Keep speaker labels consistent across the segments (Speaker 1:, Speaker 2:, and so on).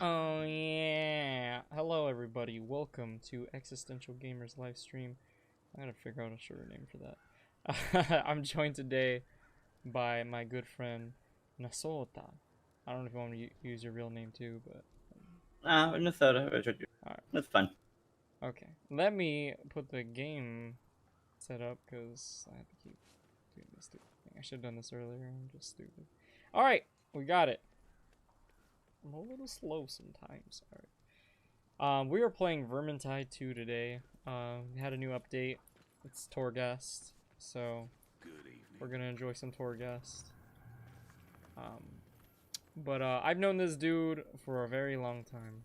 Speaker 1: Oh yeah. Hello everybody. Welcome to Existential Gamers live stream. I gotta figure out a shorter name for that. I'm joined today by my good friend Nasota. I don't know if you want me to use your real name too, but
Speaker 2: Nasota.
Speaker 1: alright.
Speaker 2: That's fun.
Speaker 1: Okay. Let me put the game set up because I have to keep doing this stupid thing. I should have done this earlier. I'm just stupid. Alright, we got it. I'm a little slow sometimes. Alright. We are playing Vermintide 2 today. We had a new update. It's Torghast, so we're gonna enjoy some Torghast. But I've known this dude for a very long time.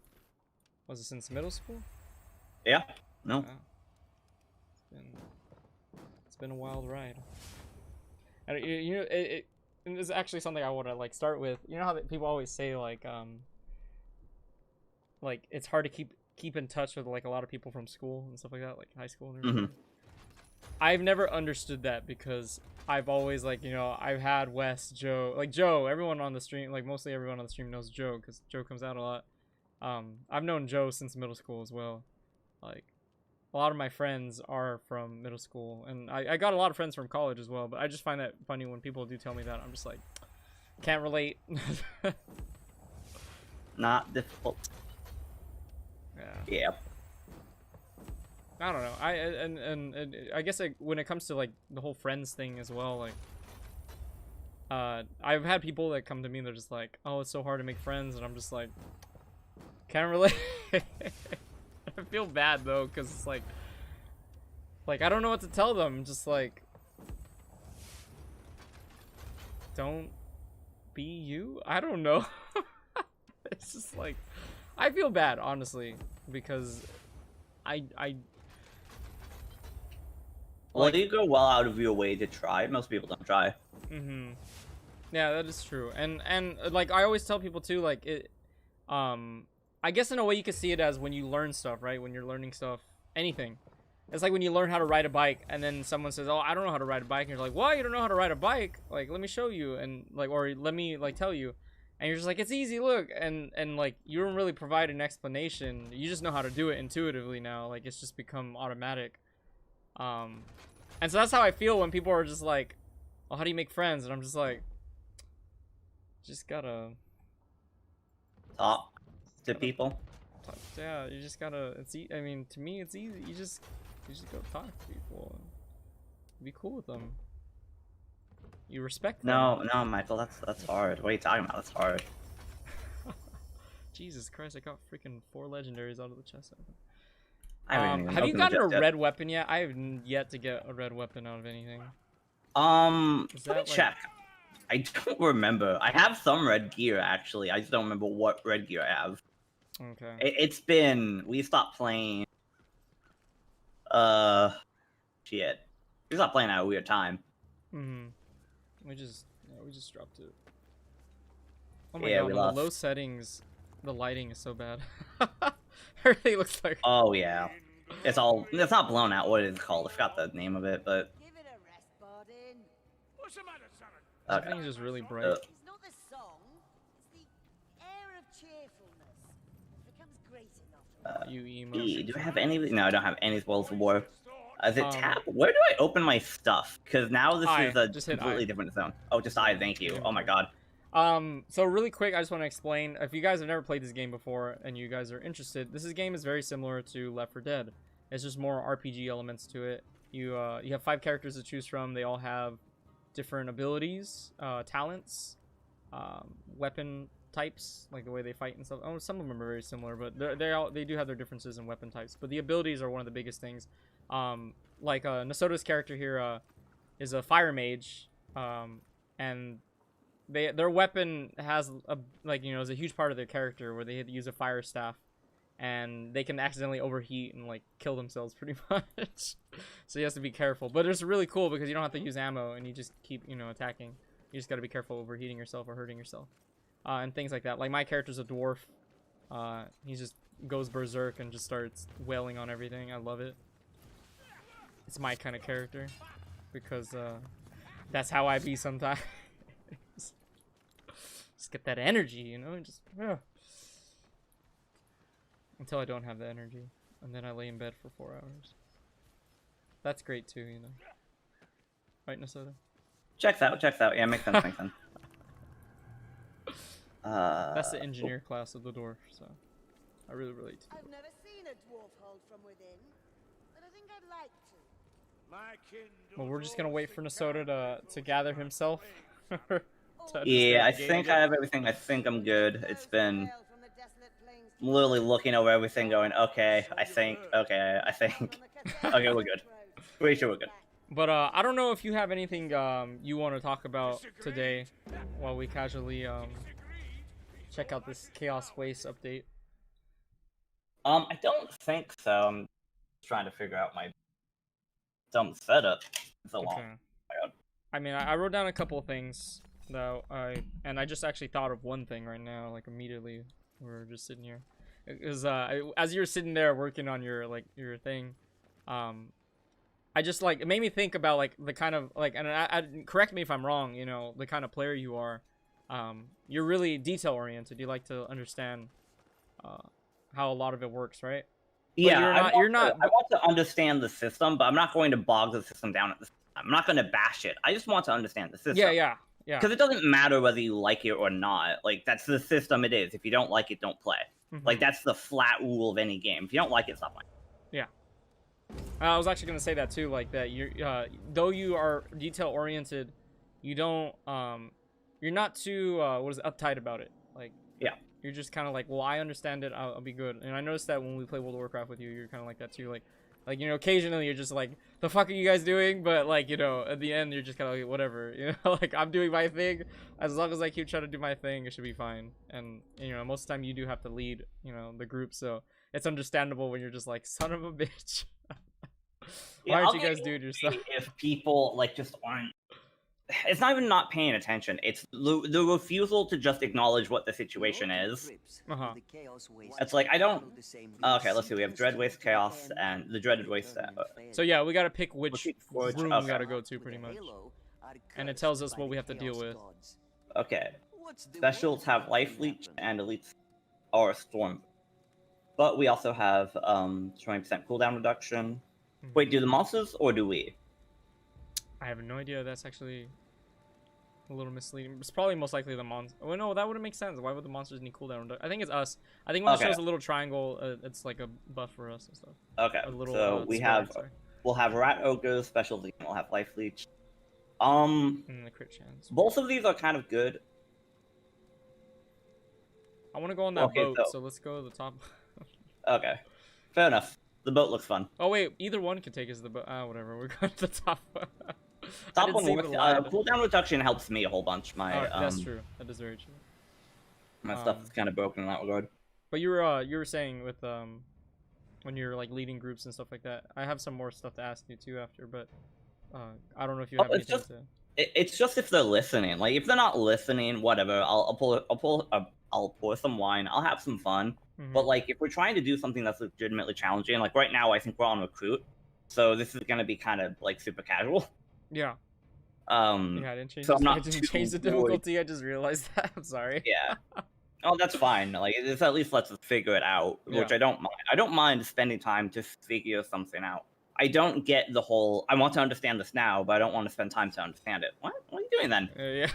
Speaker 1: Was it since middle school?
Speaker 2: Yeah. No.
Speaker 1: It's been a wild ride. And you know, and this is actually something I want to like start with. You know how people always say like it's hard to keep in touch with like a lot of people from school and stuff like that, like high school and everything. I've never understood that because I've always I've had Wes, Joe, everyone on the stream, like mostly everyone on the stream knows Joe because Joe comes out a lot. I've known Joe since middle school as well. Like a lot of my friends are from middle school, and I got a lot of friends from college as well, but I just find that funny when people do tell me that. I'm just like, can't relate.
Speaker 2: Not difficult. Yeah.
Speaker 1: I don't know. I guess when it comes to like the whole friends thing as well, like I've had people that come to me and they're just like, oh, it's so hard to make friends, and I'm just like, can't relate. I feel bad though, because it's like I don't know what to tell them. Just like, don't be you. I don't know. It's just like, I feel bad honestly because
Speaker 2: Well, you go well out of your way to try. Most people don't try.
Speaker 1: Yeah, that is true. And like I always tell people too, like it I guess in a way you could see it as when you learn stuff, right? When you're learning stuff, anything. It's like when you learn how to ride a bike and then someone says, "Oh, I don't know how to ride a bike." And you're like, "What? You don't know how to ride a bike? Like, let me show you." And like, or let me like tell you. And you're just like, "It's easy, look." And like you don't really provide an explanation. You just know how to do it intuitively now. Like it's just become automatic. And so that's how I feel when people are just like, "Oh, how do you make friends?" And I'm just like, just gotta
Speaker 2: Talk to people.
Speaker 1: Yeah, you just gotta. I mean, to me, it's easy. You just go talk to people and be cool with them. You respect them.
Speaker 2: No, Michael. That's hard. What are you talking about? That's hard.
Speaker 1: Jesus Christ! I got freaking 4 legendaries out of the chest.
Speaker 2: I haven't even
Speaker 1: Have you
Speaker 2: opened the
Speaker 1: gotten a
Speaker 2: chest yet.
Speaker 1: red weapon yet? I have yet to get a red weapon out of anything.
Speaker 2: Let me check. I don't remember. I have some red gear actually. I just don't remember what red gear I have.
Speaker 1: Okay.
Speaker 2: It's been, we stopped playing. Shit. We stopped playing at a weird time.
Speaker 1: We just dropped it. Oh my
Speaker 2: Yeah,
Speaker 1: god,
Speaker 2: we
Speaker 1: on
Speaker 2: lost.
Speaker 1: the low settings, the lighting is so bad. Everything looks like.
Speaker 2: Oh yeah. It's not blown out. What is it called? I forgot the name of it, but.
Speaker 3: Give it a rest, Bardin.
Speaker 4: What's the matter, son?
Speaker 1: Everything's just really bright.
Speaker 3: It's not the song, it's the air of cheerfulness. It becomes great enough.
Speaker 1: You emo.
Speaker 2: Do I have any? No, I don't have any Worlds of War. Is it tab? Where do I open my stuff? Because now this is a completely different zone. Oh, just I. Thank you. Oh my god.
Speaker 1: So really quick, I just want to explain. If you guys have never played this game before and you guys are interested, game is very similar to Left 4 Dead. It's just more RPG elements to it. You have 5 characters to choose from. They all have different abilities, talents, weapon types, like the way they fight and stuff. Oh, some of them are very similar, but they do have their differences in weapon types. But the abilities are one of the biggest things. Like Nasota's character here is a fire mage, and their weapon has is a huge part of their character where they use a fire staff, and they can accidentally overheat and like kill themselves pretty much. So you have to be careful, but it's really cool because you don't have to use ammo and you just keep attacking. You just got to be careful overheating yourself or hurting yourself, and things like that. Like my character's a dwarf. He just goes berserk and just starts wailing on everything. I love it. It's my kind of character because that's how I be sometimes. Just get that energy, just until I don't have the energy, and then I lay in bed for 4 hours. That's great too, you know. Right, Nasota?
Speaker 2: Checks out. Yeah, makes sense. Makes sense.
Speaker 1: That's the engineer class of the dwarf, so I really relate to it.
Speaker 3: I've never seen a dwarf hold from within, but I think I'd like to.
Speaker 1: Well, we're just gonna wait for Nasota to gather himself.
Speaker 2: Yeah, I think I have everything. I think I'm good. It's been literally looking over everything, going, okay, I think, okay, okay, we're good. Pretty sure we're good.
Speaker 1: But I don't know if you have anything you want to talk about today, while we casually check out this Chaos Waste update.
Speaker 2: I don't think so. I'm trying to figure out my dumb setup. It's a long.
Speaker 1: I mean, I wrote down a couple of things that I just actually thought of one thing right now, like immediately. We're just sitting here, because as you were sitting there working on your thing, I just it made me think about the kind of and I correct me if I'm wrong, you know, the kind of player you are. You're really detail oriented. You like to understand how a lot of it works, right?
Speaker 2: Yeah,
Speaker 1: I
Speaker 2: want to understand the system, but I'm not going to bog the system down at this. I'm not going to bash it. I just want to understand the system.
Speaker 1: Yeah.
Speaker 2: Because it doesn't matter whether you like it or not. Like, that's the system it is. If you don't like it, don't play. Like, that's the flat rule of any game. If you don't like it, stop playing.
Speaker 1: Yeah. I was actually gonna say that too. Like that, you're though you are detail oriented, you don't you're not too uptight about it. Like,
Speaker 2: yeah,
Speaker 1: you're just kind of like, well, I understand it. I'll be good. And I noticed that when we play World of Warcraft with you, you're kind of like that too. Like you know, occasionally you're just like, the fuck are you guys doing? But like, you know, at the end you're just kind of like, whatever. You know, like, I'm doing my thing. As long as I keep trying to do my thing, it should be fine. And you know, most of the time you do have to lead, you know, the group, so it's understandable when you're just like, son of a bitch. Why aren't you guys doing your stuff?
Speaker 2: If people just aren't, it's not even not paying attention. It's the refusal to just acknowledge what the situation is. It's like, I don't. Okay, let's see. We have Dread Waste Chaos and the Dreaded Waste.
Speaker 1: So yeah, we gotta pick which room we gotta go to, pretty much, and it tells us what we have to deal with.
Speaker 2: Okay. Specials have Life Leech and Elites are Storm, but we also have 20% cooldown reduction. Wait, do the monsters or do we?
Speaker 1: I have no idea. That's actually a little misleading. It's probably most likely the monsters. Oh no, that wouldn't make sense. Why would the monsters need cooldown? I think it's us. I think when it shows a little triangle, it's like a buff for us and stuff.
Speaker 2: Okay. So we'll have Rat Ogres, Special Leech, we'll have Life Leech.
Speaker 1: And the crit chance.
Speaker 2: Both of these are kind of good.
Speaker 1: I want to go on that boat, so let's go to the top.
Speaker 2: Okay. Fair enough. The boat looks fun.
Speaker 1: Oh wait, either one can take us to the boat. Whatever. We're going to the top.
Speaker 2: Top one works. Cooldown reduction helps me a whole bunch.
Speaker 1: That's true. That is very true.
Speaker 2: My stuff is kind of broken in that regard.
Speaker 1: But you were saying with when you're like leading groups and stuff like that. I have some more stuff to ask you too after, but I don't know if you have anything to.
Speaker 2: It's just if they're listening. Like, if they're not listening, whatever. I'll pour some wine. I'll have some fun. But like, if we're trying to do something that's legitimately challenging, like right now, I think we're on recruit, so this is gonna be kind of like super casual.
Speaker 1: Yeah.
Speaker 2: Yeah,
Speaker 1: I didn't change. So I didn't change the difficulty. I just realized that. I'm sorry.
Speaker 2: Yeah. Oh, that's fine. Like, it's at least lets us figure it out, which I don't mind. I don't mind spending time to figure something out. I don't get the whole, I want to understand this now, but I don't want to spend time to understand it. What are you doing then?
Speaker 1: Yeah.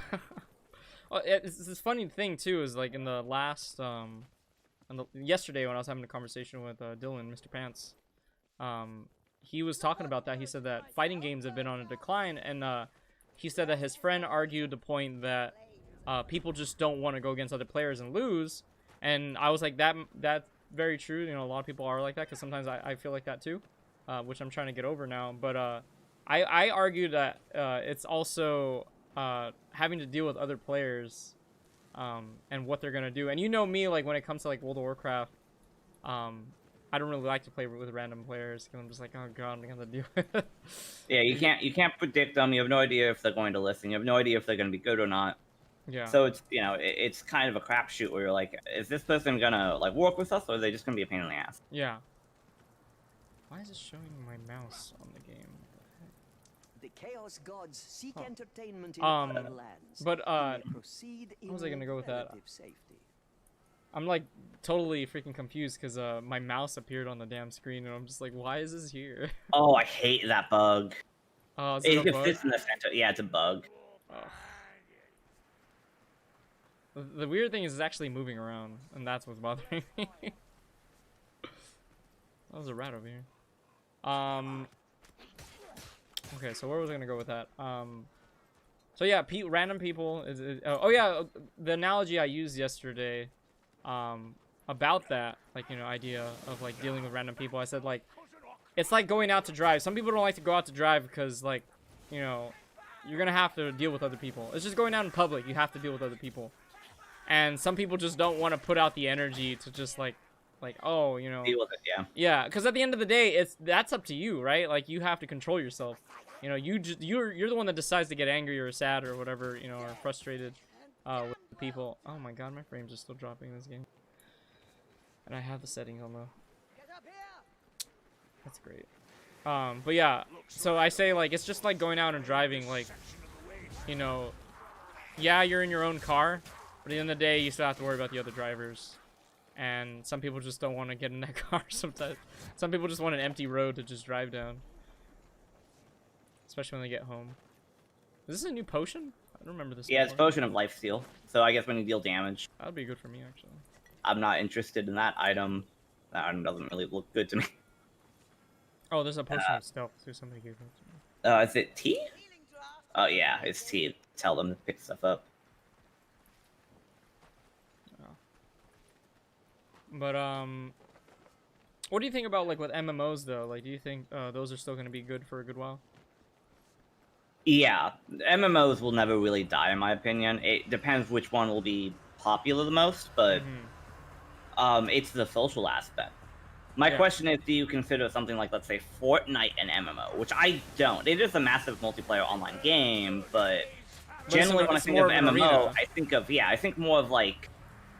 Speaker 1: Well, it's this funny thing too, is like in the last yesterday when I was having a conversation with Dylan, Mr. Pants, he was talking about that. He said that fighting games have been on a decline, and he said that his friend argued the point that people just don't want to go against other players and lose. And I was like, that's very true. You know, a lot of people are like that, because sometimes I feel like that too, which I'm trying to get over now. But I argue that it's also having to deal with other players and what they're gonna do. And you know me, like when it comes to like World of Warcraft, I don't really like to play with random players, because I'm just like, oh god, I'm gonna deal with it.
Speaker 2: Yeah, you can't predict them. You have no idea if they're going to listen. You have no idea if they're going to be good or not.
Speaker 1: Yeah.
Speaker 2: So it's, you know, it's kind of a crapshoot where you're like, is this person gonna like work with us, or are they just gonna be a pain in the ass?
Speaker 1: Yeah. Why is it showing my mouse on the game?
Speaker 4: The Chaos Gods seek entertainment in other lands.
Speaker 1: But how was I gonna go with that? I'm like totally freaking confused because my mouse appeared on the damn screen and I'm just like, why is this here?
Speaker 2: Oh, I hate that bug.
Speaker 1: Oh, is
Speaker 2: It
Speaker 1: it a
Speaker 2: just
Speaker 1: bug?
Speaker 2: sits in the center. Yeah, it's a bug.
Speaker 1: Oh. The weird thing is it's actually moving around, and that's what's bothering me. There's a rat over here. Okay, so where was I gonna go with that? So yeah, random people oh yeah, the analogy I used yesterday, about that, like, you know, idea of like dealing with random people. I said like, it's like going out to drive. Some people don't like to go out to drive because, like, you know, you're gonna have to deal with other people. It's just going out in public. You have to deal with other people. And some people just don't want to put out the energy to just like, oh, you know.
Speaker 2: Deal with it, yeah.
Speaker 1: Yeah, because at the end of the day, that's up to you, right? Like, you have to control yourself. You know, you're the one that decides to get angry or sad or whatever, you know, or frustrated with people. Oh my god, my frames are still dropping in this game. And I have the settings on low. That's great. But yeah, so I say, like, it's just like going out and driving, like, you know, yeah, you're in your own car, but at the end of the day, you still have to worry about the other drivers. And some people just don't want to get in that car sometimes. Some people just want an empty road to just drive down. Especially when they get home. Is this a new potion? I don't remember this.
Speaker 2: Yeah, it's
Speaker 1: before.
Speaker 2: Potion of Lifesteal. So I guess when you deal damage.
Speaker 1: That would be good for me, actually.
Speaker 2: I'm not interested in that item. That item doesn't really look good to me.
Speaker 1: Oh, there's a potion of stealth too. Somebody gave it to me.
Speaker 2: Is it tea? Oh yeah, it's tea. Tell them to pick stuff up.
Speaker 1: But what do you think about, like, with MMOs though? Like, do you think those are still going to be good for a good while?
Speaker 2: Yeah, MMOs will never really die, in my opinion. It depends which one will be popular the most, but it's the social aspect. My question is, do you consider something like, let's say, Fortnite an MMO? Which I don't. It is a massive multiplayer online game, but generally when I think of MMO, I think more of like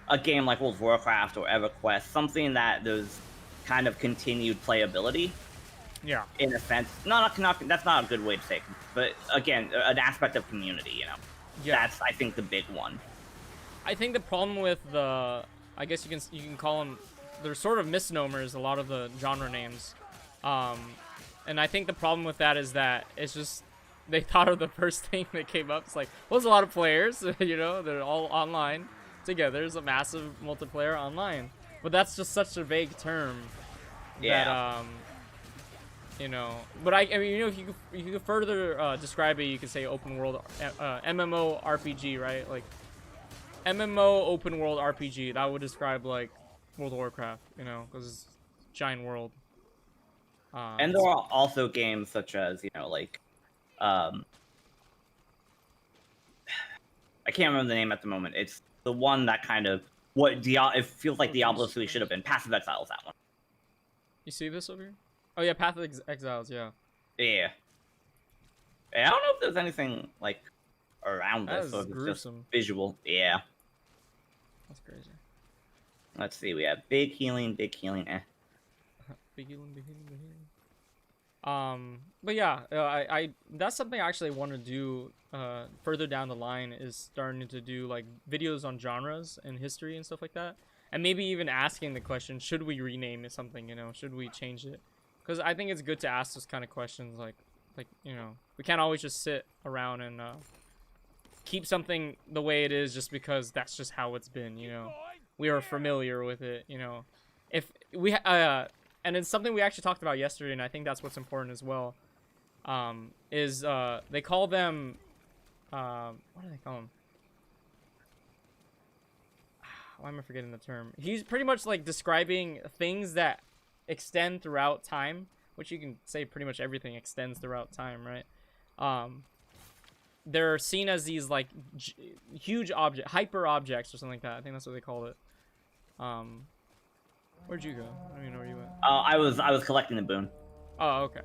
Speaker 2: a game like World of Warcraft or EverQuest, something that there's kind of continued playability.
Speaker 1: Yeah.
Speaker 2: In a sense, that's not a good way to say it, but again, an aspect of community, you know.
Speaker 1: Yeah.
Speaker 2: That's, I think, the big one.
Speaker 1: I think the problem with the, I guess you can call them, they're sort of misnomers, a lot of the genre names, and I think the problem with that is that it's just they thought of the first thing that came up. It's like, well, there's a lot of players, you know, they're all online together. There's a massive multiplayer online, but that's just such a vague term.
Speaker 2: Yeah.
Speaker 1: That, you know, but I mean, you know, if you could further describe it, you could say open world MMO RPG, right? Like MMO open world RPG. That would describe like World of Warcraft, you know, because it's a giant world.
Speaker 2: And there are also games such as, you know, like I can't remember the name at the moment. It's the one that kind of it feels like Diablo 3 should have been. Passive Exiles, that one.
Speaker 1: You see this over here? Oh yeah, Path of Exiles, yeah.
Speaker 2: Yeah. I don't know if there's anything like around
Speaker 1: That
Speaker 2: this, or
Speaker 1: is
Speaker 2: if it's
Speaker 1: gruesome.
Speaker 2: just visual. Yeah.
Speaker 1: That's crazy.
Speaker 2: Let's see. We have big healing.
Speaker 1: Big healing. But yeah, I that's something I actually want to do further down the line, is starting to do like videos on genres and history and stuff like that, and maybe even asking the question, should we rename it something, you know, should we change it? Because I think it's good to ask those kind of questions, like you know, we can't always just sit around and keep something the way it is just because that's just how it's been, you know. We are familiar with it, you know. If we and it's something we actually talked about yesterday, and I think that's what's important as well. Is they call them what do they call them? Why am I forgetting the term? He's pretty much like describing things that extend throughout time, which you can say pretty much everything extends throughout time, right? They're seen as these like huge hyper objects or something like that. I think that's what they called it. Where'd you go? I don't even know where you went.
Speaker 2: I was collecting the boon.
Speaker 1: Oh, okay.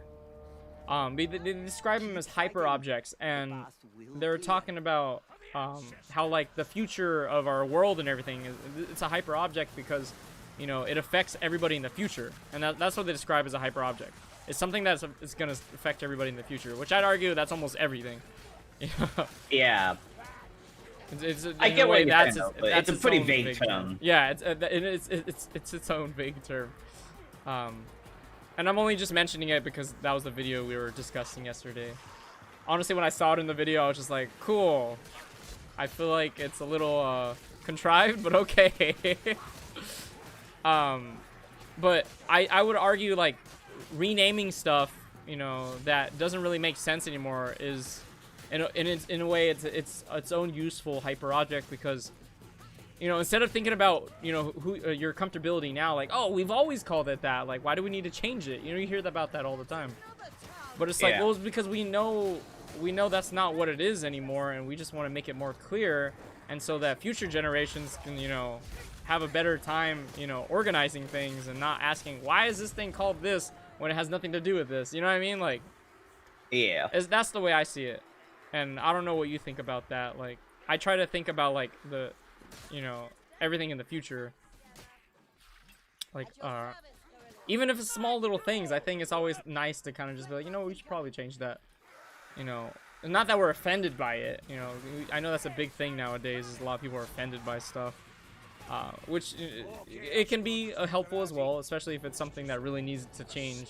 Speaker 1: They describe them as hyper objects, and they're talking about how like the future of our world and everything it's a hyper object because, you know, it affects everybody in the future, and that's what they describe as a hyper object. It's something that's going to affect everybody in the future, which I'd argue that's almost everything.
Speaker 2: Yeah. I get what you're saying, though, but
Speaker 1: that's
Speaker 2: it's a pretty
Speaker 1: own
Speaker 2: vague term.
Speaker 1: Yeah, it's its own vague term. And I'm only just mentioning it because that was the video we were discussing yesterday. Honestly, when I saw it in the video, I was just like, cool. I feel like it's a little contrived, but okay. But I would argue like renaming stuff, you know, that doesn't really make sense anymore is in a way it's its own useful hyper object, because you know, instead of thinking about, you know, your comfortability now, like, oh, we've always called it that, like, why do we need to change it? You know, you hear about that all the time. But it's like, well, it's because we know that's not what it is anymore, and we just want to make it more clear, and so that future generations can, you know, have a better time, you know, organizing things and not asking, why is this thing called this when it has nothing to do with this? You know what I mean? Like,
Speaker 2: yeah,
Speaker 1: that's the way I see it. And I don't know what you think about that. Like, I try to think about, like, the, you know, everything in the future. Like, even if it's small little things, I think it's always nice to kind of just be like, you know, we should probably change that. You know, and not that we're offended by it. You know, I know that's a big thing nowadays, is a lot of people are offended by stuff. Which it can be helpful as well, especially if it's something that really needs to change.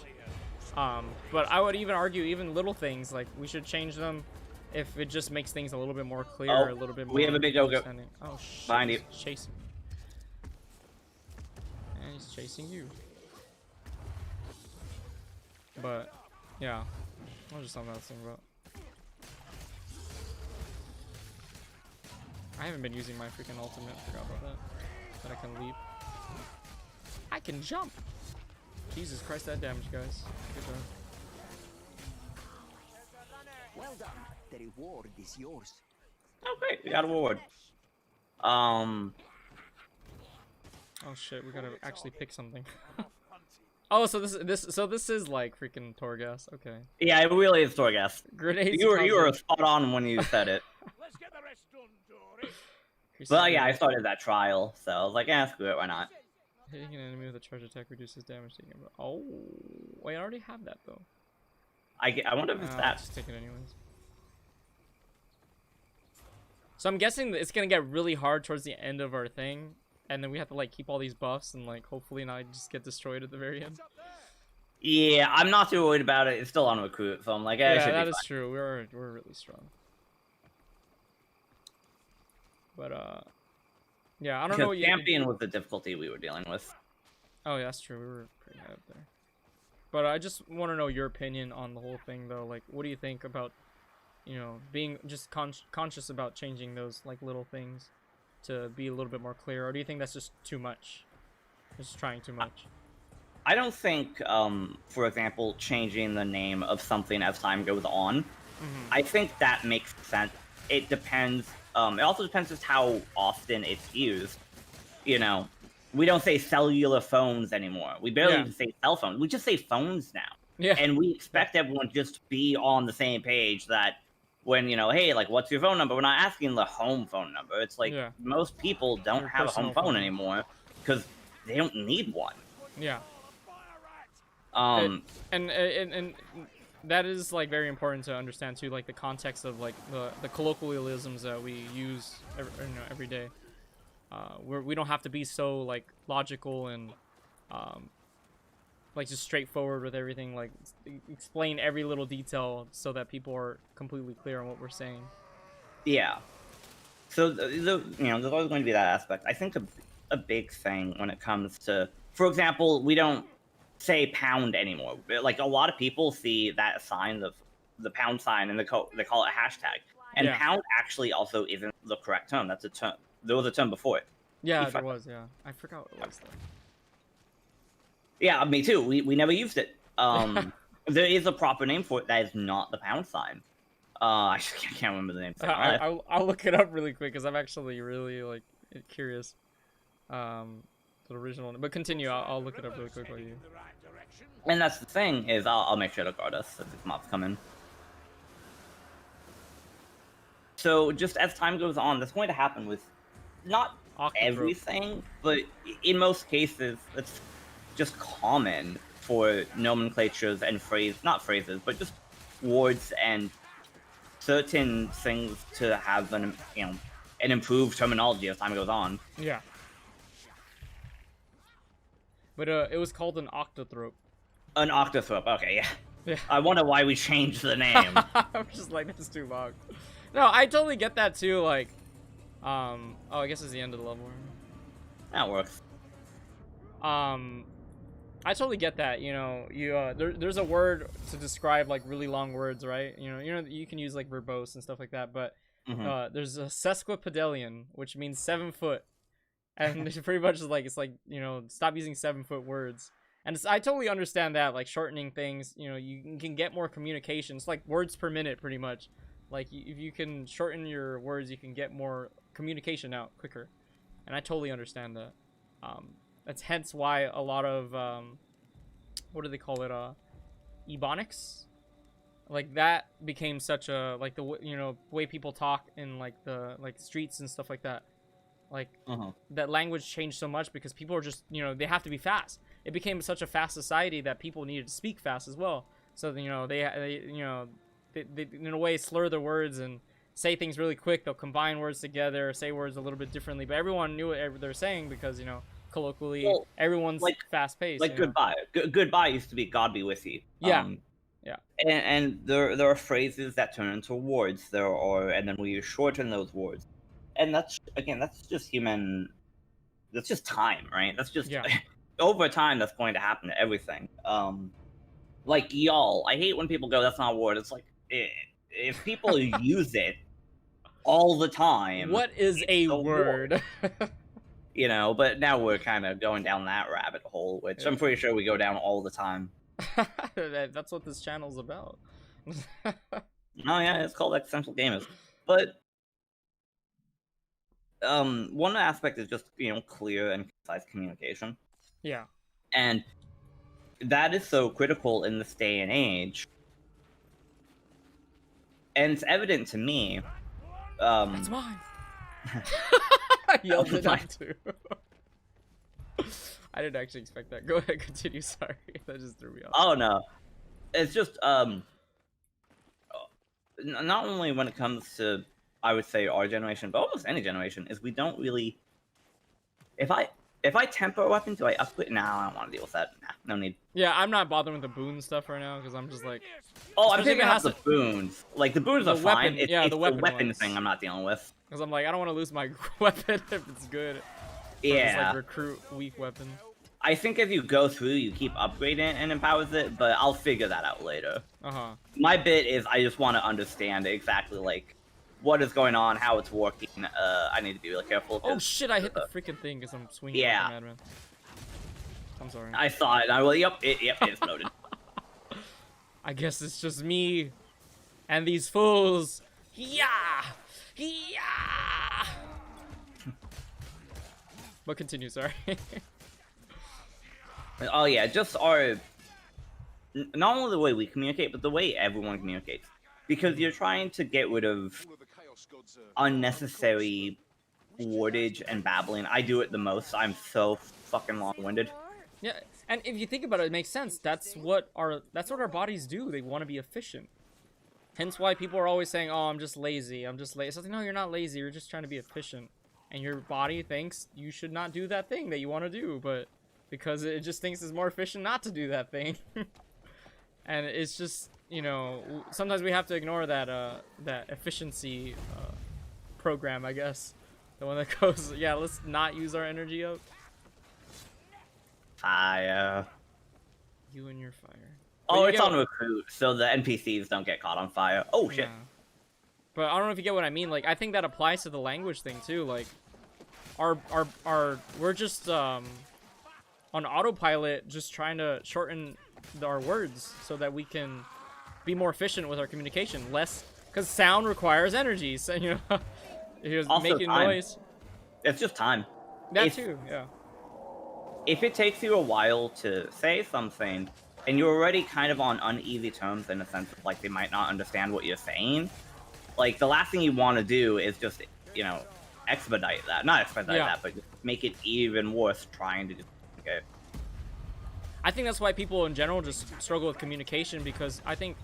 Speaker 1: But I would even argue, even little things, like, we should change them if it just makes things a little bit more clear, a little bit more.
Speaker 2: We have a big ogre.
Speaker 1: Oh shit!
Speaker 2: Behind you.
Speaker 1: He's chasing me. And he's chasing you. But yeah, I'll just something else to think about. I haven't been using my freaking ultimate. Forgot about that. That I can leap. I can jump. Jesus Christ, that damage, guys. Good job.
Speaker 4: Well done. The reward is yours.
Speaker 2: Oh great, we got a reward.
Speaker 1: Oh shit, we gotta actually pick something. Oh, so this is like freaking Torghast. Okay.
Speaker 2: Yeah, it really is Torghast.
Speaker 1: Grenades.
Speaker 2: You were spot on when you said it.
Speaker 5: Let's get the rest done, Dory.
Speaker 2: But yeah, I started that trial, so I was like, yeah, screw it, why not?
Speaker 1: Hitting an enemy with a charge attack reduces damage taken. Oh, wait, I already have that though.
Speaker 2: I wonder if it's that.
Speaker 1: Just take it anyways. So I'm guessing that it's gonna get really hard towards the end of our thing, and then we have to like keep all these buffs and like hopefully not just get destroyed at the very end.
Speaker 2: Yeah, I'm not too worried about it. It's still on recruit, so I'm like, eh,
Speaker 1: yeah,
Speaker 2: it
Speaker 1: that
Speaker 2: be
Speaker 1: is
Speaker 2: fine.
Speaker 1: true. We're really strong. But yeah, I don't know what you.
Speaker 2: Champion was the difficulty we were dealing with.
Speaker 1: Oh yeah, that's true. We were pretty high up there. But I just want to know your opinion on the whole thing, though. Like, what do you think about, you know, being just conscious about changing those like little things to be a little bit more clear, or do you think that's just too much? Just trying too much.
Speaker 2: I don't think, for example, changing the name of something as time goes on. I think that makes sense. It depends. It also depends just how often it's used. You know, we don't say cellular phones anymore. We barely even say cell phones. We just say phones now.
Speaker 1: Yeah.
Speaker 2: And we expect everyone just to be on the same page that when, you know, hey, like, what's your phone number? We're not asking the home phone number. It's like most people don't have a home phone anymore because they don't need one.
Speaker 1: Yeah.
Speaker 2: And
Speaker 1: that is like very important to understand too, like the context of like the colloquialisms that we use every day. We don't have to be so like logical and like just straightforward with everything. Like explain every little detail so that people are completely clear on what we're saying.
Speaker 2: Yeah. So you know, there's always going to be that aspect. I think a big thing when it comes to, for example, we don't say pound anymore. Like a lot of people see that sign, the pound sign, and they call it a hashtag. And pound actually also isn't the correct term. That's a term. There was a term before it.
Speaker 1: Yeah, there was. Yeah, I forgot what it was though.
Speaker 2: Yeah, me too. We never used it. There is a proper name for it that is not the pound sign. I can't remember the name.
Speaker 1: I'll look it up really quick because I'm actually really like curious. The original one. But continue. I'll look it up really quick while you.
Speaker 2: And that's the thing is I'll make sure to guard us if these mobs come in. So just as time goes on, that's going to happen with not everything, but in most cases, it's just common for nomenclatures and not phrases, but just words and certain things to have an, you know, and improve terminology as time goes on.
Speaker 1: Yeah. But it was called an octothorpe.
Speaker 2: An octothorpe. Okay, yeah.
Speaker 1: Yeah.
Speaker 2: I wonder why we changed the name.
Speaker 1: I'm just like, that's too long. No, I totally get that too. Like, oh, I guess it's the end of the level.
Speaker 2: That works.
Speaker 1: I totally get that. You know, there's a word to describe like really long words, right? You know, you can use like verbose and stuff like that. But there's a sesquipedalian, which means 7 foot, and it's pretty much like it's like, you know, stop using 7-foot words. And I totally understand that, like shortening things. You know, you can get more communication. It's like words per minute, pretty much. Like if you can shorten your words, you can get more communication out quicker. And I totally understand that. That's hence why a lot of what do they call it? Ebonics, like that became such a like the way people talk in like the streets and stuff like that. Like that language changed so much because people are just, you know, they have to be fast. It became such a fast society that people needed to speak fast as well. So you know they in a way slur their words and say things really quick. They'll combine words together, say words a little bit differently, but everyone knew what they're saying because, you know, colloquially, everyone's like, fast paced.
Speaker 2: Like goodbye. Goodbye used to be God be with you.
Speaker 1: Yeah. Yeah.
Speaker 2: And there are phrases that turn into words. And then we shorten those words. And that's just human. That's just time, right? That's just over time. That's going to happen to everything. Like y'all. I hate when people go, "That's not a word." It's like if people use it all the time.
Speaker 1: What is a word?
Speaker 2: You know, but now we're kind of going down that rabbit hole, which I'm pretty sure we go down all the time.
Speaker 1: That's what this channel's about.
Speaker 2: Oh yeah, it's called Existential Gamers. But one aspect is just, you know, clear and concise communication.
Speaker 1: Yeah.
Speaker 2: And that is so critical in this day and age. And it's evident to me.
Speaker 1: That's mine. I yelled it out too. I didn't actually expect that. Go ahead, continue. Sorry, that just threw me off.
Speaker 2: Oh no, it's just not only when it comes to, I would say, our generation, but almost any generation, is we don't really. If I tempo a weapon, do I upgrade? Nah, I don't want to deal with that. Nah, no need.
Speaker 1: Yeah, I'm not bothering with the boon stuff right now because I'm just like.
Speaker 2: Oh, I'm thinking about the boons. Like the boons are fine. It's
Speaker 1: the weapon
Speaker 2: thing I'm not dealing with.
Speaker 1: Because I'm like, I don't want to lose my weapon if it's good.
Speaker 2: Yeah.
Speaker 1: Just, like, recruit weak weapon.
Speaker 2: I think if you go through, you keep upgrading and empowers it, but I'll figure that out later. My bit is I just want to understand exactly like what is going on, how it's working. I need to be really careful.
Speaker 1: Oh shit! I hit the freaking thing because I'm swinging.
Speaker 2: Yeah.
Speaker 1: Like a madman. I'm sorry.
Speaker 2: I saw it. And I was like, it exploded.
Speaker 1: I guess it's just me and these fools. Yeah. Yeah. But continue. Sorry.
Speaker 2: Oh yeah, just our not only the way we communicate, but the way everyone communicates. Because you're trying to get rid of unnecessary wordage and babbling. I do it the most. I'm so fucking long-winded.
Speaker 1: Yeah, and if you think about it, it makes sense. That's what our bodies do. They want to be efficient. Hence why people are always saying, "Oh, I'm just lazy. I'm just lazy." It's like, no, you're not lazy. You're just trying to be efficient. And your body thinks you should not do that thing that you want to do, but because it just thinks it's more efficient not to do that thing. And it's just, you know, sometimes we have to ignore that that efficiency program, I guess. The one that goes, yeah, let's not use our energy up.
Speaker 2: Fire.
Speaker 1: You and your fire.
Speaker 2: Oh, it's on recruit, so the NPCs don't get caught on fire. Oh shit.
Speaker 1: Yeah. But I don't know if you get what I mean. Like, I think that applies to the language thing too. Like, we're just on autopilot, just trying to shorten our words so that we can be more efficient with our communication. Less, because sound requires energy. So, you know, if
Speaker 2: also
Speaker 1: making
Speaker 2: time.
Speaker 1: noise.
Speaker 2: It's just time.
Speaker 1: That too, yeah.
Speaker 2: If it takes you a while to say something, and you're already kind of on uneasy terms in the sense of like they might not understand what you're saying, like the last thing you want to do is just, you know, expedite that. Not expedite that, but just make it even worse trying to just okay.
Speaker 1: I think that's why people in general just struggle with communication, because I think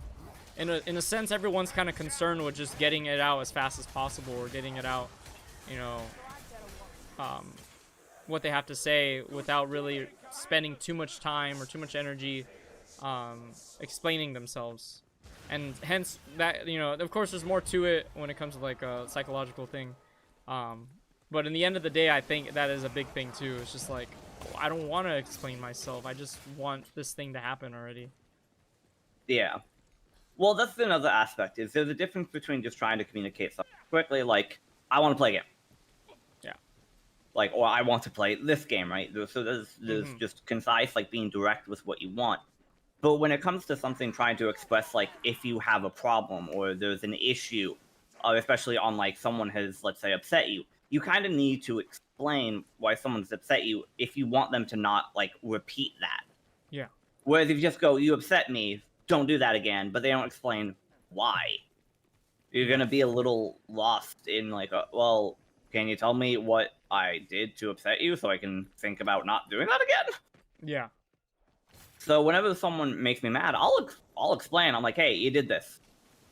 Speaker 1: in a sense everyone's kind of concerned with just getting it out as fast as possible, or getting it out you know, what they have to say without really spending too much time or too much energy explaining themselves. And hence that, you know, of course there's more to it when it comes to like a psychological thing. But in the end of the day, I think that is a big thing too. It's just like, I don't want to explain myself. I just want this thing to happen already.
Speaker 2: Yeah. Well, that's another aspect. Is there's a difference between just trying to communicate something quickly, like, I want to play a game.
Speaker 1: Yeah.
Speaker 2: Like, or I want to play this game, right? So there's just concise, like, being direct with what you want. But when it comes to something trying to express, like, if you have a problem or there's an issue, especially on, like, someone has, let's say, upset you, you kind of need to explain why someone's upset you if you want them to not, like, repeat that.
Speaker 1: Yeah.
Speaker 2: Whereas if you just go, you upset me, don't do that again, but they don't explain why, you're going to be a little lost in, like, well, can you tell me what I did to upset you so I can think about not doing that again?
Speaker 1: Yeah.
Speaker 2: So whenever someone makes me mad, I'll explain. I'm like, hey, you did this.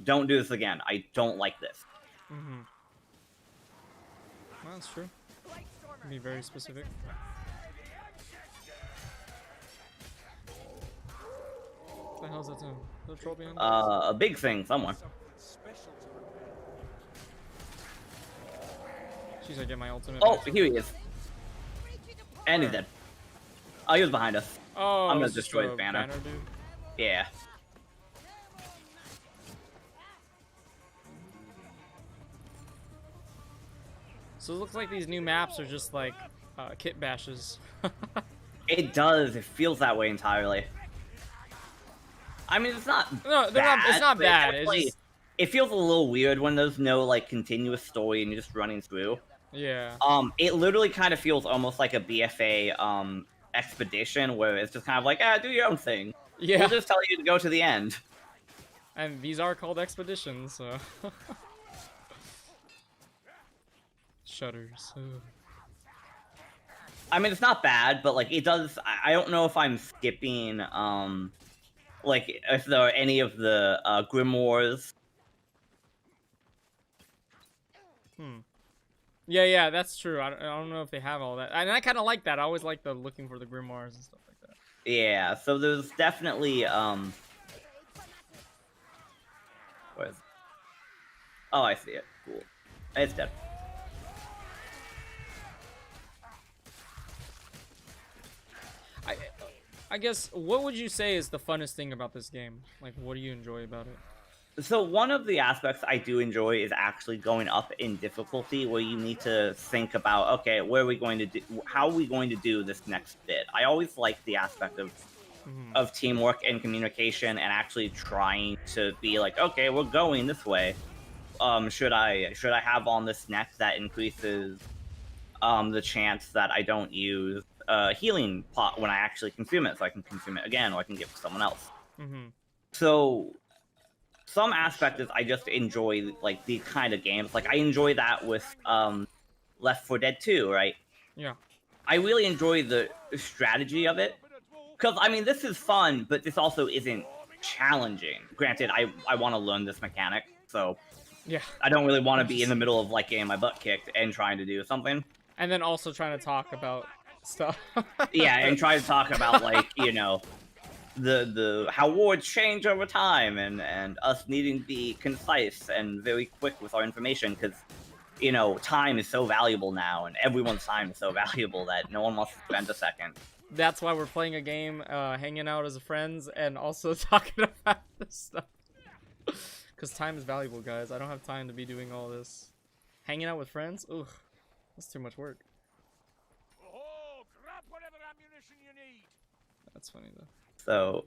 Speaker 2: Don't do this again. I don't like this.
Speaker 1: Well, that's true. Be very specific. What the hell's that thing? The troll behind us?
Speaker 2: A big thing somewhere.
Speaker 1: Jeez, I get my ultimate.
Speaker 2: Oh,
Speaker 1: back.
Speaker 2: here he is. And he's dead. Oh, he was behind us.
Speaker 1: Oh,
Speaker 2: I'm gonna
Speaker 1: it's just
Speaker 2: destroy
Speaker 1: a
Speaker 2: his banner.
Speaker 1: dude.
Speaker 2: Yeah.
Speaker 1: So it looks like these new maps are just like kit bashes.
Speaker 2: It does. It feels that way entirely. I mean, it's not.
Speaker 1: No, they're
Speaker 2: bad,
Speaker 1: not. It's not
Speaker 2: but
Speaker 1: bad.
Speaker 2: definitely-
Speaker 1: It's just,
Speaker 2: It feels a little weird when there's no like continuous story and you're just running through.
Speaker 1: yeah.
Speaker 2: It literally kind of feels almost like a BFA expedition where it's just kind of like, do your own thing.
Speaker 1: Yeah.
Speaker 2: We'll just tell you to go to the end.
Speaker 1: And these are called expeditions, so. Shudders. Ugh.
Speaker 2: I mean, it's not bad, but like it does. I don't know if I'm skipping like if there are any of the grimoires.
Speaker 1: Yeah, that's true. I don't know if they have all that. And I kind of like that. I always like the looking for the grimoires and stuff like that.
Speaker 2: Yeah, so there's definitely where is it? Oh, I see it. Cool. It's dead.
Speaker 1: I guess, what would you say is the funnest thing about this game? Like, what do you enjoy about it?
Speaker 2: So one of the aspects I do enjoy is actually going up in difficulty, where you need to think about, okay, where are we going to do? How are we going to do this next bit? I always like the aspect of teamwork and communication, and actually trying to be like, okay, we're going this way. Should I have on this neck that increases the chance that I don't use healing pot when I actually consume it, so I can consume it again, or I can give it to someone else. So some aspect is I just enjoy like these kind of games. Like I enjoy that with Left 4 Dead 2, right?
Speaker 1: Yeah.
Speaker 2: I really enjoy the strategy of it. Because, I mean, this is fun, but this also isn't challenging. Granted, I want to learn this mechanic, so
Speaker 1: Yeah.
Speaker 2: I don't really want to be in the middle of like getting my butt kicked and trying to do something.
Speaker 1: And then also trying to talk about stuff.
Speaker 2: Yeah, and try to talk about like, you know, the how wards change over time, and us needing to be concise and very quick with our information, because you know time is so valuable now, and everyone's time is so valuable that no one wants to spend a second.
Speaker 1: That's why we're playing a game, hanging out as friends, and also talking about this stuff. Because time is valuable, guys. I don't have time to be doing all this. Hanging out with friends? Ugh, that's too much work.
Speaker 5: Oh, grab whatever ammunition you need.
Speaker 1: That's funny though.
Speaker 2: So,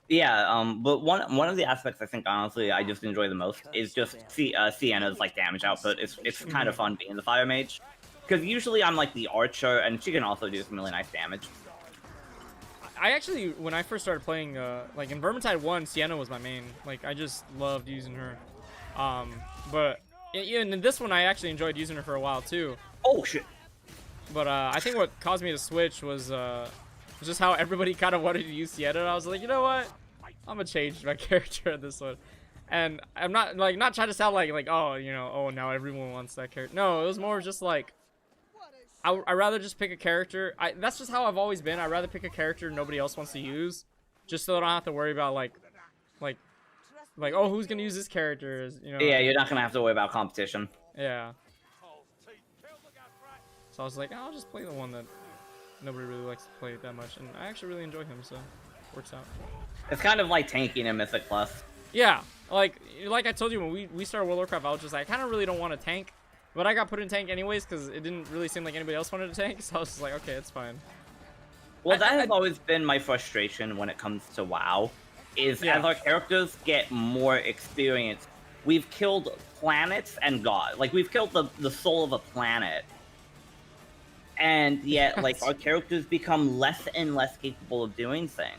Speaker 2: yeah, but one of the aspects I think honestly I just enjoy the most is just Sienna's like damage output. It's kind of fun being the fire mage, because usually I'm like the archer, and she can also do some really nice damage.
Speaker 1: I actually, when I first started playing, like in Vermintide 1, Sienna was my main. Like I just loved using her. But in this one, I actually enjoyed using her for a while too.
Speaker 2: Oh shit!
Speaker 1: But I think what caused me to switch was just how everybody kind of wanted to use Sienna. And I was like, you know what? I'm gonna change my character in this one. And I'm not trying to sound like oh oh now everyone wants that character. No, it was more just like I'd rather just pick a character. That's just how I've always been. I'd rather pick a character nobody else wants to use, just so I don't have to worry about like oh, who's gonna use this character?
Speaker 2: Yeah, you're not gonna have to worry about competition.
Speaker 1: Yeah. So I was like, I'll just play the one that nobody really likes to play that much, and I actually really enjoy him, so works out.
Speaker 2: It's kind of like tanking in Mythic Plus.
Speaker 1: Yeah, like I told you when we started World of Warcraft, I was just like, I kind of really don't want to tank, but I got put in tank anyways because it didn't really seem like anybody else wanted to tank, so I was just like, okay, it's fine.
Speaker 2: Well, that has always been my frustration when it comes to WoW, is as our characters get more experience, we've killed planets and God. Like, we've killed the soul of a planet. And yet, like, our characters become less and less capable of doing things.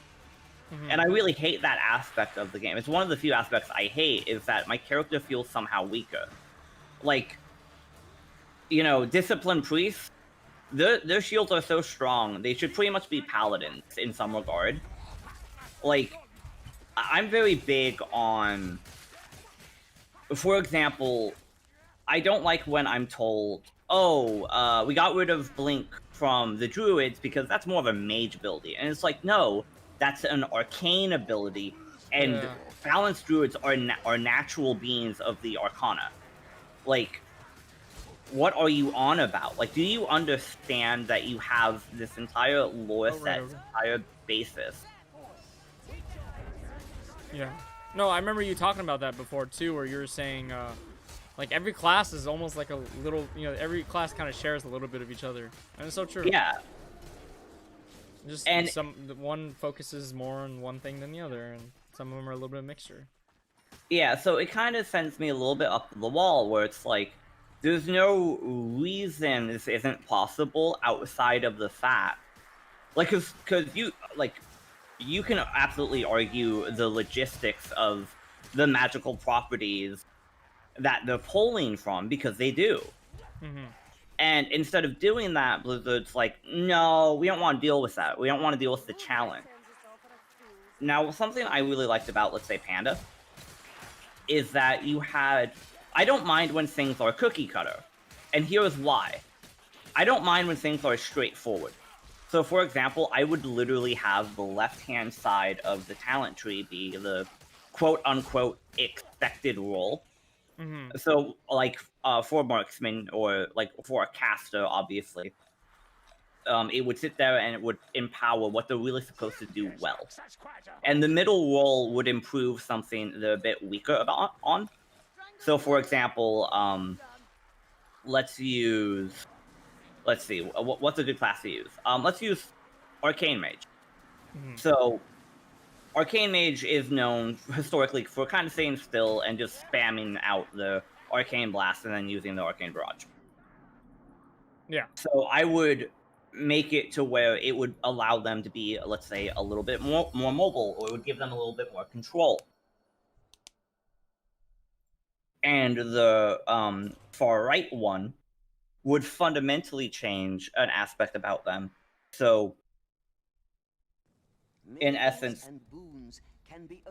Speaker 2: And I really hate that aspect of the game. It's one of the few aspects I hate, is that my character feels somehow weaker. Like, Disciplined Priests, their shields are so strong, they should pretty much be paladins in some regard. Like, I'm very big on... For example, I don't like when I'm told, oh, we got rid of Blink from the Druids because that's more of a mage ability. And it's like, no, that's an arcane ability, and balanced Druids are natural beings of the Arcana. Like, what are you on about? Like, do you understand that you have this entire lore set, entire basis?
Speaker 1: Yeah. No, I remember you talking about that before too, where you were saying, like, every class is almost like a little, every class kind of shares a little bit of each other, and it's so true.
Speaker 2: Yeah.
Speaker 1: Just one focuses more on one thing than the other, and some of them are a little bit of mixture.
Speaker 2: Yeah, so it kind of sends me a little bit up the wall, where it's like, there's no reason this isn't possible outside of the fact, like, because you can absolutely argue the logistics of the magical properties that they're pulling from, because they do. And instead of doing that, Blizzard's like, no, we don't want to deal with that. We don't want to deal with the challenge. Now, something I really liked about, let's say, Panda, is that you had... I don't mind when things are cookie cutter. And here's why. I don't mind when things are straightforward. So, for example, I would literally have the left-hand side of the talent tree be the quote-unquote expected role. So, like, for marksman, or, like, for a caster, obviously, it would sit there and it would empower what they're really supposed to do well. And the middle role would improve something they're a bit weaker on. So, for example, let's see, what's a good class to use? Let's use Arcane Mage. So, Arcane Mage is known historically for kind of staying still and just spamming out the Arcane Blast and then using the Arcane Barrage.
Speaker 1: Yeah.
Speaker 2: So I would make it to where it would allow them to be, let's say, a little bit more mobile, or it would give them a little bit more control. And the far right one would fundamentally change an aspect about them. So, in essence,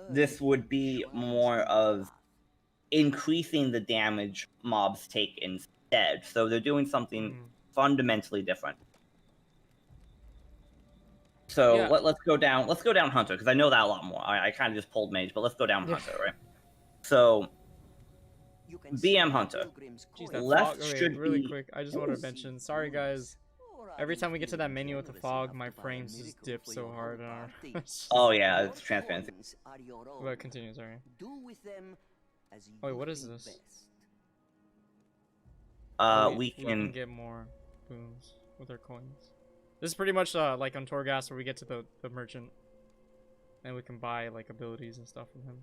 Speaker 2: this would be more of increasing the damage mobs take instead. So they're doing something fundamentally different. So let's go down Hunter, because I know that a lot more. I kind of just pulled Mage, but let's go down Hunter, right? So BM Hunter.
Speaker 1: Jeez,
Speaker 2: left
Speaker 1: fog,
Speaker 2: should
Speaker 1: really
Speaker 2: be...
Speaker 1: quick. I just want to mention, sorry guys. Every time we get to that menu with the fog, my frames just dip so hard.
Speaker 2: Oh yeah, it's transparency.
Speaker 1: But continue, sorry. Wait, what is this?
Speaker 2: We can
Speaker 1: get more booms with our coins. This is pretty much like on Torghast, where we get to the merchant, and we can buy like abilities and stuff from him,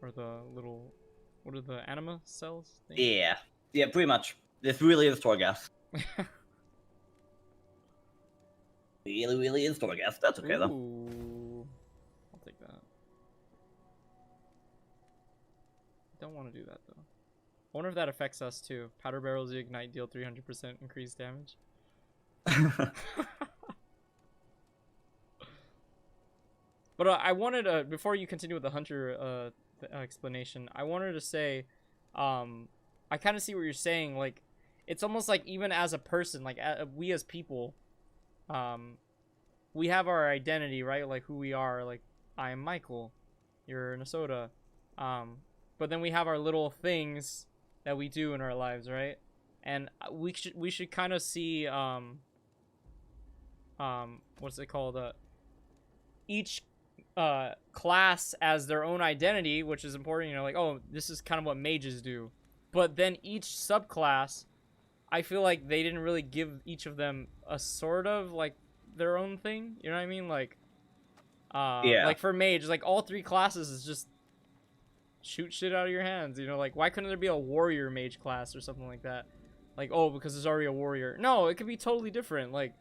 Speaker 1: or the little, what are the anima cells?
Speaker 2: Yeah, pretty much. This really is Torghast. really is Torghast. That's okay, though.
Speaker 1: Ooh. I'll take that. Don't want to do that, though. I wonder if that affects us, too. Powder barrels you ignite deal 300% increased damage. But I wanted, before you continue with the Hunter explanation. I wanted to say, I kind of see what you're saying. Like, it's almost like even as a person, like we as people, we have our identity, right? Like who we are. Like, I am Michael, you're Nasota. But then we have our little things that we do in our lives, right? And we should kind of see what's it called? Each class as their own identity, which is important. You know, like, oh, this is kind of what mages do. But then each subclass, I feel like they didn't really give each of them a sort of like their own thing. You know what I mean? Like, like for mage, like all 3 classes is just shoot shit out of your hands. You know, like why couldn't there be a warrior mage class or something like that? Like, oh, because there's already a warrior. No, it could be totally different. Like,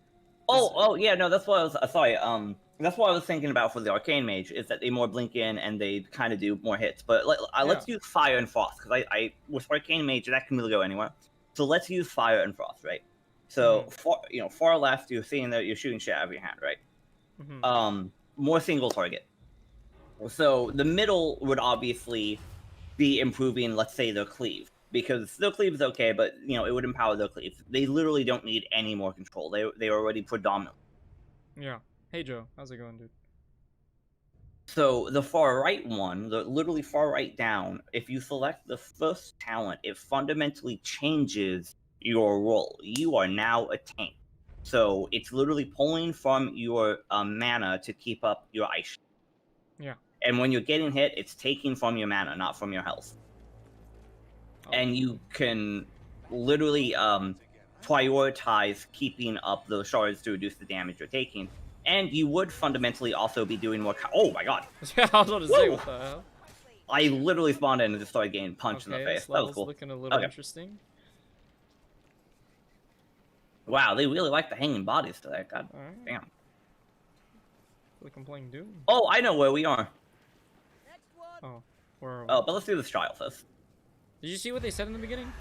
Speaker 2: Yeah, no, that's what I was. Sorry, that's what I was thinking about for the arcane mage is that they more blink in and they kind of do more hits. But let's use fire and frost because I with arcane mage that can really go anywhere. So let's use fire and frost, right? So far left, you're seeing that you're shooting shit out of your hand, right? More single target. So the middle would obviously be improving, let's say, their cleave. Because their cleave is okay, but, it would empower their cleave. They literally don't need any more control. They are already predominant.
Speaker 1: Yeah. Hey, Joe. How's it going, dude?
Speaker 2: So the far right one, the literally far right down, if you select the first talent, it fundamentally changes your role. You are now a tank. So it's literally pulling from your mana to keep up your ice.
Speaker 1: Yeah.
Speaker 2: And when you're getting hit, it's taking from your mana, not from your health. Oh. And you can literally prioritize keeping up those shards to reduce the damage you're taking. And you would fundamentally also be doing more... Oh my god!
Speaker 1: Yeah, I was about to say, what the hell?
Speaker 2: I literally spawned in and just started getting punched in the face. That was cool.
Speaker 1: Looking a little interesting.
Speaker 2: Wow, they really like the hanging bodies today. God damn.
Speaker 1: Like I'm playing Doom.
Speaker 2: Oh, I know where we are.
Speaker 1: Oh, where are we?
Speaker 2: Oh, but let's do this trial first.
Speaker 1: Did you see what they said in the beginning?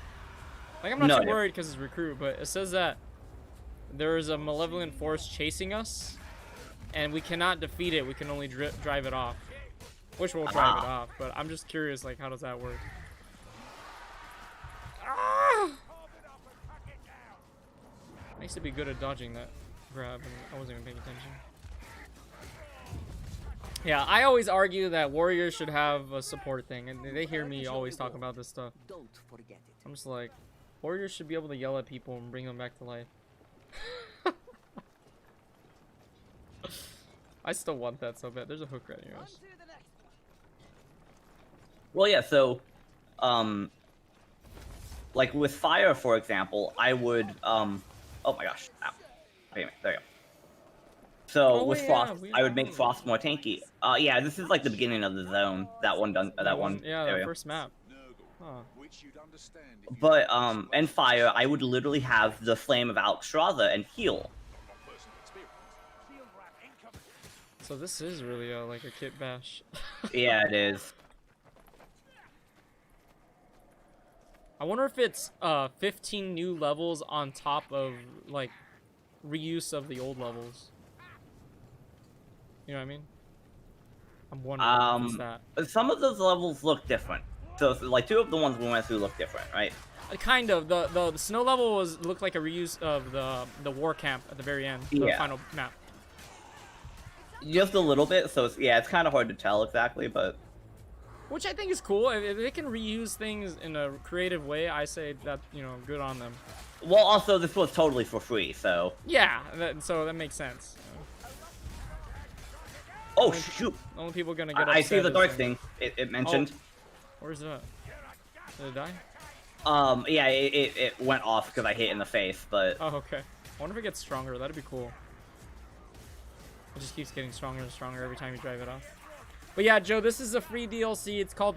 Speaker 1: Like, I'm not too worried because it's recruit, but it says that there is a malevolent force chasing us, and we cannot defeat it. We can only drive it off. Which we'll drive it off, but I'm just curious, like, how does that work? I used to be good at dodging that grab, and I wasn't even paying attention. Yeah, I always argue that warriors should have a support thing, and they hear me always talk about this stuff. I'm just like, warriors should be able to yell at people and bring them back to life. I still want that so bad. There's a hook right here.
Speaker 2: Well, yeah, so, like with fire, for example, I would, oh my gosh, ow. Wait a minute, there you go. So with frost, I would make frost more tanky. Yeah, this is like the beginning of the zone. That one done. That one.
Speaker 1: Yeah, the first map. Huh.
Speaker 2: But and fire, I would literally have the flame of Alexstrasza and heal.
Speaker 1: So this is really like a kit bash.
Speaker 2: Yeah, it is.
Speaker 1: I wonder if it's 15 new levels on top of like reuse of the old levels. You know what I mean? I'm wondering if it's that.
Speaker 2: Some of those levels look different. So like 2 of the ones we went through look different, right?
Speaker 1: Kind of. The snow level looked like a reuse of the war camp at the very end, the final map.
Speaker 2: Just a little bit. So it's kind of hard to tell exactly, but.
Speaker 1: Which I think is cool. If they can reuse things in a creative way, I say that, good on them.
Speaker 2: Well, also this was totally for free, so.
Speaker 1: Yeah, so that makes sense.
Speaker 2: Oh shoot!
Speaker 1: Only people gonna get upset.
Speaker 2: I see the dark thing. It mentioned.
Speaker 1: Oh. Where's that? Did it die?
Speaker 2: Yeah, it went off because I hit in the face, but.
Speaker 1: Oh, okay. I wonder if it gets stronger. That'd be cool. It just keeps getting stronger and stronger every time you drive it off. But yeah, Joe, this is a free DLC. It's called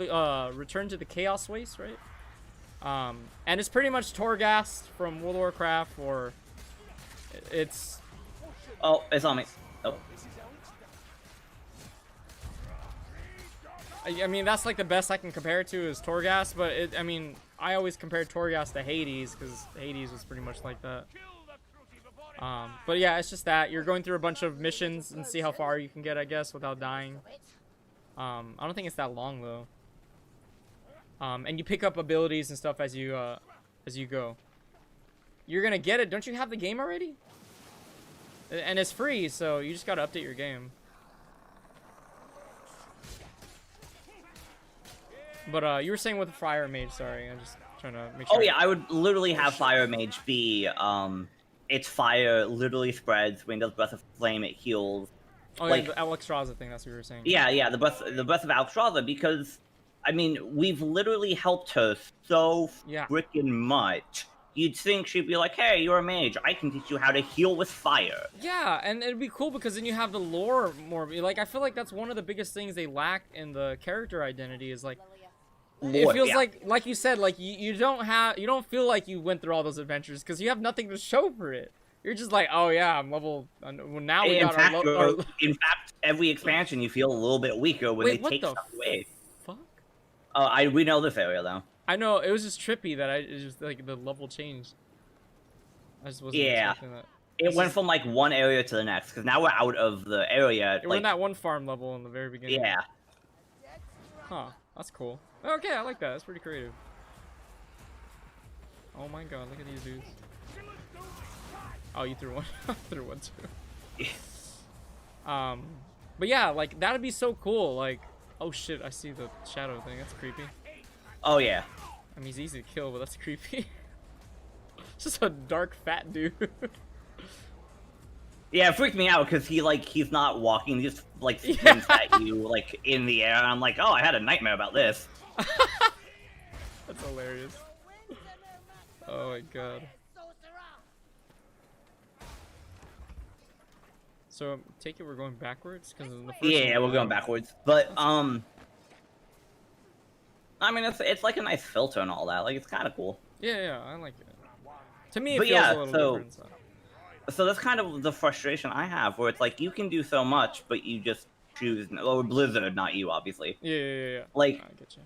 Speaker 1: Return to the Chaos Waste, right? And it's pretty much Torghast from World of Warcraft, or it's.
Speaker 2: Oh, it's on me. Oh.
Speaker 1: I mean, that's like the best I can compare it to is Torghast, but I always compared Torghast to Hades because Hades was pretty much like that. But yeah, it's just that you're going through a bunch of missions and see how far you can get, I guess, without dying. I don't think it's that long though. And you pick up abilities and stuff as you go. You're gonna get it. Don't you have the game already? And it's free, so you just gotta update your game. But you were saying with the Fire Mage, sorry, I'm just trying to make sure.
Speaker 2: Oh yeah, I would literally have Fire Mage be its fire literally spreads. When it does Breath of Flame, it heals.
Speaker 1: Oh,
Speaker 2: like
Speaker 1: yeah, the Alexstrasza thing, that's what you were saying.
Speaker 2: Yeah, the breath of Alexstrasza, because I mean we've literally helped her so freaking much. You'd think she'd be like, hey, you're a mage, I can teach you how to heal with fire.
Speaker 1: Yeah, and it'd be cool because then you have the lore more. Like, I feel like that's one of the biggest things they lack in the character identity is like,
Speaker 2: Lore,
Speaker 1: it feels like you said, like you don't feel like you went through all those adventures because you have nothing to show for it. You're just like, oh yeah, I'm level. Well, now we got our.
Speaker 2: In fact, every expansion you feel a little bit weaker when they take stuff away.
Speaker 1: Fuck.
Speaker 2: Oh, we know this area though.
Speaker 1: I know, it was just trippy that it just like the level changed. I just wasn't expecting that.
Speaker 2: It went from like one area to the next because now we're out of the area.
Speaker 1: We're in that one farm level in the very beginning.
Speaker 2: Yeah.
Speaker 1: Huh. That's cool. Okay, I like that. That's pretty creative. Oh my god, look at these dudes. Oh, you threw one. I threw one too. But yeah, like that'd be so cool. Like, oh shit, I see the shadow thing. That's creepy.
Speaker 2: Oh yeah.
Speaker 1: I mean, he's easy to kill, but that's creepy. Just a dark fat dude.
Speaker 2: Yeah, it freaked me out because he's not walking, he just like spins at you like in the air, and I'm like, oh, I had a nightmare about this.
Speaker 1: That's hilarious. Oh my god. So take it we're going backwards because the first
Speaker 2: yeah, we're going backwards, but I mean it's like a nice filter and all that. Like it's kind of cool.
Speaker 1: Yeah, I like it. To me, it feels a little different.
Speaker 2: So that's kind of the frustration I have, where it's like you can do so much, but you just choose. Or Blizzard, not you, obviously.
Speaker 1: Yeah.
Speaker 2: Like,
Speaker 1: I get you.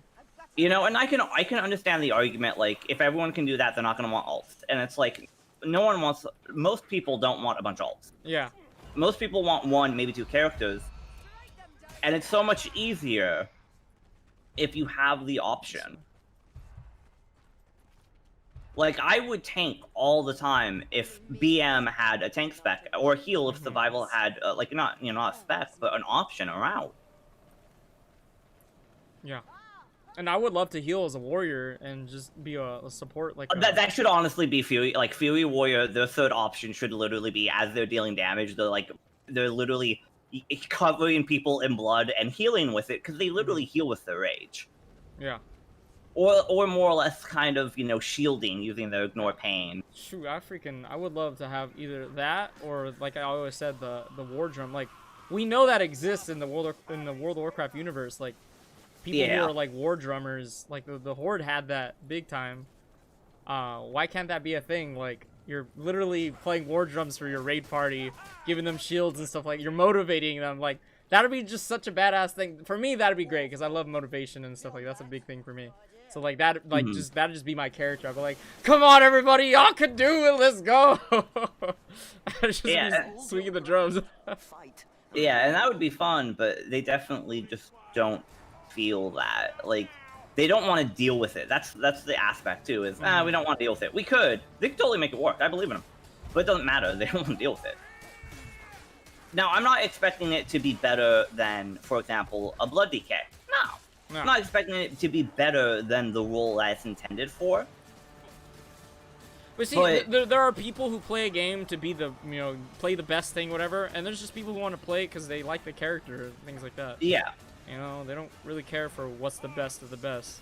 Speaker 2: You know, and I can understand the argument. Like, if everyone can do that, they're not gonna want alts, and it's like no one wants. Most people don't want a bunch of alts.
Speaker 1: Yeah.
Speaker 2: Most people want one, maybe two characters, and it's so much easier if you have the option. Like, I would tank all the time if BM had a tank spec, or heal if survival had, like, not a spec, but an option around.
Speaker 1: Yeah. And I would love to heal as a warrior and just be a support. Like
Speaker 2: that should honestly be Fury. Like, Fury Warrior, their third option should literally be, as they're dealing damage, they're literally covering people in blood and healing with it, because they literally heal with their rage.
Speaker 1: Yeah.
Speaker 2: Or more or less kind of, shielding using their ignore pain.
Speaker 1: Shoot, I would love to have either that or, like I always said, the war drum. Like, we know that exists in the World of Warcraft universe. Like, people who are like war drummers, like the Horde had that big time. Why can't that be a thing? Like, you're literally playing war drums for your raid party, giving them shields and stuff. Like, you're motivating them. Like, that'd be just such a badass thing. For me, that'd be great because I love motivation and stuff. Like, that's a big thing for me. So like that, like that'd just be my character. I'd be like, "Come on, everybody, y'all can do it. Let's go!" Just be swinging the drums.
Speaker 2: Yeah, and that would be fun, but they definitely just don't feel that. Like, they don't want to deal with it. That's the aspect too. Is we don't want to deal with it. We could. They could totally make it work. I believe in them, but it doesn't matter. They don't want to deal with it. Now, I'm not expecting it to be better than, for example, a Blood DK. No. I'm not expecting it to be better than the role that it's intended for.
Speaker 1: But see, there are people who play a game to be play the best thing, whatever, and there's just people who want to play it because they like the character, things like that.
Speaker 2: Yeah.
Speaker 1: They don't really care for what's the best of the best.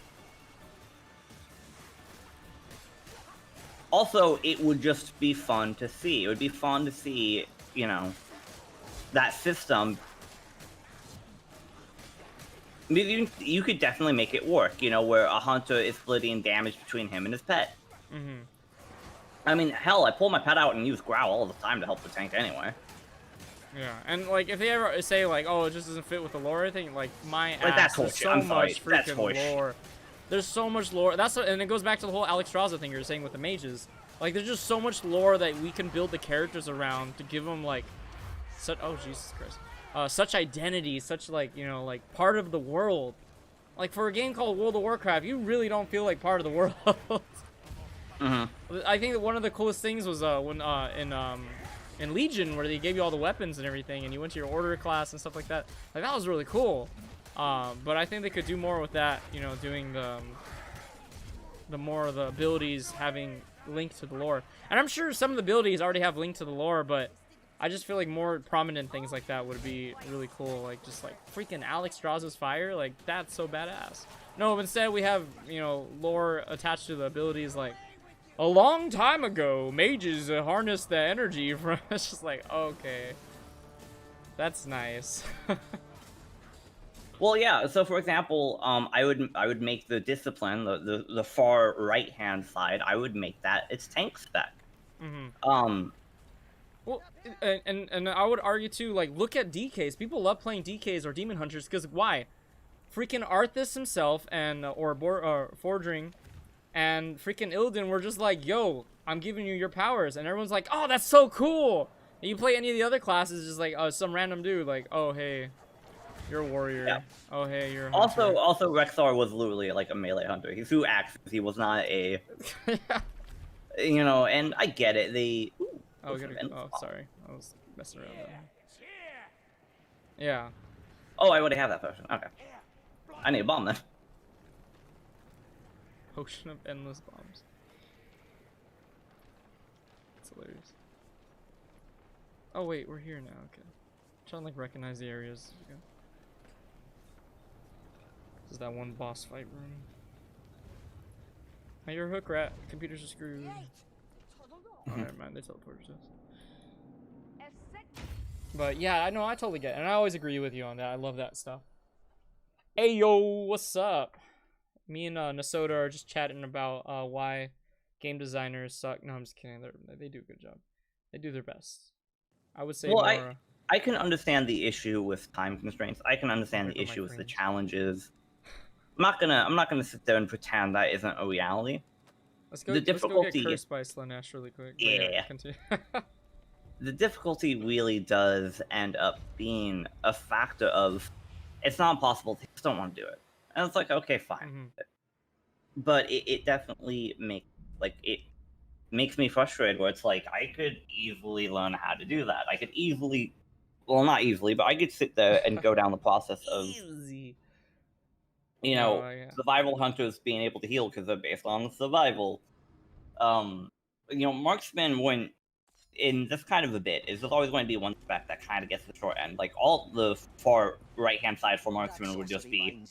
Speaker 2: Also, it would just be fun to see. It would be fun to see, that system. You could definitely make it work, where a hunter is splitting damage between him and his pet. I mean, hell, I pull my pet out and use Growl all the time to help the tank anyway.
Speaker 1: Yeah, and like if they ever say like, oh, it just doesn't fit with the lore, I think like my ass,
Speaker 2: that's
Speaker 1: there's so much freaking lore. There's so much lore. And it goes back to the whole Alexstrasza thing you were saying with the mages. Like, there's just so much lore that we can build the characters around to give them like, oh Jesus Christ. Such identity, such like, like part of the world. like for a game called World of Warcraft, you really don't feel like part of the world. I think that one of the coolest things was when in Legion, where they gave you all the weapons and everything, and you went to your order class and stuff like that. Like that was really cool. But I think they could do more with that. You know, doing the more of the abilities having link to the lore. And I'm sure some of the abilities already have link to the lore, but I just feel like more prominent things like that would be really cool. Like just like freaking Alex Strauss's fire, like that's so badass. No, instead we have, you know, lore attached to the abilities like a long time ago, mages harnessed the energy from. It's just like, okay, that's nice.
Speaker 2: Well, yeah. So, for example, I would make the discipline, the far right hand side. I would make that its tank spec.
Speaker 1: Well, and I would argue too. Like, look at DKs. People love playing DKs or demon hunters because why? Freaking Arthas himself and or Fordring and freaking Illidan were just like, yo, I'm giving you your powers, and everyone's like, oh, that's so cool. And you play any of the other classes, just like, some random dude, like, oh, hey, you're a warrior. Yeah. Oh, hey, you're a hunter.
Speaker 2: Also, Rexar was literally like a melee hunter. He threw axes. He was not a, you know. And I get it. They. Ooh,
Speaker 1: oh, sorry, I was messing around there. Yeah.
Speaker 2: Oh, I already have that potion. Okay. I need a bomb then.
Speaker 1: Potion of endless bombs. That's hilarious. Oh wait, we're here now. Okay. I'm trying to like recognize the areas. Okay. This is that one boss fight room. Hey, you're a hook rat. Computers are screwed. Alright, man. They teleported us. But yeah, I know. I totally get it. And I always agree with you on that. I love that stuff. Hey yo, what's up? Me and Nasota are just chatting about why game designers suck. No, I'm just kidding. They do a good job. They do their best. I would say
Speaker 2: well,
Speaker 1: more.
Speaker 2: I can understand the issue with time constraints. I can understand the issue with the challenges. I'm not gonna sit there and pretend that isn't a reality.
Speaker 1: Let's go get cursed by Slanesh really quick.
Speaker 2: Yeah. The difficulty really does end up being a factor of it's not impossible. They just don't want to do it. And it's like, okay, fine. But it definitely makes me frustrated where it's like, I could easily learn how to do that. I could easily, well, not easily, but I could sit there and go down the process of, you know, survival hunters being able to heal because they're based on survival. You know, marksmen went in this kind of a bit is there's always going to be one spec that kind of gets the short end. Like all the far right-hand side for marksmen would just be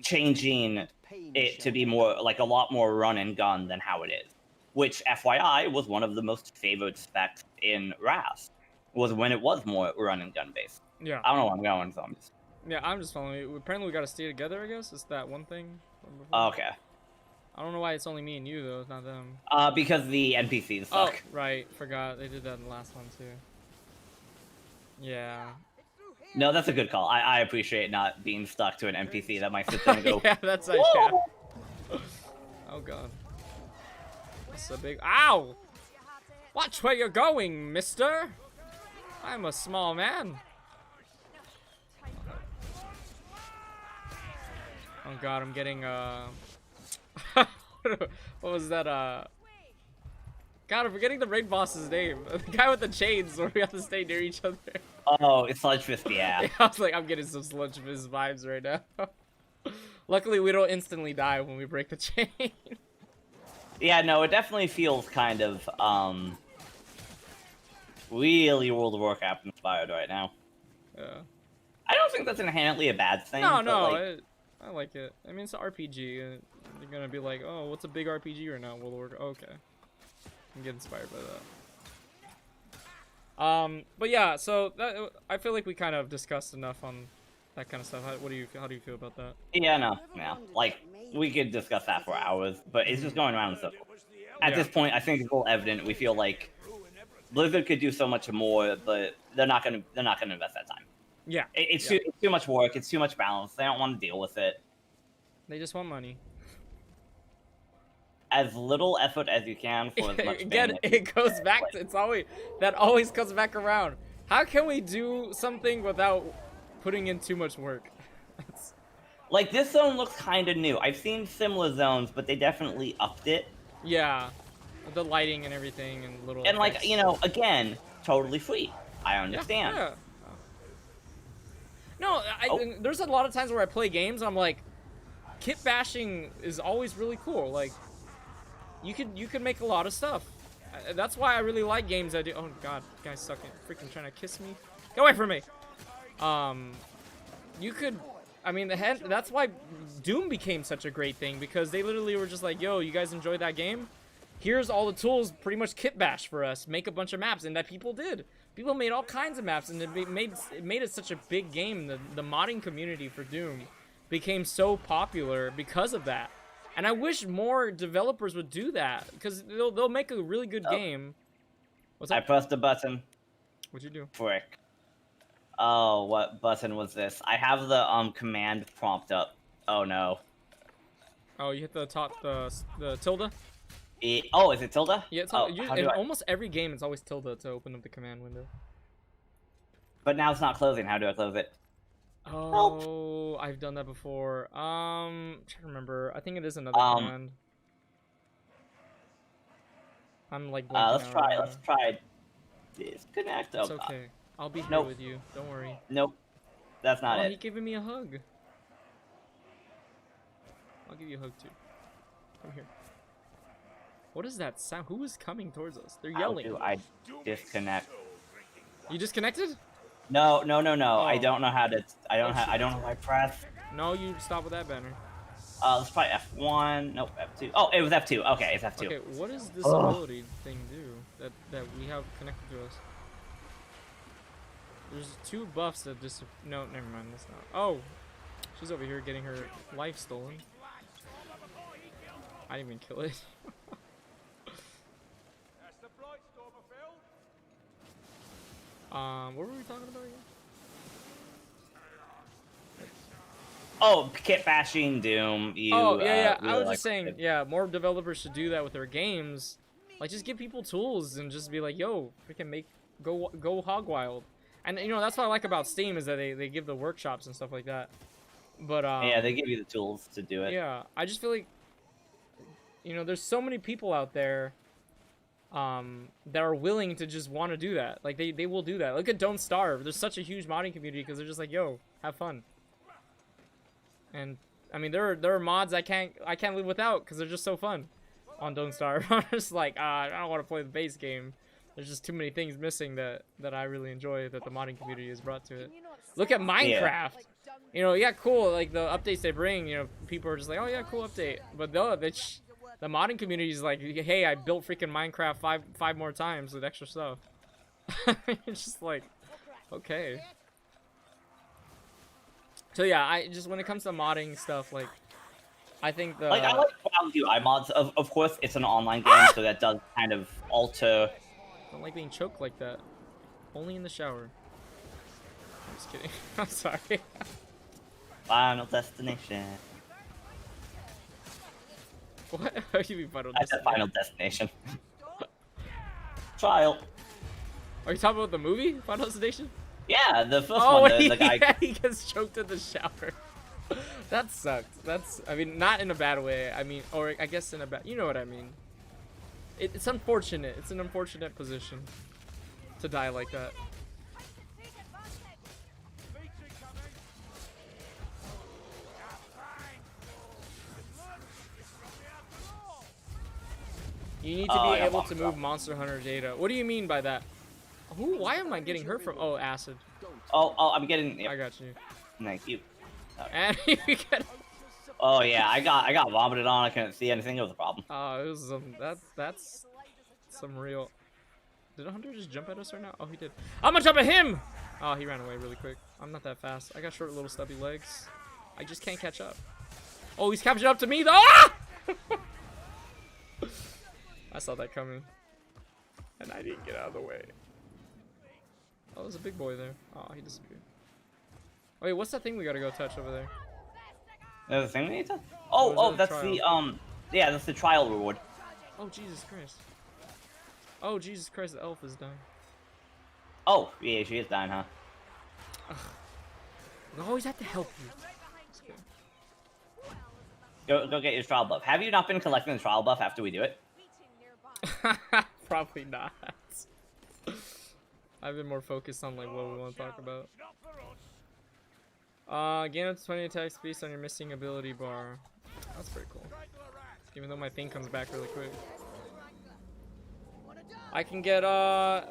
Speaker 2: changing it to be more like a lot more run and gun than how it is. Which, FYI, was one of the most favored specs in Wrath, was when it was more run and gun based.
Speaker 1: Yeah.
Speaker 2: I don't know where I'm going, so I'm just.
Speaker 1: Yeah, I'm just following you. Apparently, we gotta stay together. I guess it's that one thing.
Speaker 2: Okay.
Speaker 1: I don't know why it's only me and you though. It's not them.
Speaker 2: Because the NPCs suck.
Speaker 1: Oh, right. Forgot they did that in the last one too. Yeah.
Speaker 2: No, that's a good call. I appreciate not being stuck to an NPC that might sit there and go.
Speaker 1: Yeah, that's like. Yeah. Oh god. That's a big. Ow! Watch where you're going, mister. I'm a small man. Oh god, I'm getting what was that God, I'm forgetting the raid boss's name. The guy with the chains where we have to stay near each other.
Speaker 2: Oh, it's Sludge Fist, yeah.
Speaker 1: I was like, I'm getting some Sludge Fist vibes right now. Luckily, we don't instantly die when we break the chain.
Speaker 2: Yeah, no, it definitely feels kind of, really World of Warcraft inspired right now.
Speaker 1: Yeah.
Speaker 2: I don't think that's inherently a bad thing.
Speaker 1: No, no, I like it. I mean, it's an RPG. You're gonna be like, oh, what's a big RPG right now? World of Warcraft. Okay. I'm getting inspired by that. But yeah, so I feel like we kind of discussed enough on that kind of stuff. How do you feel about that?
Speaker 2: Yeah, no. Like, we could discuss that for hours, but it's just going around in circles. At this point, I think it's all evident. We feel like Blizzard could do so much more, but they're not gonna invest that time.
Speaker 1: Yeah,
Speaker 2: it's too much work. It's too much balance. They don't want to deal with it.
Speaker 1: They just want money.
Speaker 2: As little effort as you can for as much.
Speaker 1: Again, it goes back to that always comes back around. How can we do something without putting in too much work?
Speaker 2: Like, this zone looks kind of new. I've seen similar zones, but they definitely upped it.
Speaker 1: Yeah, the lighting and everything and little.
Speaker 2: And, like,
Speaker 1: effects.
Speaker 2: you know, again, totally free. I understand.
Speaker 1: Yeah. No, there's a lot of times where I play games and I'm like, kit bashing is always really cool. Like, you could make a lot of stuff. That's why I really like games that do. Oh god, guy's sucking, freaking trying to kiss me. Get away from me. You could. I mean, that's why Doom became such a great thing, because they literally were just like, yo, you guys enjoyed that game? Here's all the tools, pretty much kit bash for us. Make a bunch of maps, and that people did. People made all kinds of maps, and it made it such a big game. The modding community for Doom became so popular because of that. And I wish more developers would do that, because they'll make a really good game. What's up?
Speaker 2: I pressed the button.
Speaker 1: What'd you do?
Speaker 2: Frick. Oh, what button was this? I have the command prompt up. Oh no.
Speaker 1: Oh, you hit the top, the tilde?
Speaker 2: Oh, is it tilde?
Speaker 1: Yeah, it's in almost every game, it's always tilde to open up the command window.
Speaker 2: But now it's not closing. How do I close it?
Speaker 1: Oh, help. I've done that before. I'm trying to remember. I think it is another command. I'm like.
Speaker 2: Let's try. Disconnect.
Speaker 1: It's okay. I'll be here with you. Don't worry.
Speaker 2: Nope. That's not it.
Speaker 1: He's giving me a hug. I'll give you a hug too. Come here. What is that sound? Who is coming towards us? They're yelling.
Speaker 2: How do I disconnect?
Speaker 1: You disconnected?
Speaker 2: No.
Speaker 1: Oh.
Speaker 2: I don't know how to. I don't know how I press.
Speaker 1: No, you stop with that banner.
Speaker 2: Let's try F1. Nope, F2. Oh, it was F2. Okay, it's F2.
Speaker 1: Okay, what does this ability thing do that we have connected to us? There's 2 buffs that just. No, never mind. That's not. Oh, she's over here getting her life stolen. I didn't even kill it. What were we talking about again?
Speaker 2: Oh, kit bashing Doom.
Speaker 1: Yeah.
Speaker 2: Really
Speaker 1: I was just saying, yeah, more developers should do that with their games. Like, just give people tools and just be like, yo, freaking go hog wild. And you know, that's what I like about Steam, is that they give the workshops and stuff like that. But
Speaker 2: yeah, they give you the tools to do it.
Speaker 1: Yeah, I just feel like, you know, there's so many people out there that are willing to just want to do that. Like, they will do that. Look at Don't Starve. There's such a huge modding community because they're just like, yo, have fun. And I mean, there are mods I can't live without because they're just so fun on Don't Starve. I'm just like, I don't want to play the base game. There's just too many things missing that I really enjoy that the modding community has brought to it. Look at Minecraft. Yeah. You know, yeah, cool. Like, the updates they bring, you know, people are just like, oh yeah, cool update. But the modding community is like, hey, I built freaking Minecraft five more times with extra stuff. It's just like, okay. So yeah, I just, when it comes to modding stuff, like, I think I like
Speaker 2: how you do iMods. Of course, it's an online game, so that does kind of alter.
Speaker 1: I don't like being choked like that. Only in the shower. I'm just kidding. I'm sorry.
Speaker 2: Final Destination.
Speaker 1: What? How do you mean Final
Speaker 2: Destination? I said Final Destination. Trial.
Speaker 1: Are you talking about the movie Final Destination?
Speaker 2: Yeah, the first one. The guy.
Speaker 1: Yeah, he gets choked in the shower. That sucked. That's, I mean, not in a bad way. I mean, or I guess in a bad, you know what I mean. It's unfortunate. It's an unfortunate position to die like that. You need to be able to move Monster Hunter data. What do you mean by that? Why am I getting hurt from? Oh, acid.
Speaker 2: Oh, I'm getting. Yep.
Speaker 1: I got you.
Speaker 2: Thank you.
Speaker 1: And you get.
Speaker 2: Oh yeah, I got vomited on. I couldn't see anything. It was a problem.
Speaker 1: Oh, it was that's some real. Did a hunter just jump at us right now? Oh, he did. I'm gonna jump at him. Oh, he ran away really quick. I'm not that fast. I got short, little, stubby legs. I just can't catch up. Oh, he's catching up to me though. Ah! I saw that coming, and I didn't get out of the way. Oh, there's a big boy there. Oh, he disappeared. Wait, what's that thing we gotta go touch over there?
Speaker 2: There's a thing we need to. Oh, that's trial? Yeah, that's the trial reward.
Speaker 1: Oh, Jesus Christ. Oh, Jesus Christ, the elf is dying.
Speaker 2: Oh, yeah, she is dying, huh?
Speaker 1: Ugh. We always have to help you.
Speaker 2: Go get your trial buff. Have you not been collecting the trial buff after we do it?
Speaker 1: Probably not. I've been more focused on like what we want to talk about. Gain up to 20 attack speed on your missing ability bar. That's pretty cool. Even though my thing comes back really quick. I can get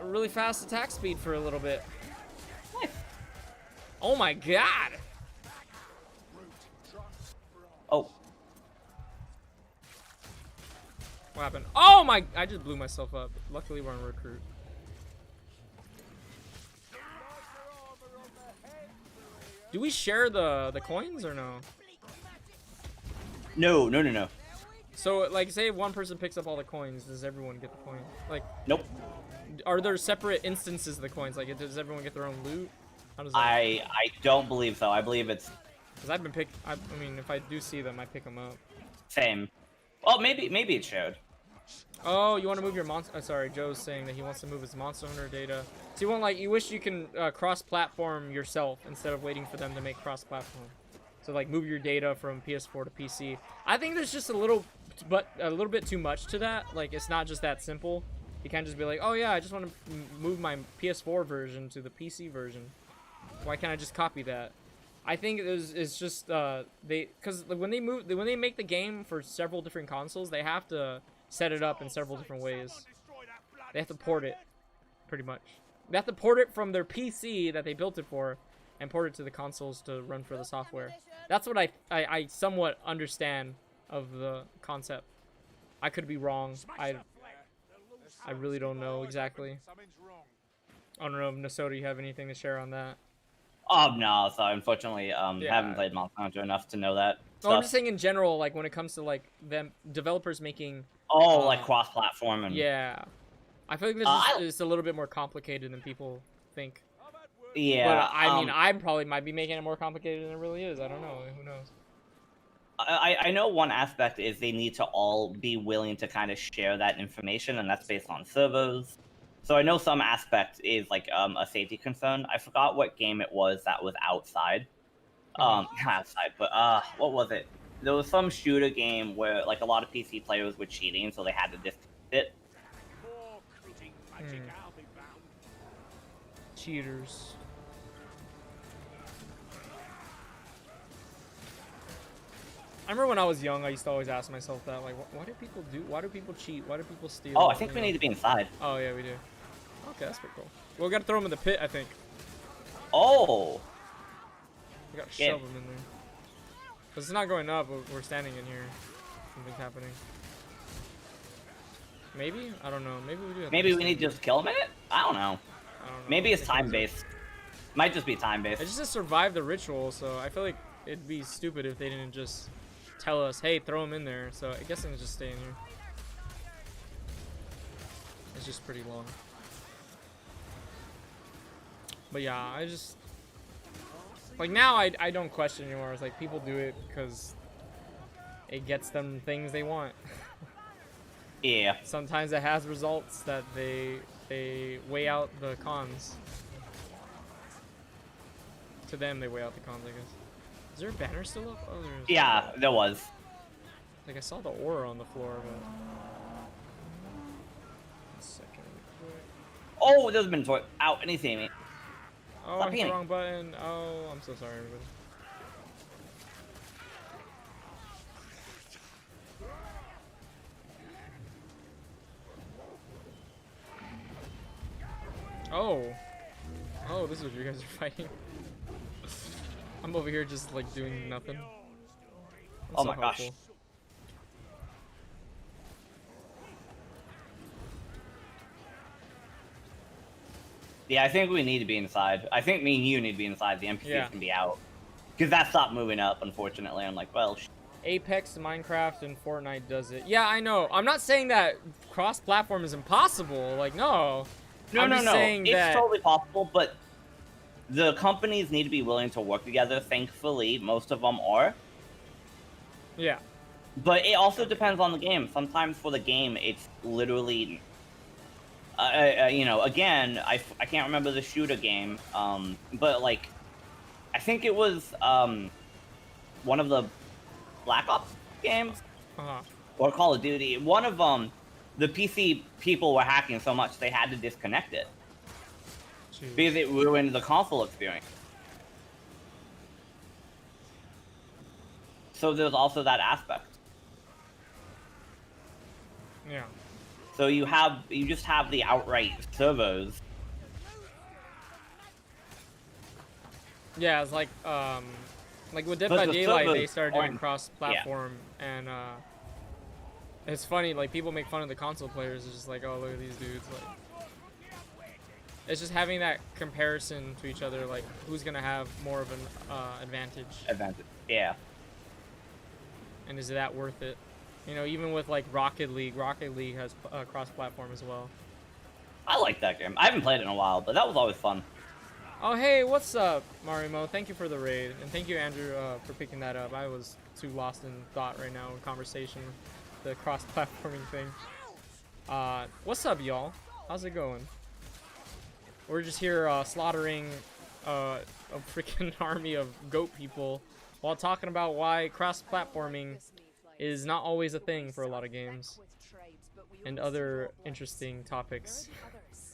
Speaker 1: really fast attack speed for a little bit. Oh my god!
Speaker 2: Oh.
Speaker 1: What happened? Oh my! I just blew myself up. Luckily we're on recruit. Do we share the coins or no?
Speaker 2: No.
Speaker 1: So like, say one person picks up all the coins, does everyone get the coin? Like,
Speaker 2: Nope.
Speaker 1: are there separate instances of the coins? Like, does everyone get their own loot? How does that?
Speaker 2: I don't believe so. I believe it's
Speaker 1: Because I've been I mean, if I do see them, I pick them up.
Speaker 2: same. Well, maybe it showed.
Speaker 1: Oh, you want to move your monster? Sorry, Joe's saying that he wants to move his monster hunter data. So you want, like, you wish you can cross-platform yourself instead of waiting for them to make cross-platform. So like, move your data from PS4 to PC. I think there's just a little bit too much to that. Like, it's not just that simple. You can't just be like, oh yeah, I just want to move my PS4 version to the PC version. Why can't I just copy that? I think it's just because when they make the game for several different consoles, they have to set it up in several different ways. They have to port it, pretty much. They have to port it from their PC that they built it for, and port it to the consoles to run for the software. That's what I somewhat understand of the concept. I could be wrong. I really don't know exactly. I don't know if Nasota, you have anything to share on that?
Speaker 2: Oh no, so unfortunately,
Speaker 1: Yeah.
Speaker 2: haven't played Monster Hunter enough to know that.
Speaker 1: Oh, I'm just saying in general, like when it comes to like them developers making.
Speaker 2: Oh, like cross-platform and.
Speaker 1: Yeah, I feel like this is a little bit more complicated than people think.
Speaker 2: Yeah.
Speaker 1: But I mean, I probably might be making it more complicated than it really is. I don't know. Who knows?
Speaker 2: I know one aspect is they need to all be willing to kind of share that information, and that's based on servers. So I know some aspect is like a safety concern. I forgot what game it was that was outside. Not outside, but what was it? There was some shooter game where like a lot of PC players were cheating, so they had to disconnect it.
Speaker 1: Cheaters. I remember when I was young, I used to always ask myself that, like, what do people do? Why do people cheat? Why do people steal?
Speaker 2: Oh, I think we need to be inside.
Speaker 1: Oh, yeah, we do. Okay, that's pretty cool. Well, we gotta throw him in the pit, I think.
Speaker 2: Oh!
Speaker 1: We gotta shove him in there. Because it's not going up, we're standing in here. Something's happening. Maybe? I don't know. Maybe we do have
Speaker 2: Maybe we need to just kill him in it? I don't know.
Speaker 1: I don't know.
Speaker 2: Maybe it's time-based. Might just be time-based.
Speaker 1: It just says survive the ritual, so I feel like it'd be stupid if they didn't just tell us, hey, throw him in there. So I guess I can just stay in here. It's just pretty long. But yeah, I just... Like now I don't question anymore. It's like people do it because it gets them things they want.
Speaker 2: Yeah.
Speaker 1: Sometimes it has results that they weigh out the cons. To them, they weigh out the cons, I guess. Is there a banner still up? Oh, there's.
Speaker 2: Yeah, there was.
Speaker 1: Like I saw the aura on the floor, but. 1 second.
Speaker 2: Oh, there's been sort. Ow, and he see me.
Speaker 1: Oh, I hit the wrong button. Oh, I'm so sorry, everybody. Oh, this is what you guys are fighting. I'm over here just like doing nothing.
Speaker 2: Oh my gosh. Yeah, I think we need to be inside. I think me and you need to be inside. The NPCs can be out. Because that stopped moving up, unfortunately. I'm like, well,
Speaker 1: Apex, Minecraft, and Fortnite does it. Yeah, I know. I'm not saying that cross-platform is impossible. Like, no.
Speaker 2: No. It's totally possible, but the companies need to be willing to work together. Thankfully, most of them are.
Speaker 1: Yeah.
Speaker 2: But it also depends on the game. Sometimes for the game, it's literally... you know, again, I can't remember the shooter game, but, like, I think it was, one of the Black Ops games
Speaker 1: Uh-huh.
Speaker 2: or Call of Duty. One of them, the PC people were hacking so much they had to disconnect it
Speaker 1: Jeez.
Speaker 2: because it ruined the console experience. So there's also that aspect.
Speaker 1: Yeah.
Speaker 2: So you just have the outright servers.
Speaker 1: Yeah, it's like with Dead
Speaker 2: But
Speaker 1: by
Speaker 2: the
Speaker 1: Daylight, they
Speaker 2: servers
Speaker 1: started doing
Speaker 2: aren't-
Speaker 1: cross-platform, and it's funny. Like people make fun of the console players. It's just like, oh, look at these dudes. Like, it's just having that comparison to each other. Like, who's gonna have more of an advantage?
Speaker 2: Yeah.
Speaker 1: And is that worth it? You know, even with like Rocket League has cross-platform as well.
Speaker 2: I like that game. I haven't played it in a while, but that was always fun.
Speaker 1: Oh, hey, what's up, Marimo? Thank you for the raid, and thank you, Andrew, for picking that up. I was too lost in thought right now in conversation, the cross-platforming thing. What's up, y'all? How's it going? We're just here slaughtering a freaking army of goat people while talking about why cross-platforming is not always a thing for a lot of games and other interesting topics.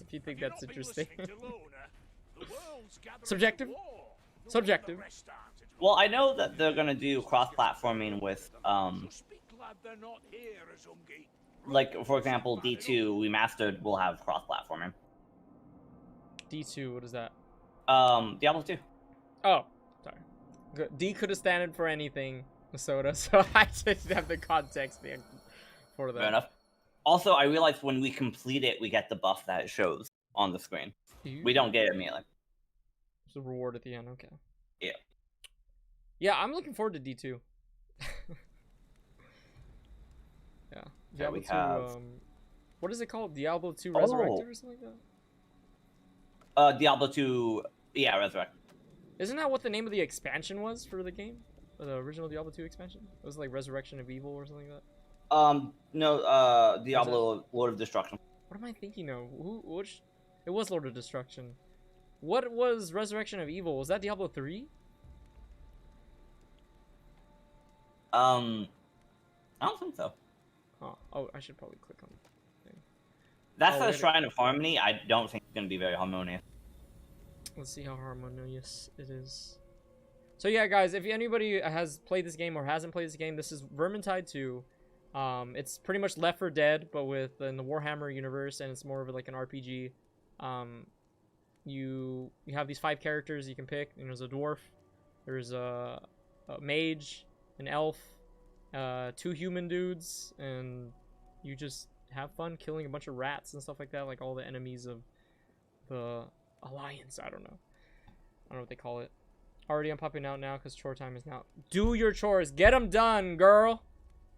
Speaker 1: If you think that's interesting. Subjective. Subjective.
Speaker 2: Well, I know that they're gonna do cross-platforming with, like for example, D2 Remastered will have cross-platforming.
Speaker 1: D2, what is that?
Speaker 2: Diablo 2.
Speaker 1: Oh, sorry. Good. D could have standed for anything, Nasota, so I just have the context there for that.
Speaker 2: Fair enough. Also, I realized when we complete it, we get the buff that it shows on the screen. We don't get it immediately.
Speaker 1: It's a reward at the end, okay.
Speaker 2: Yeah.
Speaker 1: Yeah, I'm looking forward to D2. Yeah. Diablo 2,
Speaker 2: have...
Speaker 1: what is it called? Diablo 2 Resurrected or something like that?
Speaker 2: Diablo 2, yeah, Resurrected.
Speaker 1: Isn't that what the name of the expansion was for the game? The original Diablo 2 expansion? It was like Resurrection of Evil or something like that?
Speaker 2: No, Diablo Lord of Destruction.
Speaker 1: What am I thinking of? Which? It was Lord of Destruction. What was Resurrection of Evil? Was that Diablo 3?
Speaker 2: I don't think so.
Speaker 1: Oh, I should probably click on the thing.
Speaker 2: That's the Shrine of Harmony. I don't think it's going to be very harmonious.
Speaker 1: Let's see how harmonious it is. So yeah, guys, if anybody has played this game or hasn't played this game, this is Vermintide 2. It's pretty much Left 4 Dead, but in the Warhammer universe, and it's more of like an RPG. You have these 5 characters you can pick. And there's a dwarf, there's a mage, an elf, 2 human dudes, and you just have fun killing a bunch of rats and stuff like that, like all the enemies of the Alliance. I don't know what they call it. Already I'm popping out now because chore time is now. Do your chores. Get them done, girl.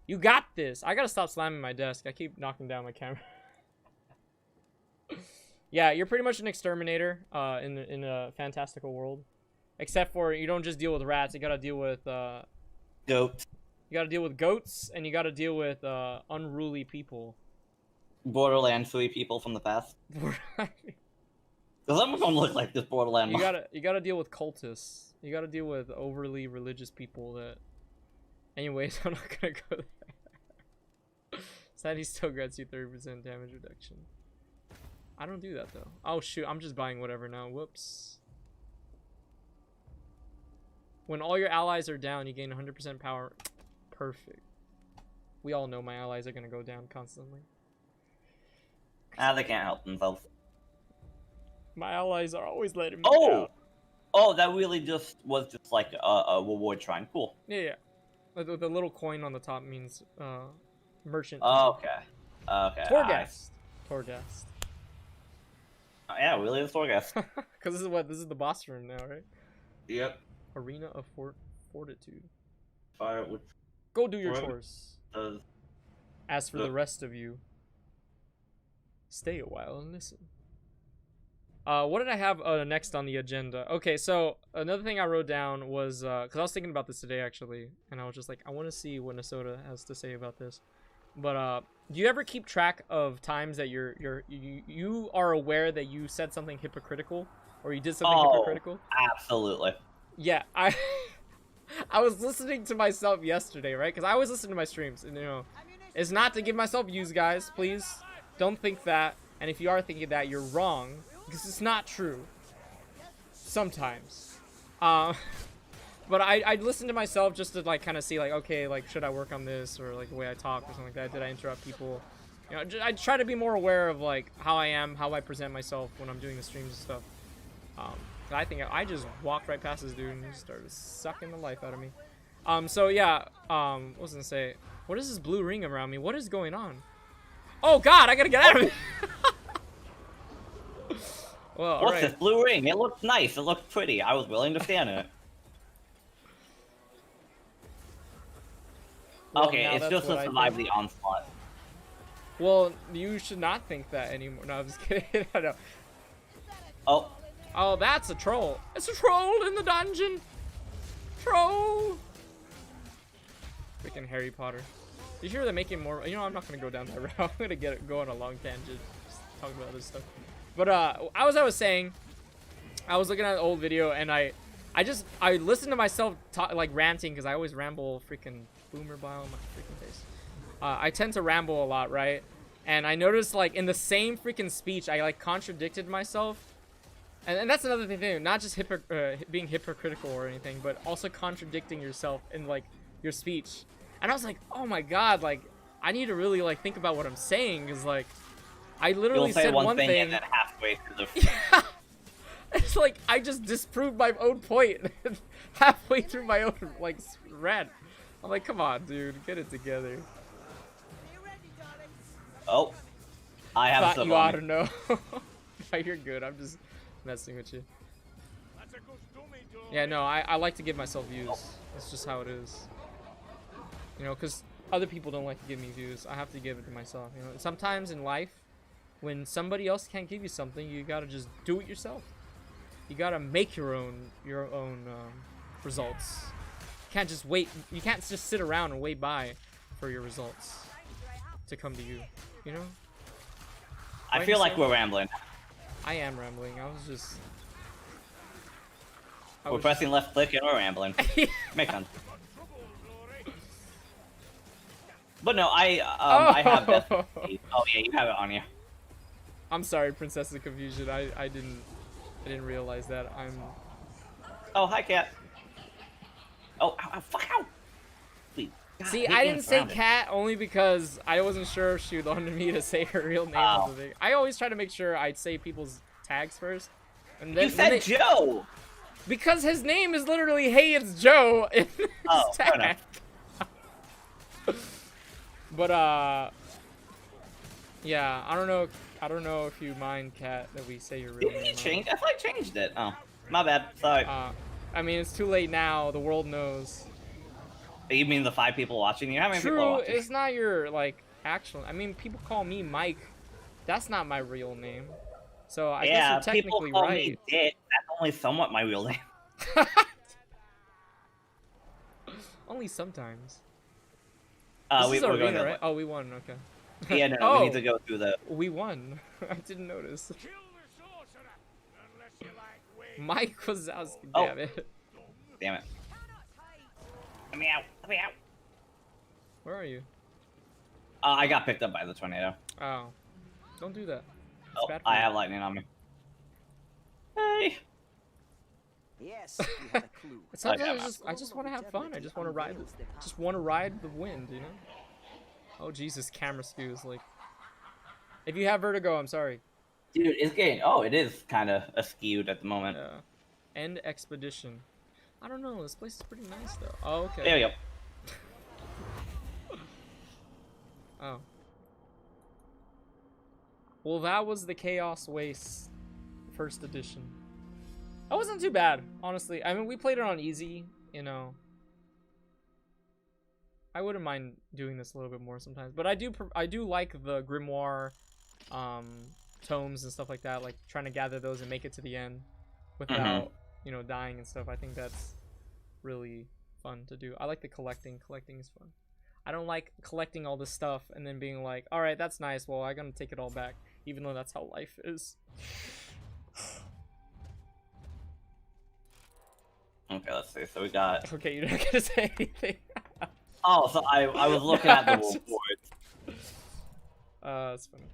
Speaker 1: You got this. I gotta stop slamming my desk. I keep knocking down my camera. Yeah, you're pretty much an exterminator in a fantastical world. Except for you don't just deal with rats. You gotta deal with
Speaker 2: Goats.
Speaker 1: You gotta deal with goats, and you gotta deal with unruly people.
Speaker 2: Borderlands 3 people from the past. Does some of them look like this Borderland?
Speaker 1: You gotta deal with cultists. You gotta deal with overly religious people that... Anyways, I'm not gonna go there. Sadly, still grants you 30% damage reduction. I don't do that, though. Oh, shoot. I'm just buying whatever now. Whoops. When all your allies are down, you gain 100% power. Perfect. We all know my allies are gonna go down constantly.
Speaker 2: They can't help themselves.
Speaker 1: My allies are always letting me down.
Speaker 2: Oh, that really was just like a reward shrine. Cool.
Speaker 1: Yeah. The little coin on the top means merchant.
Speaker 2: Oh, okay. Okay.
Speaker 1: Torghast.
Speaker 2: Oh, yeah, really, the Torghast.
Speaker 1: Because this is the boss room now, right?
Speaker 2: Yep.
Speaker 1: Arena of Fortitude.
Speaker 2: Fire with.
Speaker 1: Go do your chores. As for
Speaker 2: the
Speaker 1: the rest of you, stay a while and listen. What did I have next on the agenda? Okay, so another thing I wrote down was because I was thinking about this today actually, and I was just like, I want to see what Nasota has to say about this. But do you ever keep track of times that you are aware that you said something hypocritical or you did something hypocritical?
Speaker 2: Absolutely.
Speaker 1: Yeah, I was listening to myself yesterday, right? Because I always listen to my streams, and you know, it's not to give myself views, guys. Please don't think that. And if you are thinking that, you're wrong, because it's not true. Sometimes. But I listen to myself just to like kind of see like, okay, like should I work on this, or like the way I talk or something like that? Did I interrupt people? You know, I try to be more aware of like how I am, how I present myself when I'm doing the streams and stuff. I think I just walked right past this dude and just started sucking the life out of me. So yeah, what was I gonna say? What is this blue ring around me? What is going on? Oh God, I gotta get out of here. Well,
Speaker 2: what's this blue ring? It looked nice. It looked pretty. I was willing to stand in it.
Speaker 1: Well,
Speaker 2: okay, it's just to survive the onslaught.
Speaker 1: Well, you should not think that anymore. No, I'm just kidding. I know.
Speaker 2: Oh.
Speaker 1: Oh, that's a troll. It's a troll in the dungeon. Troll. Freaking Harry Potter. You sure they're making more? You know, I'm not gonna go down that route. I'm gonna go on a long tangent, just talking about this stuff. But as I was saying, I was looking at an old video and I listened to myself like ranting, because I always ramble. Freaking boomer bile on my freaking face. I tend to ramble a lot, right? And I noticed like in the same freaking speech, I like contradicted myself. And that's another thing too, not just being hypocritical or anything, but also contradicting yourself in like your speech. And I was like, oh my God, like I need to really like think about what I'm saying, because like I literally said one thing
Speaker 2: and then halfway through the
Speaker 1: yeah. It's like I just disproved my own point halfway through my own like rant. I'm like, come on, dude, get it together.
Speaker 2: Oh, I have
Speaker 1: Thought you ought to know. No, you're good. I'm just messing with you. Yeah, no, I like to give myself views. That's just how it is. You know, because other people don't like to give me views. I have to give it to myself. You know, sometimes in life, when somebody else can't give you something, you gotta just do it yourself. You gotta make your own results. You can't just wait. You can't just sit around and wait by for your results to come to you. You know?
Speaker 2: I feel like we're rambling.
Speaker 1: I am rambling. I was just.
Speaker 2: We're pressing left click and we're rambling. Makes sense. But no, I have that. Oh yeah, you have it on you.
Speaker 1: I'm sorry, Princess of Confusion. I didn't realize that.
Speaker 2: Oh, hi, cat. Oh, ow, fuck out! Please. God,
Speaker 1: see, I didn't say cat only because I wasn't sure if she wanted me to say her real name.
Speaker 2: Oh.
Speaker 1: I always try to make sure I'd say people's tags first. And then,
Speaker 2: you said Joe!
Speaker 1: Because his name is literally, hey, it's Joe in his tag. But, yeah, I don't know if you mind, Cat, that we say your real name.
Speaker 2: Did he change? I thought I changed it. Oh, my bad. Sorry.
Speaker 1: I mean, it's too late now. The world knows.
Speaker 2: You mean the 5 people watching you? How many people are watching?
Speaker 1: It's not your, like, actual... I mean, people call me Mike. That's not my real name. So, I guess you're technically
Speaker 2: people call
Speaker 1: right.
Speaker 2: me Dick. That's only somewhat my real name.
Speaker 1: Only sometimes.
Speaker 2: We're going
Speaker 1: to... Right? Oh, we won. Okay.
Speaker 2: Yeah, no, we need to go through the...
Speaker 1: We won. I didn't notice. Mike Wazowski, damn it.
Speaker 2: Damn it. Let me out. Let me out.
Speaker 1: Where are you?
Speaker 2: I got picked up by the tornado.
Speaker 1: Oh. Don't do that. It's
Speaker 2: Oh,
Speaker 1: bad for
Speaker 2: I
Speaker 1: you.
Speaker 2: have lightning on me. Hey.
Speaker 4: Yes, you had a clue.
Speaker 1: Sometimes I just want to have fun. I just want to ride the wind, you know? Oh Jesus, camera skews. Like, if you have vertigo, I'm sorry.
Speaker 2: Dude, it's getting... Oh, it is kind of skewed at the moment.
Speaker 1: Yeah. End expedition. I don't know. This place is pretty nice though. Oh, okay.
Speaker 2: There we go.
Speaker 1: Oh. Well, that was the Chaos Waste first edition. That wasn't too bad, honestly. I mean, we played it on easy, you know. I wouldn't mind doing this a little bit more sometimes, but I do like the grimoire tomes and stuff like that, like trying to gather those and make it to the end without you know, dying and stuff. I think that's really fun to do. I like the collecting is fun. I don't like collecting all this stuff and then being like, all right, that's nice, well, I'm gonna take it all back, even though that's how life is.
Speaker 2: Okay. Okay, let's see. So we got.
Speaker 1: Okay, you're not gonna say anything.
Speaker 2: Oh, so I was looking at the
Speaker 1: Just-
Speaker 2: rewards.
Speaker 1: It's funny.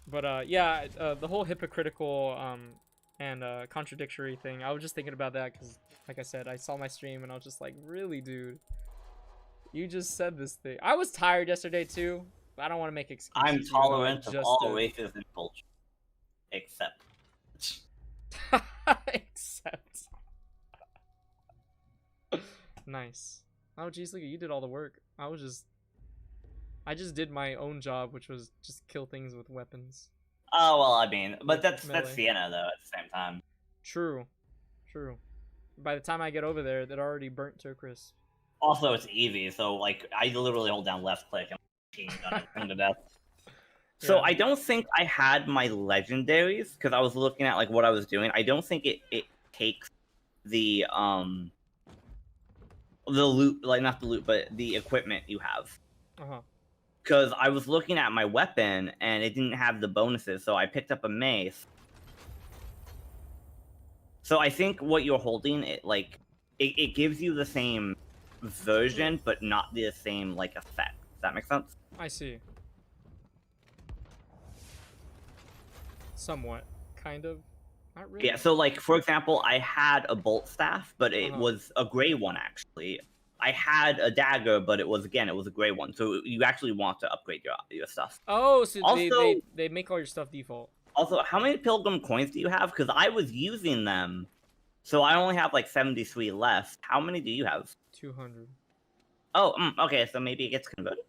Speaker 1: But yeah, the whole hypocritical and contradictory thing. I was just thinking about that because, like I said, I saw my stream and I was just like, really, dude, you just said this thing. I was tired yesterday too. But I don't want to make excuses.
Speaker 2: I'm
Speaker 1: even though I
Speaker 2: tolerant of
Speaker 1: just
Speaker 2: all
Speaker 1: did.
Speaker 2: races and culture, except.
Speaker 1: Except. Nice. Oh jeez, look at you, did all the work. I just did my own job, which was just kill things with weapons.
Speaker 2: Oh well, I mean, but that's
Speaker 1: Melee.
Speaker 2: Sienna though. At the same time.
Speaker 1: True. True. By the time I get over there, they're already burnt to a crisp.
Speaker 2: Also, it's easy, so like I literally hold down left click and machine gun it to death. So
Speaker 1: Yeah.
Speaker 2: I don't think I had my legendaries because I was looking at like what I was doing. I don't think it takes the loot, like not the loot, but the equipment you have.
Speaker 1: Uh-huh.
Speaker 2: Because I was looking at my weapon and it didn't have the bonuses, so I picked up a mace. So I think what you're holding, it gives you the same version, but not the same like effect. Does that make sense?
Speaker 1: I see. Somewhat. Kind of. Not really.
Speaker 2: Yeah. So like for example, I had a bolt staff, but it
Speaker 1: Uh-huh.
Speaker 2: was a gray one actually. I had a dagger, but it was a gray one. So you actually want to upgrade your stuff.
Speaker 1: Oh, so
Speaker 2: Also-
Speaker 1: they make all your stuff default.
Speaker 2: Also, how many pilgrim coins do you have? Because I was using them, so I only have like 73 left. How many do you have?
Speaker 1: 200.
Speaker 2: Oh, okay. So maybe it gets converted.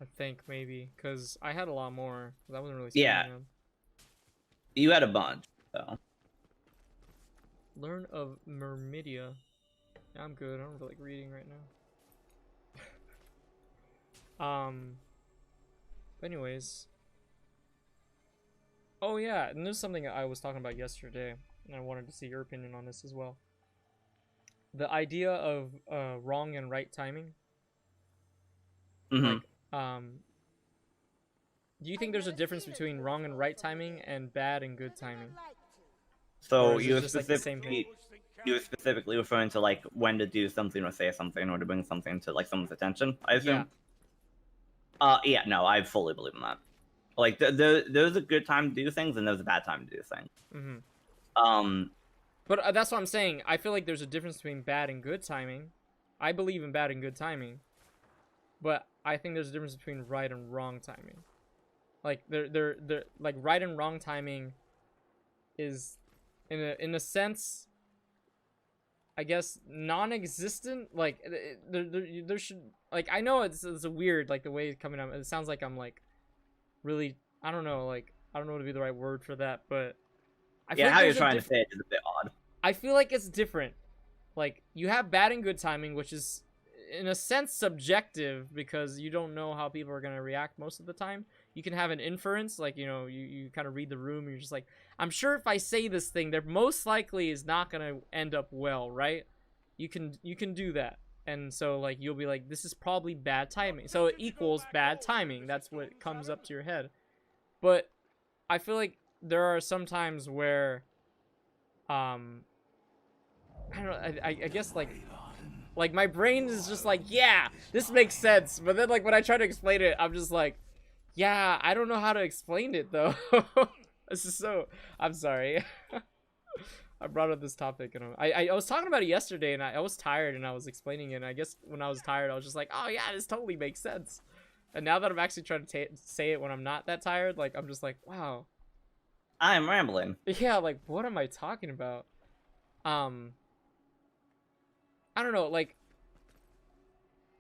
Speaker 1: I think maybe. Because I had a lot more. That wasn't really
Speaker 2: Yeah.
Speaker 1: spending them.
Speaker 2: You had a bunch. So.
Speaker 1: Learn of Myrmidia. I'm good. I don't feel like reading right now. But anyways. Oh yeah, and there's something I was talking about yesterday, and I wanted to see your opinion on this as well. The idea of wrong and right timing.
Speaker 2: Mhm.
Speaker 1: Like, do you think there's a difference between wrong and right timing and bad and good timing?
Speaker 2: So
Speaker 1: Or is it just, like, the same thing?
Speaker 2: you were specifically referring to like when to do something or say something or to bring something to like someone's attention, I assume. Yeah, no, I fully believe in that. Like there's a good time to do things and there's a bad time to do things.
Speaker 1: Mm-hmm. But that's what I'm saying. I feel like there's a difference between bad and good timing. I believe in bad and good timing, but I think there's a difference between right and wrong timing. Like they're like right and wrong timing is in a sense, I guess, non-existent. Like there should, like, I know it's a weird, like, the way it's coming out. It sounds like I'm like really, I don't know, like, I don't know what would be the right word for that, but I feel
Speaker 2: Yeah,
Speaker 1: like
Speaker 2: how you're
Speaker 1: there's a
Speaker 2: trying to say it is a bit odd.
Speaker 1: I feel like it's different. Like, you have bad and good timing, which is in a sense subjective because you don't know how people are going to react most of the time. You can have an inference, like, you know, you kind of read the room and you're just like, I'm sure if I say this thing, they're most likely is not going to end up well, right? You can do that. And so, like, you'll be like, this is probably bad timing. So it equals bad timing. That's what comes up to your head. But I feel like there are some times where I don't know, I guess like my brain is just like, yeah, this makes sense. But then, like, when I try to explain it, I'm just like, yeah, I don't know how to explain it though. This is so, I'm sorry. I brought up this topic and I was talking about it yesterday and I was tired and I was explaining it, and I guess when I was tired I was just like, oh yeah, this totally makes sense. And now that I'm actually trying to say it when I'm not that tired, like, I'm just like, wow,
Speaker 2: I'm rambling.
Speaker 1: yeah, like, what am I talking about? I don't know, like,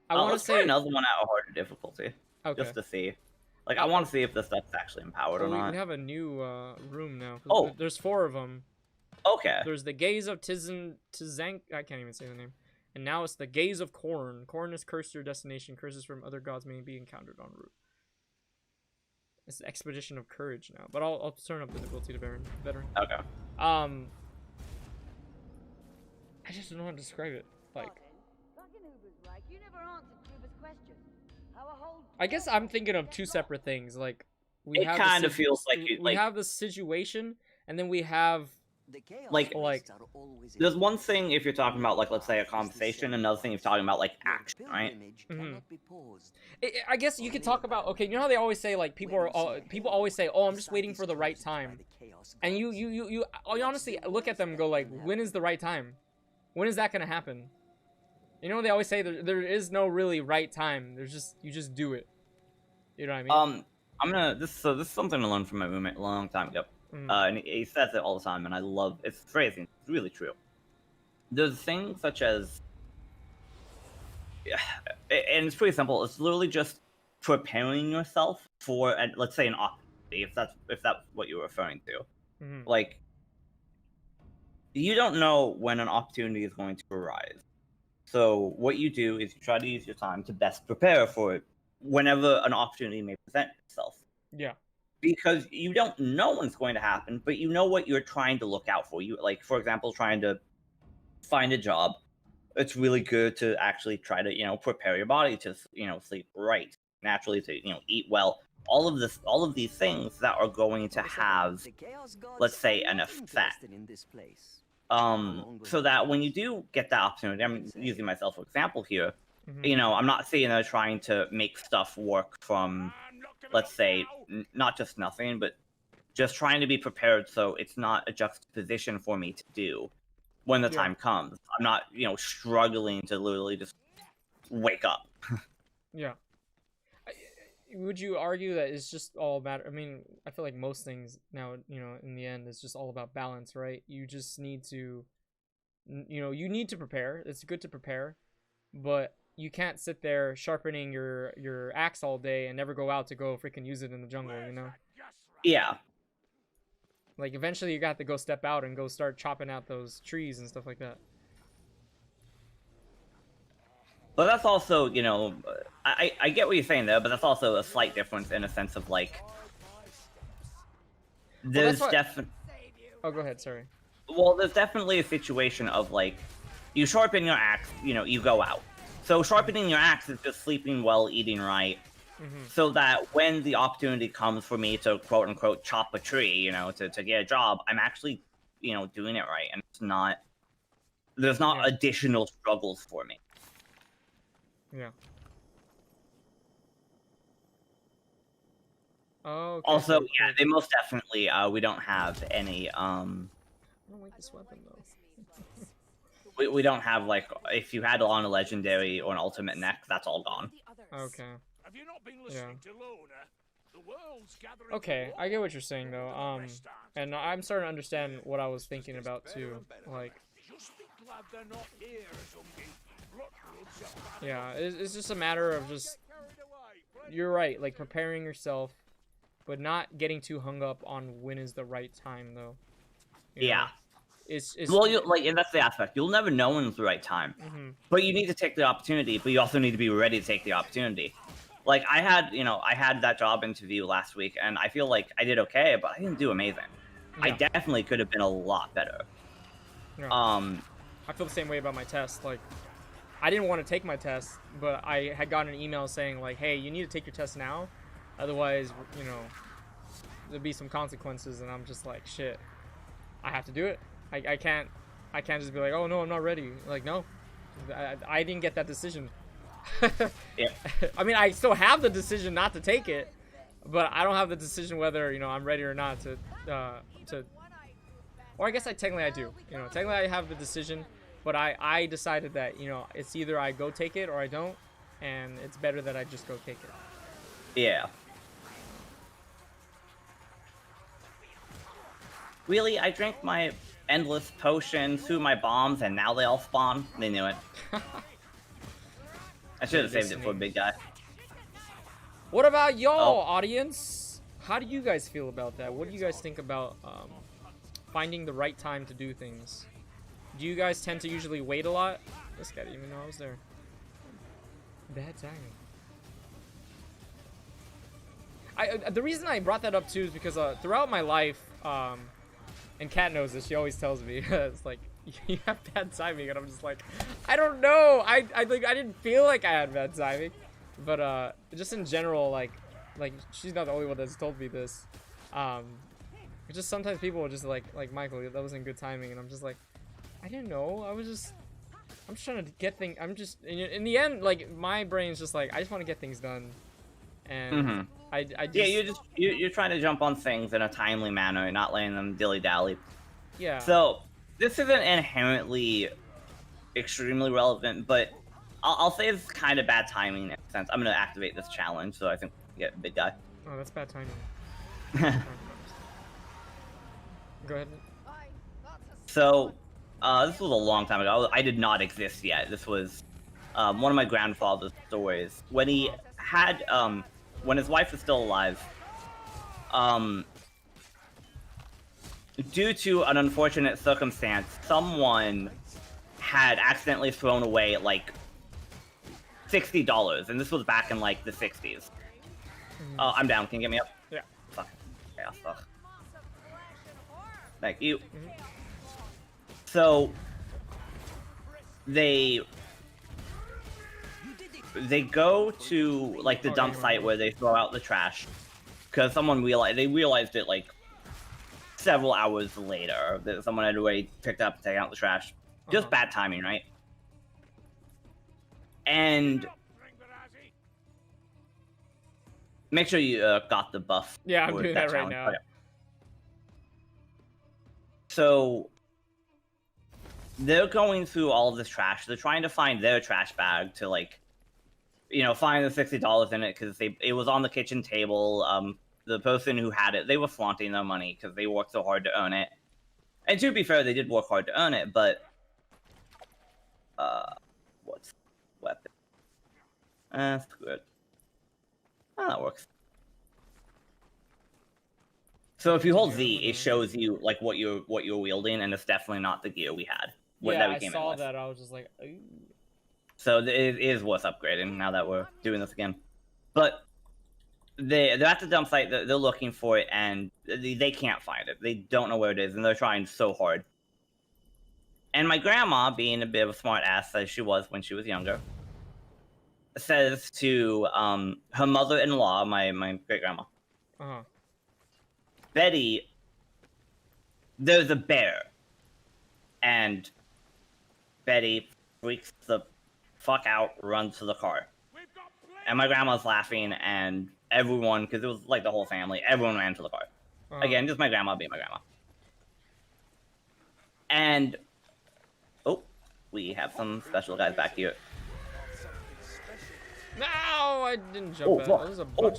Speaker 1: I want to
Speaker 2: Let's try
Speaker 1: say
Speaker 2: another one at a harder difficulty,
Speaker 1: okay.
Speaker 2: just to see. Like, I want to see if the stuff's actually empowered or
Speaker 1: Oh,
Speaker 2: not.
Speaker 1: we have a new room now.
Speaker 2: Oh.
Speaker 1: There's 4 of them.
Speaker 2: Okay.
Speaker 1: There's the Gaze of Tizank. I can't even say the name. And now it's the Gaze of Korn. Korn is cursed to your destination. Curses from other gods may be encountered en route. It's the Expedition of Courage now. But I'll turn up the difficulty to veteran.
Speaker 2: Okay.
Speaker 1: I just don't know how to describe it. Like, I guess I'm thinking of 2 separate things. Like, we
Speaker 2: It
Speaker 1: have
Speaker 2: kind of feels like
Speaker 1: we have the situation, and then we have
Speaker 4: The chaos
Speaker 2: Like-
Speaker 4: beasts are always
Speaker 2: There's
Speaker 4: in
Speaker 2: one thing if you're talking about, like, let's say a conversation, another thing if you're talking about, like,
Speaker 4: Your
Speaker 2: action, right?
Speaker 4: pilgrimage
Speaker 1: Mhm.
Speaker 4: cannot be paused.
Speaker 1: I guess you could talk about, okay, you know how they always say, like, people always say, oh, I'm just waiting for the right time. And you honestly look at them and go, like, when is the right time? When is that gonna happen? You know, they always say there is no really right time. There's just, you just do it. You know what I mean?
Speaker 2: This is something I learned from my roommate a long time ago.
Speaker 1: Mm.
Speaker 2: And he says it all the time, and I love it's phrasing. It's really true. There's things such as, and it's pretty simple. It's literally just preparing yourself for, let's say, an opportunity, if that's what you're referring to.
Speaker 1: Mhm.
Speaker 2: Like, you don't know when an opportunity is going to arise. So what you do is you try to use your time to best prepare for it whenever an opportunity may present itself.
Speaker 1: Yeah.
Speaker 2: Because you don't know when it's going to happen, but you know what you're trying to look out for. You, like, for example, trying to find a job. It's really good to actually try to, prepare your body to, sleep right, naturally, to, eat well. All of these things that are going to have,
Speaker 4: The chaos gods
Speaker 2: let's say,
Speaker 4: are
Speaker 2: an
Speaker 4: not
Speaker 2: effect.
Speaker 4: interested in this place. Along with
Speaker 2: So that when you do get that opportunity, I'm using myself for example here.
Speaker 1: Mhm.
Speaker 2: I'm not saying that I'm trying to make stuff work from,
Speaker 5: I'm not giving
Speaker 2: let's
Speaker 5: up
Speaker 2: say,
Speaker 5: now.
Speaker 2: not just nothing, but just trying to be prepared so it's not a juxtaposition for me to do when the
Speaker 1: Yeah.
Speaker 2: time comes. I'm not, struggling to literally just wake up.
Speaker 1: Yeah. Would you argue that it's just all about, I mean, I feel like most things now, in the end, it's just all about balance, right? You just need to, you need to prepare. It's good to prepare, but you can't sit there sharpening your axe all day and never go out to go freaking use it in the jungle, you know?
Speaker 5: Just right.
Speaker 2: Yeah.
Speaker 1: Like, eventually you got to go step out and go start chopping out those trees and stuff like that.
Speaker 2: But that's also, I get what you're saying there, but that's also a slight difference in a sense of, like, there's
Speaker 1: what-
Speaker 2: definitely...
Speaker 1: Oh, go ahead, sorry.
Speaker 2: Well, there's definitely a situation of, like, you sharpen your axe, you go out. So sharpening your axe is just sleeping well, eating right, so that when the opportunity comes for me to, quote-unquote, chop a tree, to get a job, I'm actually, doing it right, and it's not... There's not
Speaker 1: Yeah.
Speaker 2: additional struggles for me.
Speaker 1: Yeah. Oh, okay,
Speaker 2: Also,
Speaker 1: cool,
Speaker 2: yeah,
Speaker 1: cool.
Speaker 2: they most definitely, we don't have any,
Speaker 1: I don't like this weapon, though.
Speaker 2: we don't have, like, if you had on a legendary or an ultimate neck, that's all gone.
Speaker 1: Okay.
Speaker 5: Have you not been listening to Lona? The world's gathering
Speaker 1: Okay, I get what you're saying, though. And I'm starting to understand what I was thinking about, too. Like,
Speaker 5: Just be glad they're not here, Zungi. Bloodroot's a bad
Speaker 1: yeah, it's just a matter of just,
Speaker 5: carried away.
Speaker 1: you're right, like, preparing yourself, but not getting too hung up on when is the right time, though. You know?
Speaker 2: Yeah.
Speaker 1: It's
Speaker 2: Well, and that's the aspect. You'll never know when it's the right time. But you need to take the opportunity, but you also need to be ready to take the opportunity. Like, I had that job interview last week, and I feel like I did okay, but I didn't do amazing. I
Speaker 1: Yeah.
Speaker 2: definitely could have been a lot better.
Speaker 1: Yeah.
Speaker 2: I
Speaker 1: feel the same way about my test. Like, I didn't want to take my test, but I had gotten an email saying, like, hey, you need to take your test now. Otherwise, there'll be some consequences. And I'm just like, shit, I have to do it. I can't just be like, oh, no, I'm not ready. Like, no, I didn't get that decision.
Speaker 2: Yeah.
Speaker 1: I mean, I still have the decision not to take it, but I don't have the decision whether, I'm ready or not to, or I guess technically I do. Technically I have the decision, but I decided that, it's either I go take it or I don't, and it's better that I just go take it.
Speaker 2: Yeah. Really, I drank my endless potions, threw my bombs, and now they all spawn. They knew it. I should have saved it for a big guy.
Speaker 1: What about y'all,
Speaker 2: Oh.
Speaker 1: audience? How do you guys feel about that? What do you guys think about finding the right time to do things? Do you guys tend to usually wait a lot? This guy didn't even know I was there. Bad timing. The reason I brought that up too is because throughout my life, and Kat knows this, she always tells me, it's like, you have bad timing, and I'm just like, I don't know. I didn't feel like I had bad timing, but just in general, like she's not the only one that's told me this. Just sometimes people will just like Michael, that wasn't good timing, and I'm just like, I didn't know. I'm just trying to get things. I'm just in the end, like my brain's just like I just want to get things done, and I just
Speaker 2: Yeah, you're trying to jump on things in a timely manner, not letting them dilly dally.
Speaker 1: yeah.
Speaker 2: So this isn't inherently extremely relevant, but I'll say it's kind of bad timing in a sense. I'm gonna activate this challenge, so I think we get big guy.
Speaker 1: Oh, that's bad timing. Go ahead.
Speaker 2: So, this was a long time ago. I did not exist yet. This was one of my grandfather's stories. When he had, when his wife was still alive, due to an unfortunate circumstance, someone had accidentally thrown away, like, $60, and this was back in, like, the 60s. I'm down. Can you get me up?
Speaker 1: Yeah.
Speaker 2: Fuck. Yeah, fuck. Thank you. So they go to like the dump site where they throw out the trash because someone realized it like several hours later that someone had already picked up and taken out the trash. Just bad timing, right? And make sure you got the buff.
Speaker 1: Yeah, I'm
Speaker 2: for
Speaker 1: doing that right
Speaker 2: challenge.
Speaker 1: now.
Speaker 2: Oh, yeah. So they're going through all of this trash. They're trying to find their trash bag to, like, you know, find the $60 in it because it was on the kitchen table. The person who had it, they were flaunting their money because they worked so hard to earn it. And to be fair, they did work hard to earn it, but what's weapon? Screw it. Oh, that works. So if you hold Z, it shows you like what you're wielding, and it's definitely not the gear we had.
Speaker 1: Yeah, I saw that. I was just like, ooh.
Speaker 2: So it is worth upgrading now that we're doing this again. But they're at the dump site. They're looking for it, and they can't find it. They don't know where it is, and they're trying so hard. And my grandma, being a bit of a smart ass as she was when she was younger, says to her mother-in-law, my great grandma, Betty, there's a bear. And Betty freaks the fuck out, runs to the car. And my grandma's laughing, and everyone, because it was like the whole family, everyone ran to the car. Again, just my grandma being my grandma. And, oh, we have some special guys back here.
Speaker 1: No, I didn't jump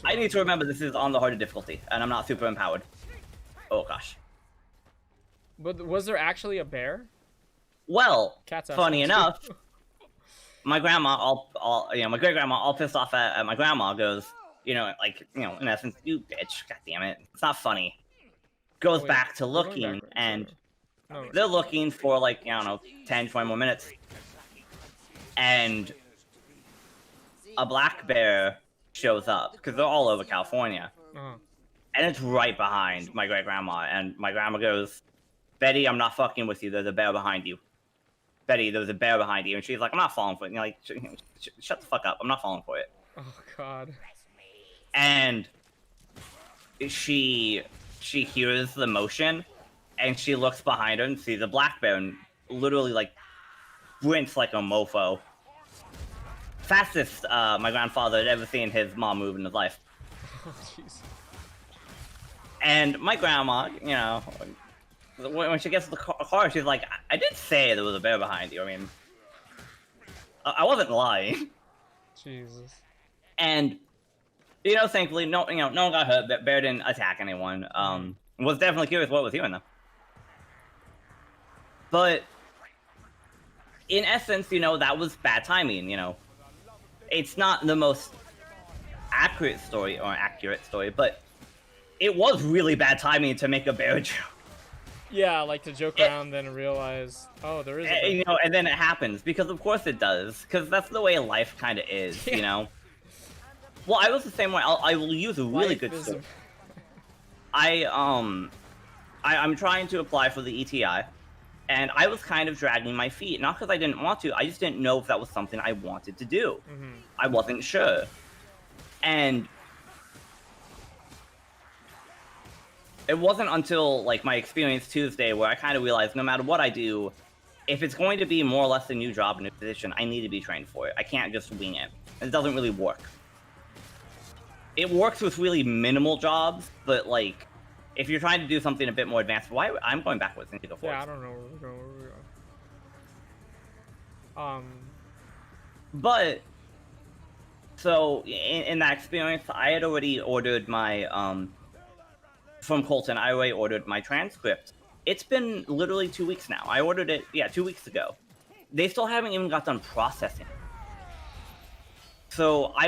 Speaker 2: I need to remember this is on the harder difficulty, and I'm not super empowered. Oh gosh.
Speaker 1: But was there actually a bear?
Speaker 2: Well,
Speaker 1: Cat's
Speaker 2: funny enough, my grandma, my great grandma, all pissed off at my grandma, goes, in essence, you bitch, god damn it, it's not funny. Goes back to looking, and they're looking for like, 10, 20 more minutes. And a black bear shows up, because they're all over California. And it's right behind my great grandma, and my grandma goes, Betty, I'm not fucking with you, there's a bear behind you. Betty, there's a bear behind you. And she's like, I'm not falling for it. And you're like, shut the fuck up, I'm not falling for it.
Speaker 1: Oh god.
Speaker 2: And she hears the motion, and she looks behind her and sees a black bear, and literally like sprints like a mofo. Fastest my grandfather had ever seen his mom move in his life.
Speaker 1: Oh jeez.
Speaker 2: And my grandma, when she gets to the car, she's like, I did say there was a bear behind you. I mean, I wasn't lying.
Speaker 1: Jesus.
Speaker 2: And, thankfully, no one got hurt. The bear didn't attack anyone. Was definitely curious what was doing, though. But, in essence, that was bad timing, It's not the most accurate story, but it was really bad timing to make a bear joke.
Speaker 1: Yeah, like to joke around, then realize, oh, there is a bear.
Speaker 2: And then it happens, because of course it does, because that's the way life kind of is, Well, I was the same way. I will use a really good story. I'm trying to apply for the ETI, and I was kind of dragging my feet, not because I didn't want to, I just didn't know if that was something I wanted to do. I wasn't sure. And it wasn't until like my experience Tuesday where I kind of realized no matter what I do, if it's going to be more or less a new job, a new position, I need to be trained for it. I can't just wing it. It doesn't really work. It works with really minimal jobs, but like, if you're trying to do something a bit more advanced, why I'm going backwards. I need to go forward.
Speaker 1: Yeah, I don't know where we're going.
Speaker 2: But so in that experience, I had already ordered my from Colton. I already ordered my transcript. It's been literally 2 weeks now. I ordered it 2 weeks ago. They still haven't even got done processing. So I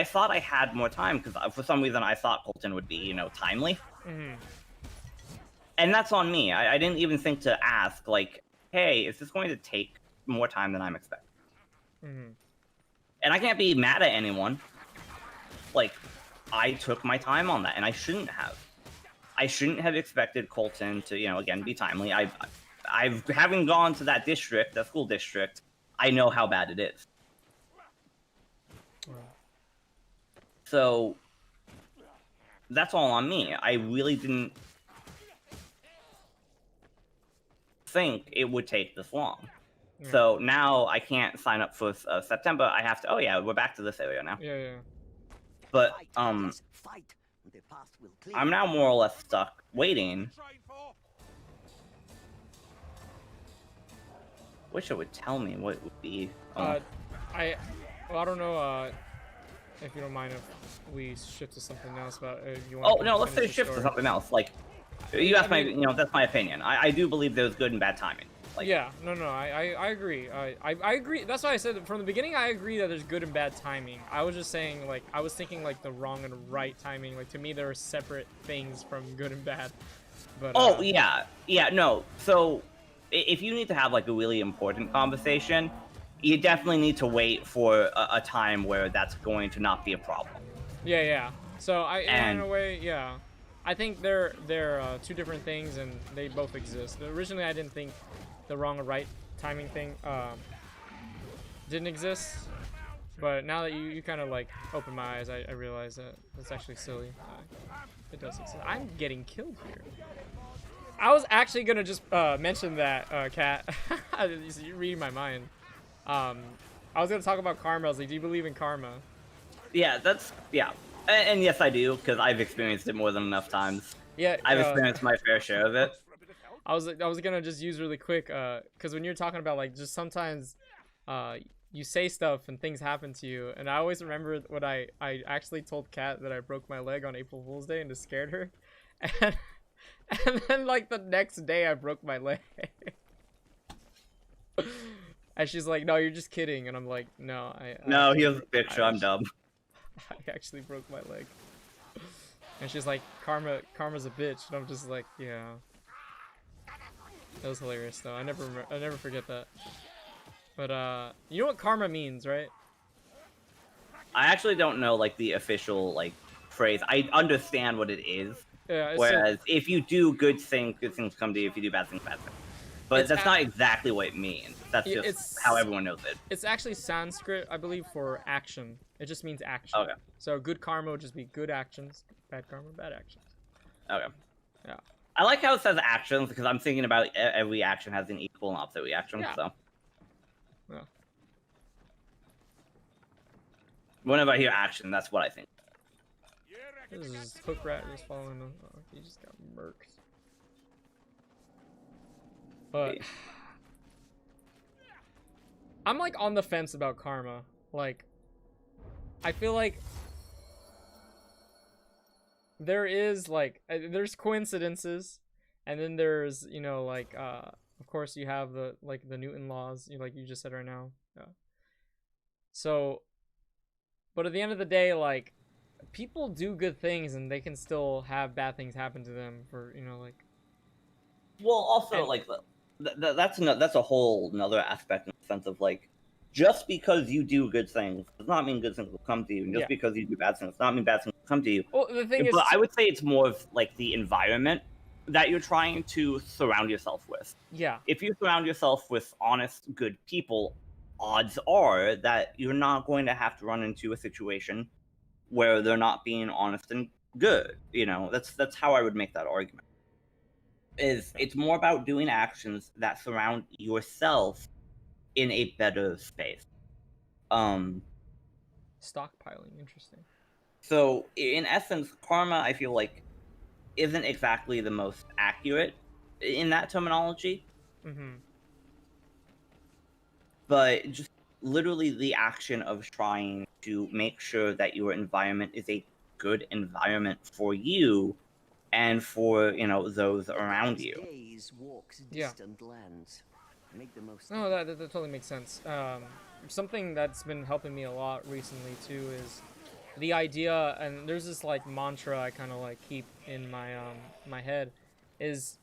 Speaker 2: thought I had more time because for some reason I thought Colton would be timely.
Speaker 1: Mm-hmm.
Speaker 2: And that's on me. I didn't even think to ask, like, hey, is this going to take more time than I'm expecting?
Speaker 1: Mm-hmm.
Speaker 2: And I can't be mad at anyone. Like, I took my time on that, and I shouldn't have. I shouldn't have expected Colton to, again, be timely. I've having gone to that district, that school district, I know how bad it is.
Speaker 1: Wow.
Speaker 2: So, that's all on me. I really didn't think it would take this long. Yeah. So now I can't sign up for September. I have to. Oh yeah, we're back to this area now.
Speaker 1: Yeah.
Speaker 2: But I'm now more or less stuck waiting. Wish it would tell me what it would be.
Speaker 1: I don't know. If you don't mind if we shift to something else about you want.
Speaker 2: Oh no, let's say shift to something else. Like you asked my, that's my opinion. I do believe there's good and bad timing. Like,
Speaker 1: yeah, no, I agree. I agree. That's why I said from the beginning. I agree that there's good and bad timing. I was just saying, like, I was thinking like the wrong and right timing. Like, to me, there are separate things from good and bad. But
Speaker 2: no. So if you need to have like a really important conversation, you definitely need to wait for a time where that's going to not be a problem.
Speaker 1: Yeah. So in a way, yeah. I think they're two different things, and they both exist. Originally, I didn't think the wrong or right timing thing didn't exist, but now that you kind of like open my eyes, I realize that it's actually silly. It does exist. I'm getting killed here. I was actually gonna just mention that, Kat. You're reading my mind. I was gonna talk about karma. I was like, do you believe in karma?
Speaker 2: Yeah, and yes, I do, because I've experienced it more than enough times.
Speaker 1: Yeah,
Speaker 2: I've experienced my fair share of it.
Speaker 1: I was gonna just use really quick, because when you're talking about like just sometimes, you say stuff and things happen to you, and I always remember when I actually told Kat that I broke my leg on April Fool's Day and it scared her, and then like the next day I broke my leg. And she's like, no, you're just kidding. And I'm like, no,
Speaker 2: no, he has a picture. I'm dumb.
Speaker 1: I actually broke my leg. And she's like, karma's a bitch. And I'm just like, yeah. That was hilarious though. I never forget that. But you know what karma means, right?
Speaker 2: I actually don't know like the official like phrase. I understand what it is.
Speaker 1: Yeah.
Speaker 2: Whereas if you do good things come to you. If you do bad things, bad things. But that's not exactly what it means. That's just how everyone knows it.
Speaker 1: It's actually Sanskrit, I believe, for action. It just means action.
Speaker 2: Okay.
Speaker 1: So good karma would just be good actions. Bad karma, bad actions.
Speaker 2: Okay.
Speaker 1: Yeah.
Speaker 2: I like how it says actions because I'm thinking about every action has an equal and opposite reaction.
Speaker 1: Yeah.
Speaker 2: So.
Speaker 1: Yeah.
Speaker 2: Whenever I hear action, that's what I think.
Speaker 1: This is Hook Rat just following him. Oh, he just got murked. But I'm like on the fence about karma. Like, I feel like there is like there's coincidences, and then there's like of course you have the Newton laws, like you just said right now. Yeah. So, but at the end of the day, like people do good things and they can still have bad things happen to them for like.
Speaker 2: Well, also like that's a whole another aspect in the sense of like, just because you do good things does not mean good things will come to you, and just because you do bad things does not mean bad things will come to you.
Speaker 1: Well, the thing is,
Speaker 2: I would say it's more of like the environment that you're trying to surround yourself with.
Speaker 1: Yeah.
Speaker 2: If you surround yourself with honest, good people, odds are that you're not going to have to run into a situation where they're not being honest and good. You know, that's how I would make that argument. It's more about doing actions that surround yourself in a better space.
Speaker 1: Stockpiling, interesting.
Speaker 2: So in essence, karma, I feel like, isn't exactly the most accurate in that terminology.
Speaker 1: Mm-hmm.
Speaker 2: But just literally the action of trying to make sure that your environment is a good environment for you and for, you know, those around you.
Speaker 4: Days walks
Speaker 1: Yeah.
Speaker 4: distant lands. Make the most
Speaker 1: No,
Speaker 4: of it.
Speaker 1: that totally makes sense. Something that's been helping me a lot recently too is the idea, and there's this like mantra I kind of like keep in my head, is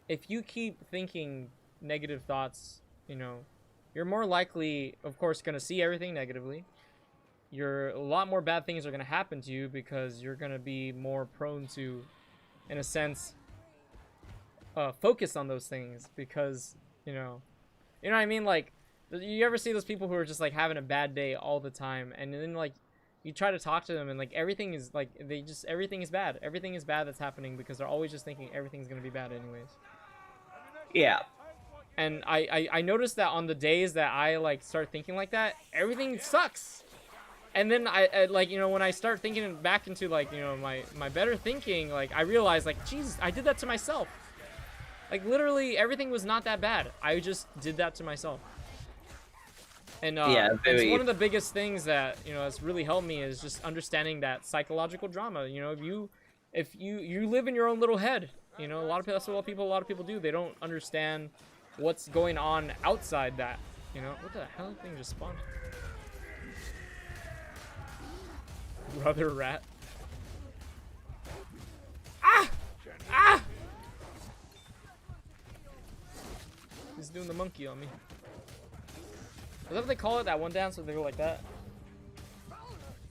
Speaker 1: if you keep thinking negative thoughts, you know, you're more likely, of course, gonna see everything negatively. A lot more bad things are gonna happen to you because you're gonna be more prone to, in a sense, focus on those things because you know what I mean. Like, you ever see those people who are just like having a bad day all the time, and then like you try to talk to them, and like everything is like everything is bad. Everything is bad that's happening because they're always just thinking everything's gonna be bad anyways.
Speaker 2: Yeah.
Speaker 1: And I noticed that on the days that I like start thinking like that, everything sucks. And then I like, you know, when I start thinking back into like, you know, my better thinking, like I realized like, Jesus, I did that to myself. Like literally everything was not that bad. I just did that to myself. And
Speaker 2: Yeah,
Speaker 1: it's one of the biggest things that, you know, has really helped me is just understanding that psychological drama. You know, if you live in your own little head, you know, that's what a lot of people do. They don't understand what's going on outside that. You know, what the hell thing just spawned? Brother rat. Ah! Ah! He's doing the monkey on me. Is that what they call it? That one dance where they go like that?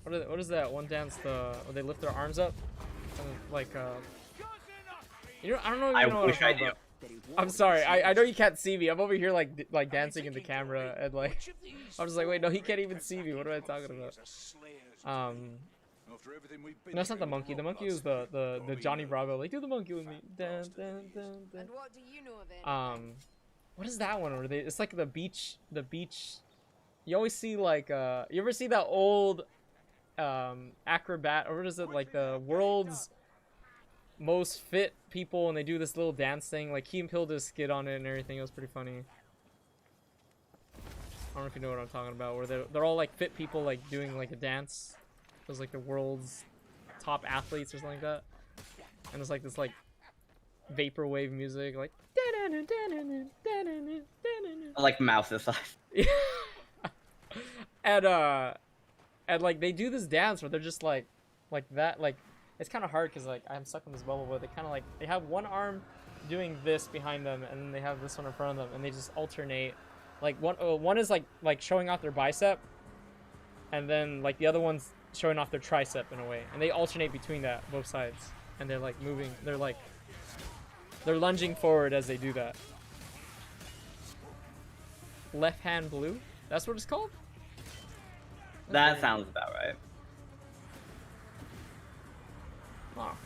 Speaker 1: What is that one dance? Where they lift their arms up, and like you know, I don't know.
Speaker 2: I
Speaker 1: You know what
Speaker 2: wish
Speaker 1: I'm
Speaker 2: I
Speaker 1: talking
Speaker 2: do.
Speaker 1: about. I'm sorry. I know you can't see me. I'm over here like dancing in the camera, and like I'm just like, wait, no, he can't even see me. What am I talking about? No, it's not the monkey. The monkey is the Johnny Bravo. Like, do the monkey with me. Dun, dun, dun, dun.
Speaker 3: And what do you know of it?
Speaker 1: What is that one? Where it's like the beach. You always see like you ever see that old acrobat, or what is it, like the world's most fit people, and they do this little dance thing. Like Key and Peele did a skit on it and everything. It was pretty funny. I don't know if you know what I'm talking about. Where they're all like fit people like doing like a dance. It was like the world's top athletes or something like that. And it's like this like vaporwave music, like
Speaker 2: Like mouse aside.
Speaker 1: and like they do this dance where they're just like that. Like it's kind of hard because like I'm stuck in this bubble, but they kind of like they have one arm doing this behind them, and then they have this one in front of them, and they just alternate. Like one is like showing off their bicep, and then like the other one's showing off their tricep in a way, and they alternate between that, both sides, and they're like moving. They're lunging forward as they do that. Left hand blue? That's what it's called?
Speaker 2: That sounds about right.
Speaker 1: Wow.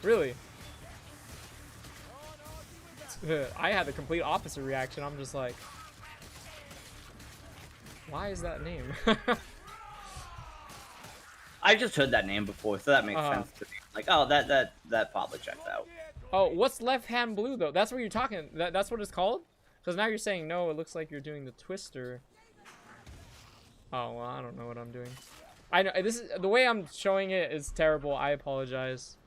Speaker 1: Really? I had the complete opposite reaction. I'm just like, why is that name?
Speaker 2: I just heard that name before, so that makes sense to me. Like, oh, that probably checks out.
Speaker 1: Oh, what's left hand blue though? That's what you're talking. That's what it's called? Because now you're saying no. It looks like you're doing the twister. Oh well, I don't know what I'm doing. I know this is the way I'm showing it is terrible. I apologize.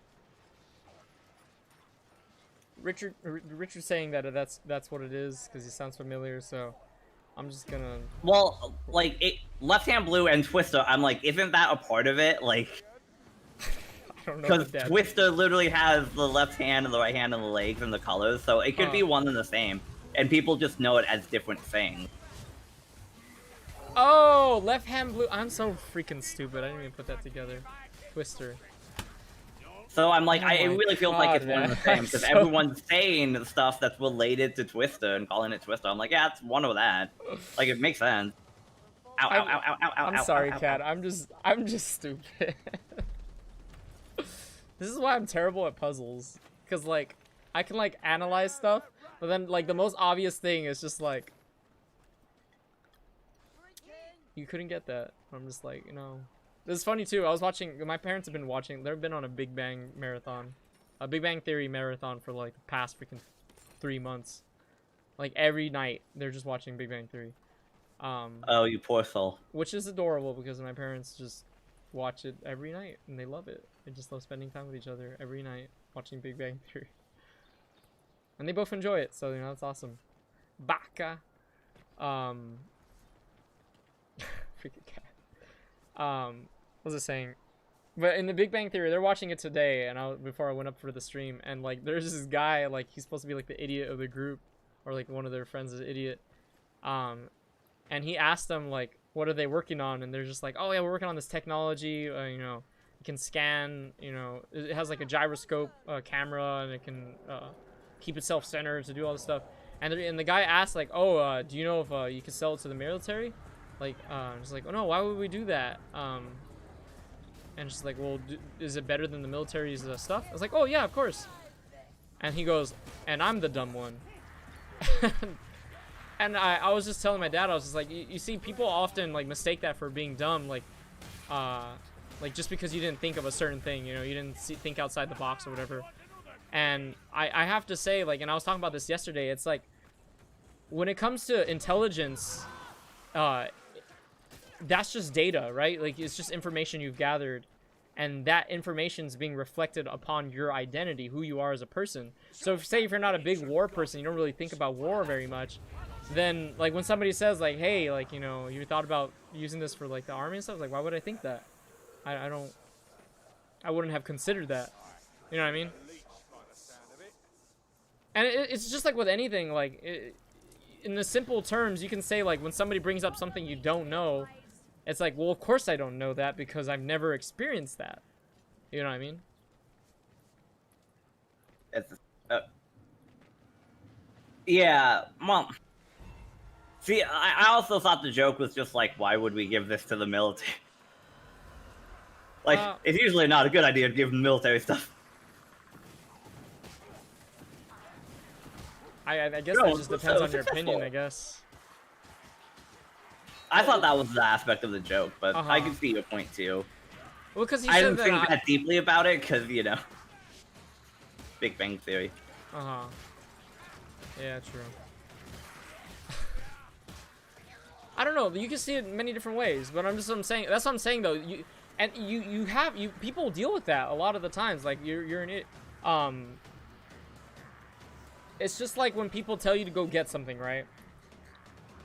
Speaker 1: Richard's saying that that's what it is because he sounds familiar. So I'm just gonna.
Speaker 2: Well, like left hand blue and twister. I'm like, isn't that a part of it? Like.
Speaker 1: I don't know.
Speaker 2: Because Twister literally has the left hand and the right hand and the legs and the colors, so it could be one and the same. And people just know it as different things.
Speaker 1: Oh, left hand blue. I'm so freaking stupid. I didn't even put that together. Twister.
Speaker 2: So I'm like,
Speaker 1: Oh
Speaker 2: it really feels like it's one and the same, because
Speaker 1: So-
Speaker 2: everyone's saying stuff that's related to Twister and calling it Twister. I'm like, yeah, it's one of that. Like, it makes sense. ow, ow, ow, ow, ow,
Speaker 1: I'm
Speaker 2: ow,
Speaker 1: sorry,
Speaker 2: ow, ow,
Speaker 1: Cat.
Speaker 2: ow.
Speaker 1: I'm just stupid. This is why I'm terrible at puzzles. Cause like, I can like analyze stuff, but then like the most obvious thing is just like, you couldn't get that. I'm just like, you know. This is funny too. I was watching. My parents have been watching. They've been on a Big Bang marathon, a Big Bang Theory marathon for like the past freaking 3 months. Like every night, they're just watching Big Bang Theory.
Speaker 2: Oh, you poor soul.
Speaker 1: Which is adorable because my parents just watch it every night and they love it. They just love spending time with each other every night watching Big Bang Theory. And they both enjoy it, so you know that's awesome. Baka. Freaking cat. What was I saying? But in the Big Bang Theory, they're watching it today, and before I went up for the stream, and like there's this guy, like he's supposed to be like the idiot of the group, or like one of their friends is an idiot. And he asked them like, what are they working on? And they're just like, oh yeah, we're working on this technology. You know, it can scan. You know, it has like a gyroscope camera, and it can keep itself centered to do all this stuff. And the guy asked like, oh, do you know if you can sell it to the military? Like, just like, oh no, why would we do that? And just like, well, is it better than the military's stuff? I was like, oh yeah, of course. And he goes, and I'm the dumb one. And I was just telling my dad, I was just like, you see, people often like mistake that for being dumb, like just because you didn't think of a certain thing, you know, you didn't think outside the box or whatever. And I have to say, like, and I was talking about this yesterday, it's like, when it comes to intelligence, that's just data, right? Like, it's just information you've gathered, and that information is being reflected upon your identity, who you are as a person. So if you're not a big war person, you don't really think about war very much, then like when somebody says like, hey, like, you know, you thought about using this for like the army and stuff, like, why would I think that? I wouldn't have considered that. You know what I mean? And it's just like with anything, like in the simple terms, you can say like when somebody brings up something you don't know, it's like, well, of course I don't know that because I've never experienced that. You know what I mean?
Speaker 2: It's, yeah, Mom. See, I also thought the joke was just like, why would we give this to the military? Like, it's usually not a good idea to give them military stuff.
Speaker 1: I guess that just depends on your opinion, I guess.
Speaker 2: I thought that was the aspect of the joke, but I can see your point too.
Speaker 1: Well, because
Speaker 2: I didn't think that deeply about it, because, you know, Big Bang Theory.
Speaker 1: Yeah, true. I don't know. You can see it in many different ways, but I'm saying. That's what I'm saying, though. People deal with that a lot of the times. Like you're an it. It's just like when people tell you to go get something, right?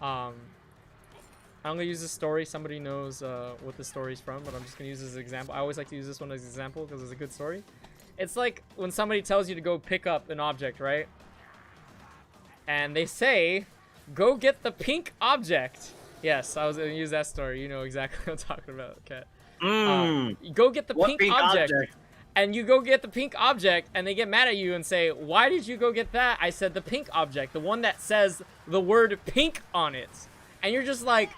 Speaker 1: I'm gonna use this story. Somebody knows what the story's from, but I'm just gonna use this as an example. I always like to use this one as an example because it's a good story. It's like when somebody tells you to go pick up an object, right? And they say, go get the pink object. Yes, I was gonna use that story. You know exactly what I'm talking about, Kat. Go get the pink object. And you go get the pink object, and they get mad at you and say, why did you go get that? I said the pink object, the one that says the word pink on it. And you're just like,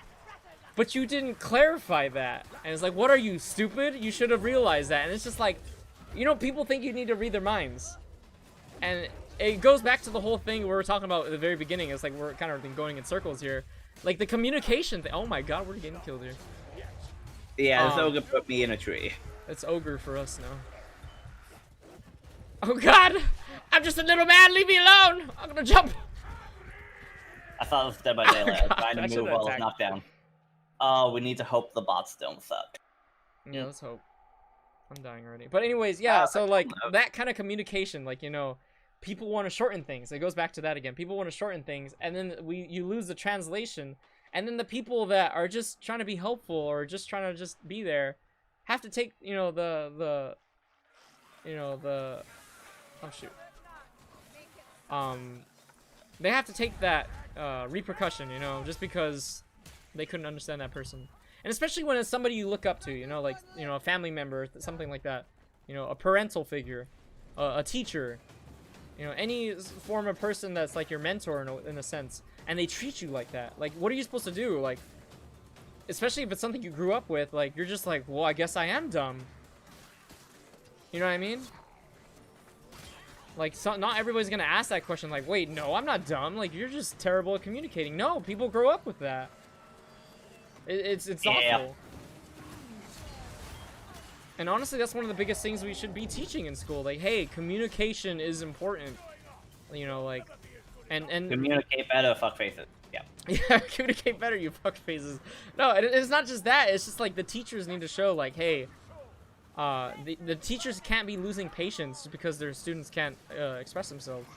Speaker 1: but you didn't clarify that. And it's like, what are you, stupid? You should have realized that. And it's just like, you know, people think you need to read their minds. And it goes back to the whole thing we were talking about at the very beginning. It's like we're kind of going in circles here. Like the communication thing. Oh my god, we're getting killed here.
Speaker 2: Yeah, this ogre put me in a tree.
Speaker 1: It's ogre for us now. Oh god! I'm just a little man, leave me alone! I'm gonna jump!
Speaker 2: I thought it was Dead by Daylight. I was trying to move while I was knocked down. Oh, we need to hope the bots don't suck.
Speaker 1: Yeah, let's hope. I'm dying already. But anyways, yeah, so like that kind of communication, like, you know, people want to shorten things. It goes back to that again. People want to shorten things, and then you lose the translation, and then the people that are just trying to be helpful or just trying to just be there have to take, you know, the oh shoot. They have to take that repercussion, you know, just because they couldn't understand that person. And especially when it's somebody you look up to, you know, like, you know, a family member, something like that. You know, a parental figure, a teacher, you know, any form of person that's like your mentor in a sense. And they treat you like that. Like, what are you supposed to do? Like, especially if it's something you grew up with, like, you're just like, well, I guess I am dumb. You know what I mean? Like, so, not everybody's gonna ask that question, like, wait, no, I'm not dumb. Like, you're just terrible at communicating. No, people grow up with that. It's awful. And honestly, that's one of the biggest things we should be teaching in school. Like, hey, communication is important. You know, like, and
Speaker 2: communicate better, fuck faces. Yeah.
Speaker 1: Yeah, communicate better, you fuck faces. No, it's not just that. It's just like the teachers need to show, like, hey, the teachers can't be losing patience just because their students can't express themselves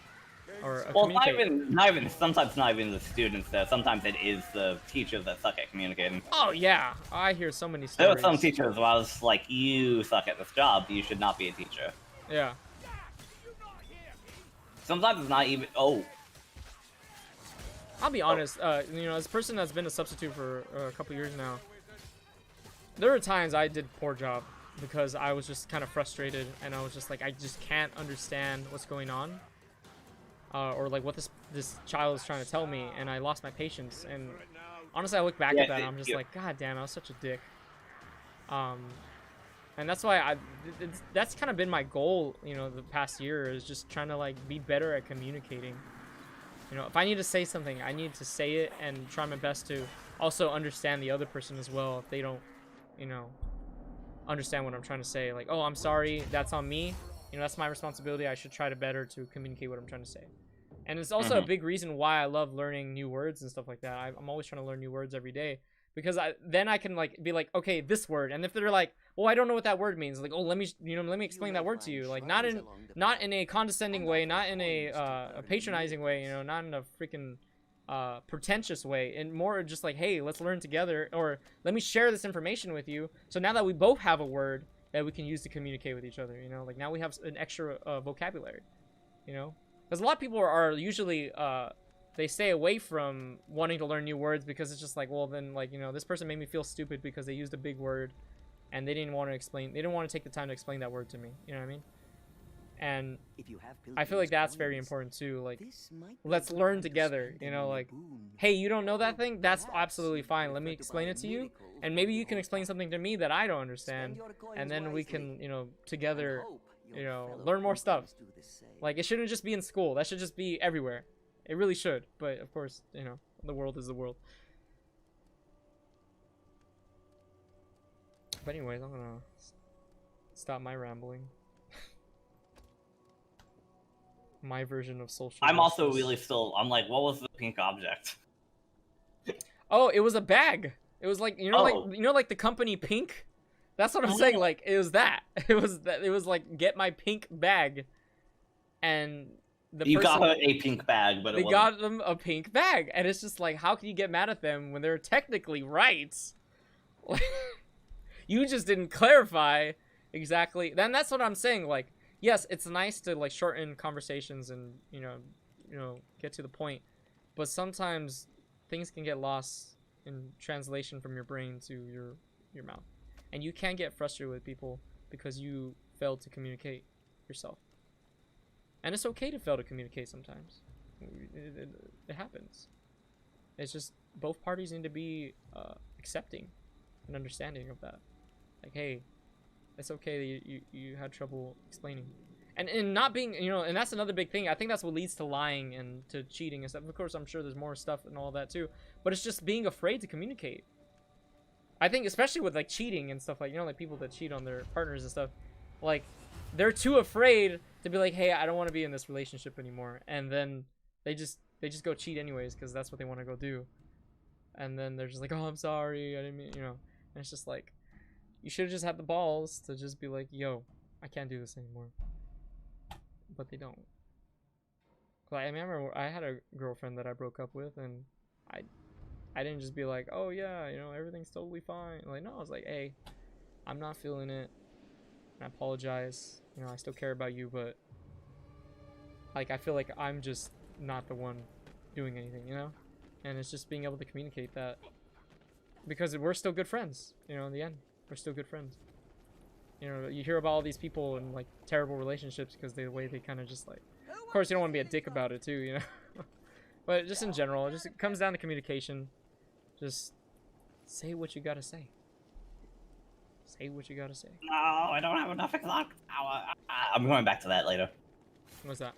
Speaker 1: or
Speaker 2: Well,
Speaker 1: communicate.
Speaker 2: sometimes not even the students though. Sometimes it is the teachers that suck at communicating.
Speaker 1: Oh yeah, I hear so many
Speaker 2: There
Speaker 1: stories.
Speaker 2: are some teachers where I was like, you suck at this job. You should not be a teacher.
Speaker 1: Yeah.
Speaker 2: Sometimes it's not even. Oh.
Speaker 1: I'll be honest. You know, as a person that's been a substitute for a couple years now, there were times I did a poor job because I was just kind of frustrated and I was just like, I just can't understand what's going on. Or like what this child is trying to tell me, and I lost my patience. And honestly, I look back at that and I'm just like, God damn, I was such a dick. And that's why that's kind of been my goal, you know, the past year, is just trying to like be better at communicating. You know, if I need to say something, I need to say it and try my best to also understand the other person as well. If they don't, you know, understand what I'm trying to say, like, oh, I'm sorry, that's on me. You know, that's my responsibility. I should try to better to communicate what I'm trying to say. And it's also a big reason why I love learning new words and stuff like that. I'm always trying to learn new words every day, because then I can like be like, okay, this word. And if they're like, well, I don't know what that word means, like, oh, let me explain that word to you. Like, not in a condescending way, not in a patronizing way, you know, not in a freaking pretentious way, and more just like, hey, let's learn together, or let me share this information with you. So now that we both have a word that we can use to communicate with each other, you know, like now we have an extra vocabulary, you know, because a lot of people are usually they stay away from wanting to learn new words because it's just like, well, then, like, you know, this person made me feel stupid because they used a big word and they didn't want to take the time to explain that word to me, you know what I mean? And I feel like that's very important too. Like, let's learn together, you know, like, hey, you don't know that thing? That's absolutely fine. Let me explain it to you. And maybe you can explain something to me that I don't understand. And then we can, you know, together, you know, learn more stuff. Like, it shouldn't just be in school. That should just be everywhere. It really should. But of course, you know, the world is the world. But anyways, I'm gonna stop my rambling. My version of social
Speaker 2: I'm
Speaker 1: justice.
Speaker 2: also really still. I'm like, what was the pink object?
Speaker 1: Oh, it was a bag. It was like, you know, like the company Pink. That's what I'm saying. Like, it was that. It was like, get my pink bag, and
Speaker 2: you got her a pink bag, but
Speaker 1: they got them a pink bag, and it's just like, how can you get mad at them when they're technically right? You just didn't clarify exactly. Then that's what I'm saying. Like, yes, it's nice to like shorten conversations and you know get to the point, but sometimes things can get lost in translation from your brain to your mouth, and you can get frustrated with people because you failed to communicate yourself. And it's okay to fail to communicate sometimes. It happens. It's just both parties need to be accepting and understanding of that. Like, hey, it's okay that you had trouble explaining. And not being, you know, and that's another big thing. I think that's what leads to lying and to cheating and stuff. Of course, I'm sure there's more stuff and all that too. But it's just being afraid to communicate. I think especially with like cheating and stuff, like, you know, like people that cheat on their partners and stuff, like they're too afraid to be like, hey, I don't want to be in this relationship anymore. And then they just go cheat anyways because that's what they want to go do. And then they're just like, oh, I'm sorry, I didn't mean, you know. And it's just like, you should have just had the balls to just be like, yo, I can't do this anymore. But they don't. Like, I remember I had a girlfriend that I broke up with, and I didn't just be like, oh yeah, you know, everything's totally fine. Like, no, I was like, hey, I'm not feeling it. I apologize. You know, I still care about you, but like, I feel like I'm just not the one doing anything, you know? And it's just being able to communicate that, because we're still good friends, you know, in the end. We're still good friends. You know, you hear about all these people in like terrible relationships because the way they kind of just like, of course you don't want to be a dick about it too, you know. But just in general, it comes down to communication. Just Say what you gotta say. Say what you gotta say.
Speaker 2: No, I don't have enough exotic power. I'm going back to that later.
Speaker 1: What's that?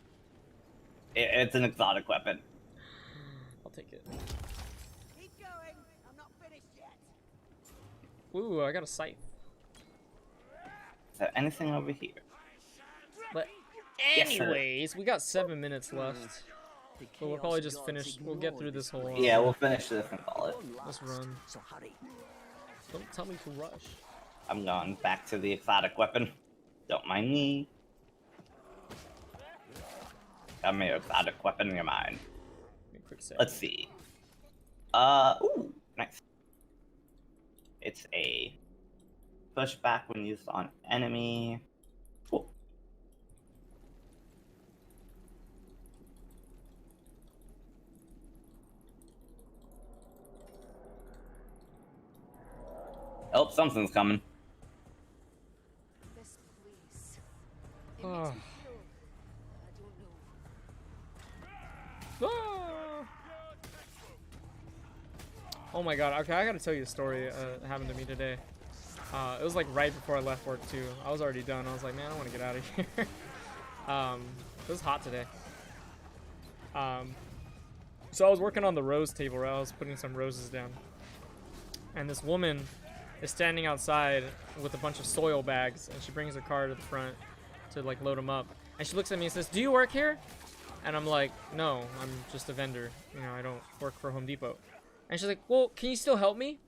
Speaker 2: It's an exotic weapon.
Speaker 1: I'll take it.
Speaker 3: Keep going. I'm not finished yet.
Speaker 1: Ooh, I got a scythe.
Speaker 2: Is there anything over here?
Speaker 1: But
Speaker 2: Yes, sir.
Speaker 1: anyways, we got 7 minutes left. So we'll probably just finish. We'll get through this whole.
Speaker 2: Yeah, we'll finish this and call it.
Speaker 1: Let's run.
Speaker 4: So hurry.
Speaker 1: Don't tell me to rush.
Speaker 2: I'm going back to the exotic weapon. Don't mind me. Got me an exotic weapon in your mind.
Speaker 1: Give me a quick sec.
Speaker 2: Let's see. Ooh, nice. It's a pushback when used on enemy. Cool. Oh, something's coming.
Speaker 3: This place. It
Speaker 1: Ah.
Speaker 3: makes me feel. I don't know.
Speaker 1: Ah! Oh my god, okay, I gotta tell you a story that happened to me today. It was like right before I left work too. I was already done. I was like, man, I want to get out of here. It was hot today. So I was working on the rose table, right? I was putting some roses down. And this woman is standing outside with a bunch of soil bags, and she brings her car to the front to like load them up. And she looks at me and says, "Do you work here?" And I'm like, "No, I'm just a vendor. You know, I don't work for Home Depot." And she's like, "Well, can you still help me?"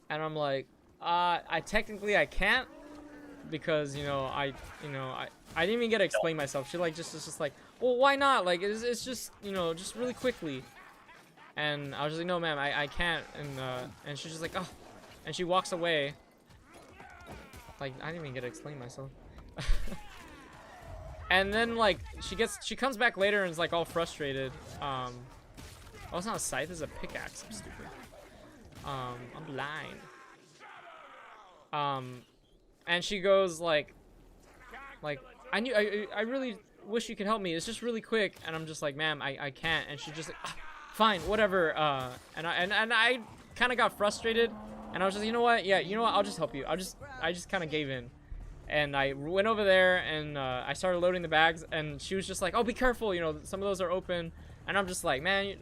Speaker 1: And I'm like, I technically I can't, because I didn't even get to explain myself. She like just like, "Well, why not? Like it's just just really quickly." And I was just like, "No, ma'am, I can't." And she's just like, "Oh," and she walks away. Like I didn't even get to explain myself. And then like she comes back later and is like all frustrated. Oh, it's not a scythe, it's a pickaxe. I'm stupid. I'm blind. And she goes like I really wish you could help me. It's just really quick. And I'm just like, "Ma'am, I can't." And she just like, "Ah, fine, whatever." And I kind of got frustrated, and I was just, you know what? Yeah, you know what? I'll just help you. I just kind of gave in. And I went over there and I started loading the bags, and she was just like, "Oh, be careful, some of those are open." And I'm just like, "Man,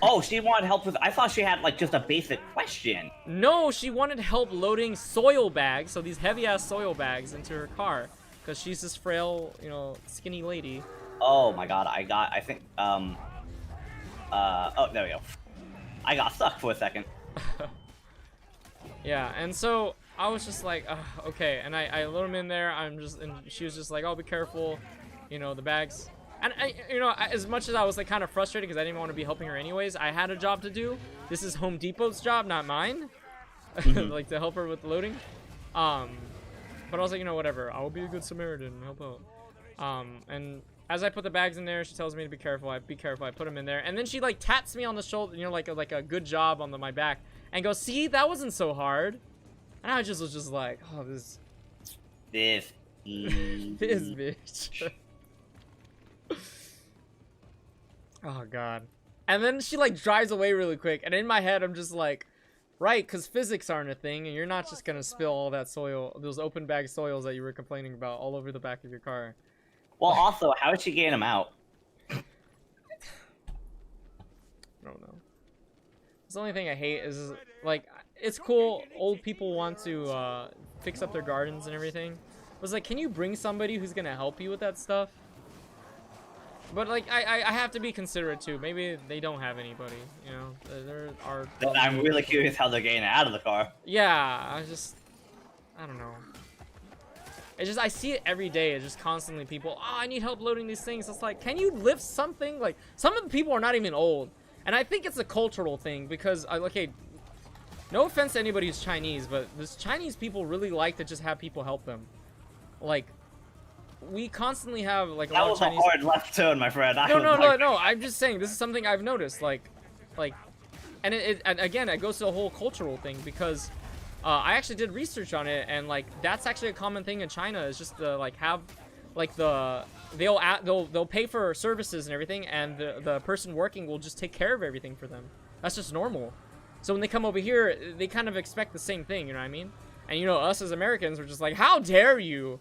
Speaker 2: Oh, she wanted help with. I thought she had like just a basic question.
Speaker 1: No, she wanted help loading soil bags, so these heavy ass soil bags into her car, because she's this frail, skinny lady."
Speaker 2: Oh my god, I think, oh, there we go. I got stuck for a second.
Speaker 1: Yeah, and so I was just like, okay, and I load them in there. And she was just like, "Oh, be careful, the bags." And as much as I was like kind of frustrated because I didn't want to be helping her anyways, I had a job to do. This is Home Depot's job, not mine. Like to help her with loading. But I was like, whatever. I will be a good Samaritan and help out. And as I put the bags in there, she tells me to be careful. I put them in there, and then she like taps me on the shoulder, like a good job on my back, and goes, "See, that wasn't so hard." And I was just like, "Oh, this bitch." Oh god. And then she like drives away really quick, and in my head I'm just like, right, because physics aren't a thing, and you're not just gonna spill all that soil, those open bag soils that you were complaining about, all over the back of your car.
Speaker 2: Well, also, how did she get them out?
Speaker 1: I don't know. The only thing I hate is like, it's cool old people want to fix up their gardens and everything. It was like, can you bring somebody who's gonna help you with that stuff? But like, I have to be considerate too. Maybe they don't have anybody, there are.
Speaker 2: Then I'm really curious how they're getting it out of the car.
Speaker 1: Yeah, I don't know. It's just, I see it every day. It's just constantly people, "Oh, I need help loading these things." It's like, can you lift something? Like, some of the people are not even old. And I think it's a cultural thing because, okay, no offense to anybody who's Chinese, but this Chinese people really like to just have people help them. Like, we constantly have like a lot of Chinese.
Speaker 2: That was a hard left turn, my friend.
Speaker 1: No. I'm just saying this is something I've noticed. Like, and and again, it goes to the whole cultural thing because I actually did research on it, and like that's actually a common thing in China. Is just to like have like they'll pay for services and everything, and the person working will just take care of everything for them. That's just normal. So when they come over here, they kind of expect the same thing, you know what I mean? And you know, us as Americans, we're just like, how dare you?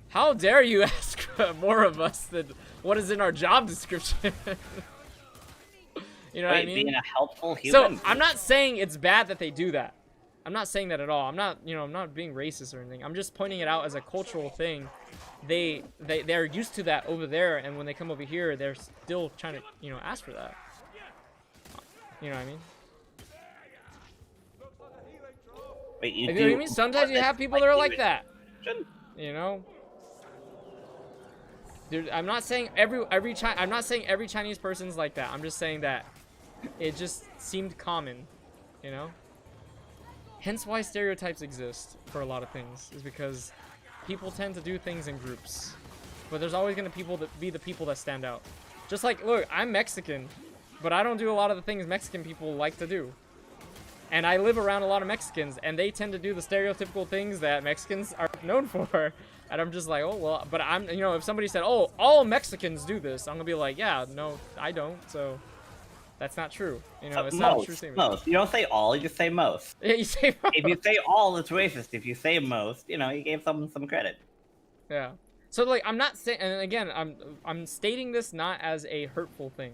Speaker 1: How dare you ask more of us than what is in our job description? You know what I mean?
Speaker 2: Being a helpful human.
Speaker 1: So I'm not saying it's bad that they do that. I'm not saying that at all. I'm not, I'm not being racist or anything. I'm just pointing it out as a cultural thing. They're used to that over there, and when they come over here, they're still trying to, ask for that. You know what I mean?
Speaker 2: Wait,
Speaker 1: You know what I mean? Sometimes you have people that are like that. You know? Dude, I'm not saying I'm not saying every Chinese person's like that. I'm just saying that it just seemed common, you know? Hence why stereotypes exist for a lot of things, is because people tend to do things in groups. But there's always going to be the people that stand out. Just like, look, I'm Mexican, but I don't do a lot of the things Mexican people like to do. And I live around a lot of Mexicans, and they tend to do the stereotypical things that Mexicans are known for. And I'm just like, oh, well, but I'm, if somebody said, oh, all Mexicans do this, I'm going to be like, yeah, no, I don't, so that's not true. It's not a true statement.
Speaker 2: Most. You don't say all, you just say most.
Speaker 1: Yeah, you say most.
Speaker 2: If you say all, it's racist. If you say most, you gave someone some credit.
Speaker 1: Yeah. So, like, I'm not saying, and again, I'm stating this not as a hurtful thing.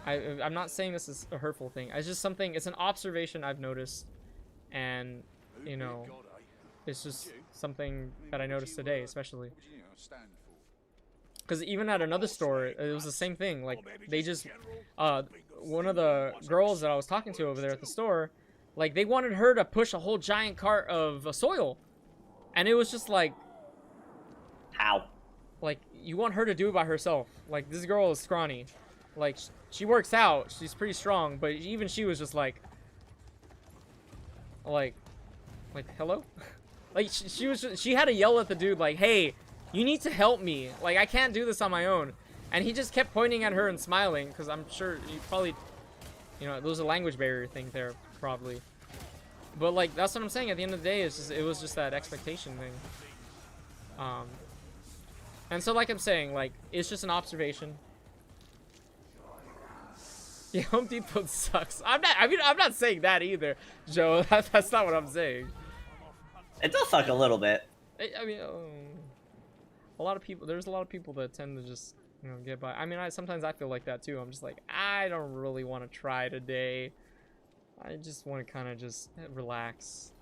Speaker 1: I'm not saying this is a hurtful thing. It's just something, it's an observation I've noticed, and, it's just something that I noticed today, especially. Because even at another store, it was the same thing. Like, they just, one of the girls that I was talking to over there at the store, like, they wanted her to push a whole giant cart of soil. And it was just like...
Speaker 2: How?
Speaker 1: Like, you want her to do it by herself. Like, this girl is scrawny. Like, she works out. She's pretty strong. But even she was just like, hello? Like, she had to yell at the dude, like, hey, you need to help me. Like, I can't do this on my own. And he just kept pointing at her and smiling, because I'm sure he probably, there was a language barrier thing there, probably. But, like, that's what I'm saying. At the end of the day, it was just that expectation thing. And so, like I'm saying, like, it's just an observation. Yeah, Home Depot sucks. I'm not saying that either, Joe. That's not what I'm saying.
Speaker 2: It does suck a little bit.
Speaker 1: I mean, there's a lot of people that tend to just, get by. I mean, sometimes I feel like that too. I'm just like, I don't really want to try today. I just want to kind of just relax.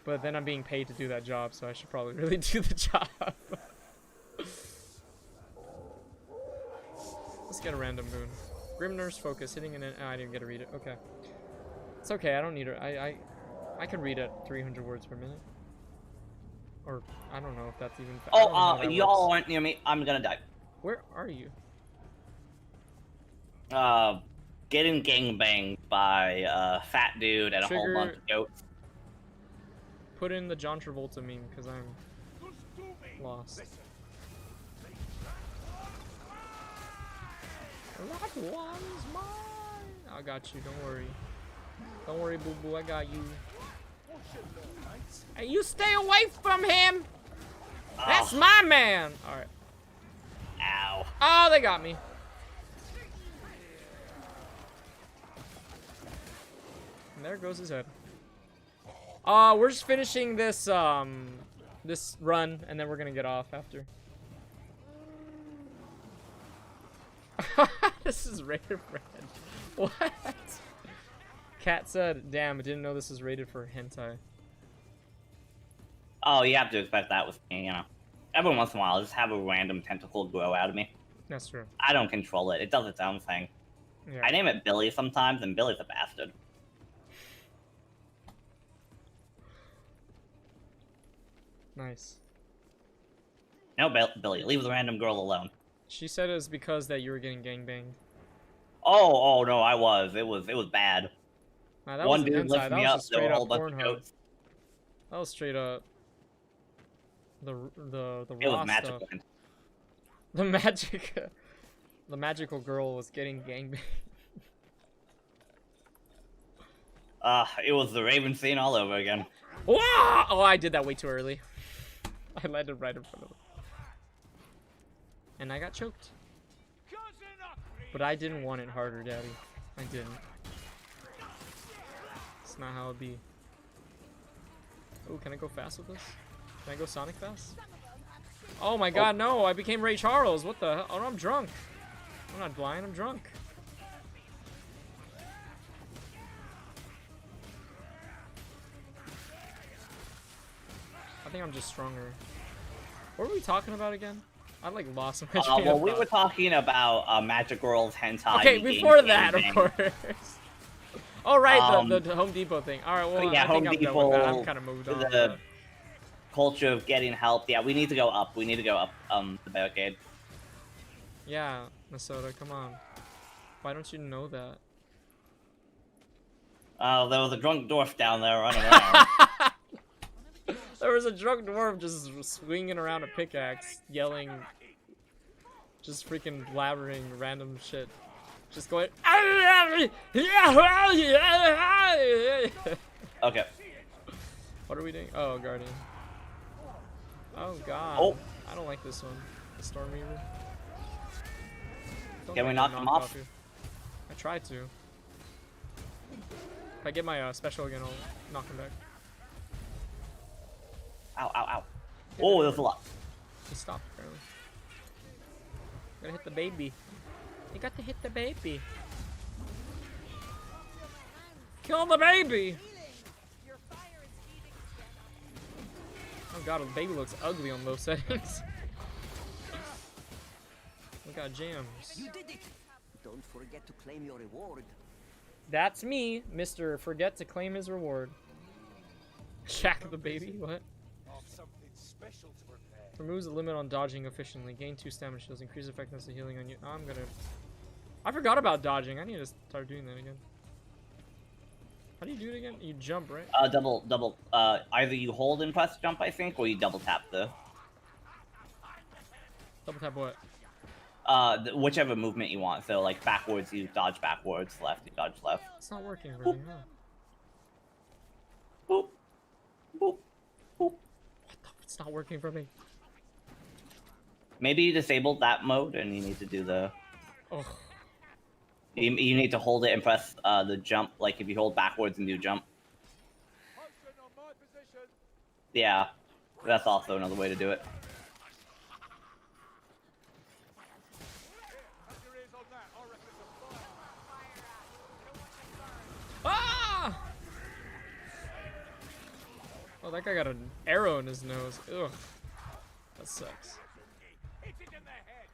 Speaker 1: But then I'm being paid to do that job, so I should probably really do the job. Let's get a random boon. Grim Nurse Focus, hitting an... Oh, I didn't get to read it. Okay. It's okay, I don't need it. I can read at 300 words per minute. Or, I don't know if that's even...
Speaker 2: Y'all aren't near me. I'm gonna die.
Speaker 1: Where are you?
Speaker 2: Getting gangbanged by a fat dude and a whole bunch of goats.
Speaker 1: Put in the John Travolta meme, because I'm lost. That one's mine. I got you, don't worry. Don't worry, boo-boo, I got you. Hey, you stay away from him! That's my man! Alright.
Speaker 2: Ow.
Speaker 1: Oh, they got me. And there goes his head. We're just finishing this, this run, and then we're gonna get off after. This is rated for hentai. What? Cat said, damn, I didn't know this is rated for hentai.
Speaker 2: Oh, you have to expect that with me, Every once in a while, I'll just have a random tentacle grow out of me.
Speaker 1: That's true.
Speaker 2: I don't control it. It does its own thing. Yeah. I name it Billy sometimes, and Billy's a bastard.
Speaker 1: Nice.
Speaker 2: No, Billy, leave the random girl alone.
Speaker 1: She said it was because that you were getting gangbanged.
Speaker 2: Oh no, I was. It was bad.
Speaker 1: Nah, that
Speaker 2: One dude lifted me up, there were a whole bunch of goats.
Speaker 1: That was straight up the
Speaker 2: It
Speaker 1: raw
Speaker 2: was magical.
Speaker 1: stuff. The magical girl was getting gangbanged.
Speaker 2: It was the Raven scene all over again.
Speaker 1: Whoa! Oh, I did that way too early. I landed right in front of him. And I got choked. But I didn't want it harder, Daddy. I didn't. It's not how it be. Oh, can I go fast with this? Can I go Sonic fast? Oh my god, no! I became Ray Charles! What the hell? Oh, no, I'm drunk! I'm not blind, I'm drunk. I think I'm just stronger. What were we talking about again? I like lost my train
Speaker 2: well,
Speaker 1: of
Speaker 2: we
Speaker 1: thought.
Speaker 2: were talking about Magic Girls hentai.
Speaker 1: Okay, before that, of course. Oh right, the Home Depot thing. All right, well,
Speaker 2: yeah,
Speaker 1: I think
Speaker 2: Home
Speaker 1: I'm done with that. I'm
Speaker 2: Depot,
Speaker 1: kind of moved on.
Speaker 2: the
Speaker 1: with that.
Speaker 2: culture of getting help. Yeah, we need to go up. We need to go up the barricade.
Speaker 1: Yeah, Nasota, come on. Why don't you know that?
Speaker 2: Oh, there was a drunk dwarf down there running around.
Speaker 1: There was a drunk dwarf just swinging around a pickaxe, yelling, just freaking blabbering random shit. Just going.
Speaker 2: Okay.
Speaker 1: What are we doing? Oh, Guardian. Oh god.
Speaker 2: Oh.
Speaker 1: I don't like this one. The Storm Reaver. Don't
Speaker 2: Can we
Speaker 1: think
Speaker 2: knock
Speaker 1: I
Speaker 2: him
Speaker 1: knocked
Speaker 2: off?
Speaker 1: you. I tried to. If I get my special again, I'll knock him back.
Speaker 2: Ow, ow, ow. Oh, there's a lot.
Speaker 1: He stopped, apparently. Gotta hit the baby. You got to hit the baby. Kill the baby! Oh god, the baby looks ugly on those settings. We got jams.
Speaker 4: You did it! Don't forget to claim your reward.
Speaker 1: That's me, Mr. Forget to claim his reward. Shack the baby? What?
Speaker 5: Something special to prepare.
Speaker 1: Removes the limit on dodging efficiently. Gain 2 stamina shields. Increase effectiveness of healing on you. I'm gonna... I forgot about dodging. I need to start doing that again. How do you do it again? You jump, right?
Speaker 2: Double. Either you hold and press jump, I think, or you double tap the.
Speaker 1: Double tap what?
Speaker 2: Whichever movement you want. So, like, backwards, you dodge backwards. Left, you dodge left.
Speaker 1: It's not working for me, huh?
Speaker 2: Boop. Boop. Boop.
Speaker 1: What the? It's not working for me.
Speaker 2: Maybe you disabled that mode, and you need to do the.
Speaker 1: Oh.
Speaker 2: You need to hold it and press the jump. Like, if you hold backwards and do jump.
Speaker 5: Posting on my position.
Speaker 2: Yeah, that's also another way to do it.
Speaker 5: Have your ears on that. I reckon it's a fire.
Speaker 1: Ah! Oh, that guy got an arrow in his nose. Ugh. That sucks.
Speaker 5: Hit it in the head.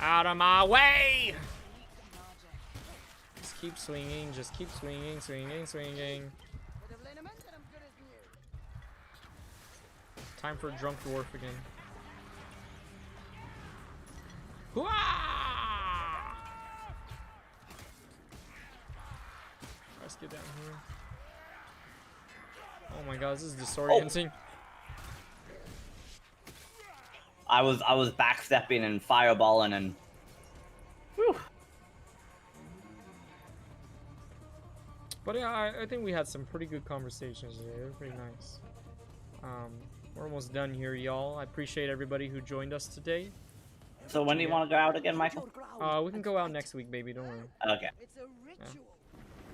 Speaker 1: Out of my way! Just keep swinging, swinging.
Speaker 3: Bit of liniment and I'm good as new.
Speaker 1: Time for drunk dwarf again. Hooah! Let's get down here. Oh my god, this is disorienting.
Speaker 2: I was backstepping and fireballing and. Whew.
Speaker 1: But yeah, I think we had some pretty good conversations today. They were pretty nice. We're almost done here, y'all. I appreciate everybody who joined us today.
Speaker 2: So when do you want to go out again, Michael?
Speaker 1: We can go out next week, baby. Don't worry.
Speaker 2: Okay.
Speaker 3: It's a ritual.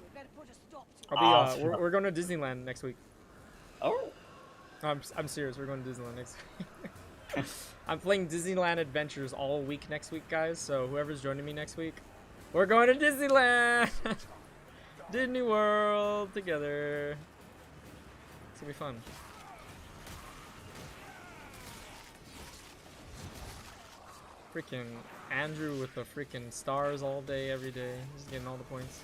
Speaker 3: We better put a stop to it.
Speaker 1: I'll be.
Speaker 2: Awesome.
Speaker 1: We're going to Disneyland next week.
Speaker 2: Oh.
Speaker 1: No, I'm serious. We're going to Disneyland next week. I'm playing Disneyland Adventures all week next week, guys. So whoever's joining me next week, we're going to Disneyland. Disney World together. It's gonna be fun. Freaking Andrew with the freaking stars all day, every day. He's getting all the points.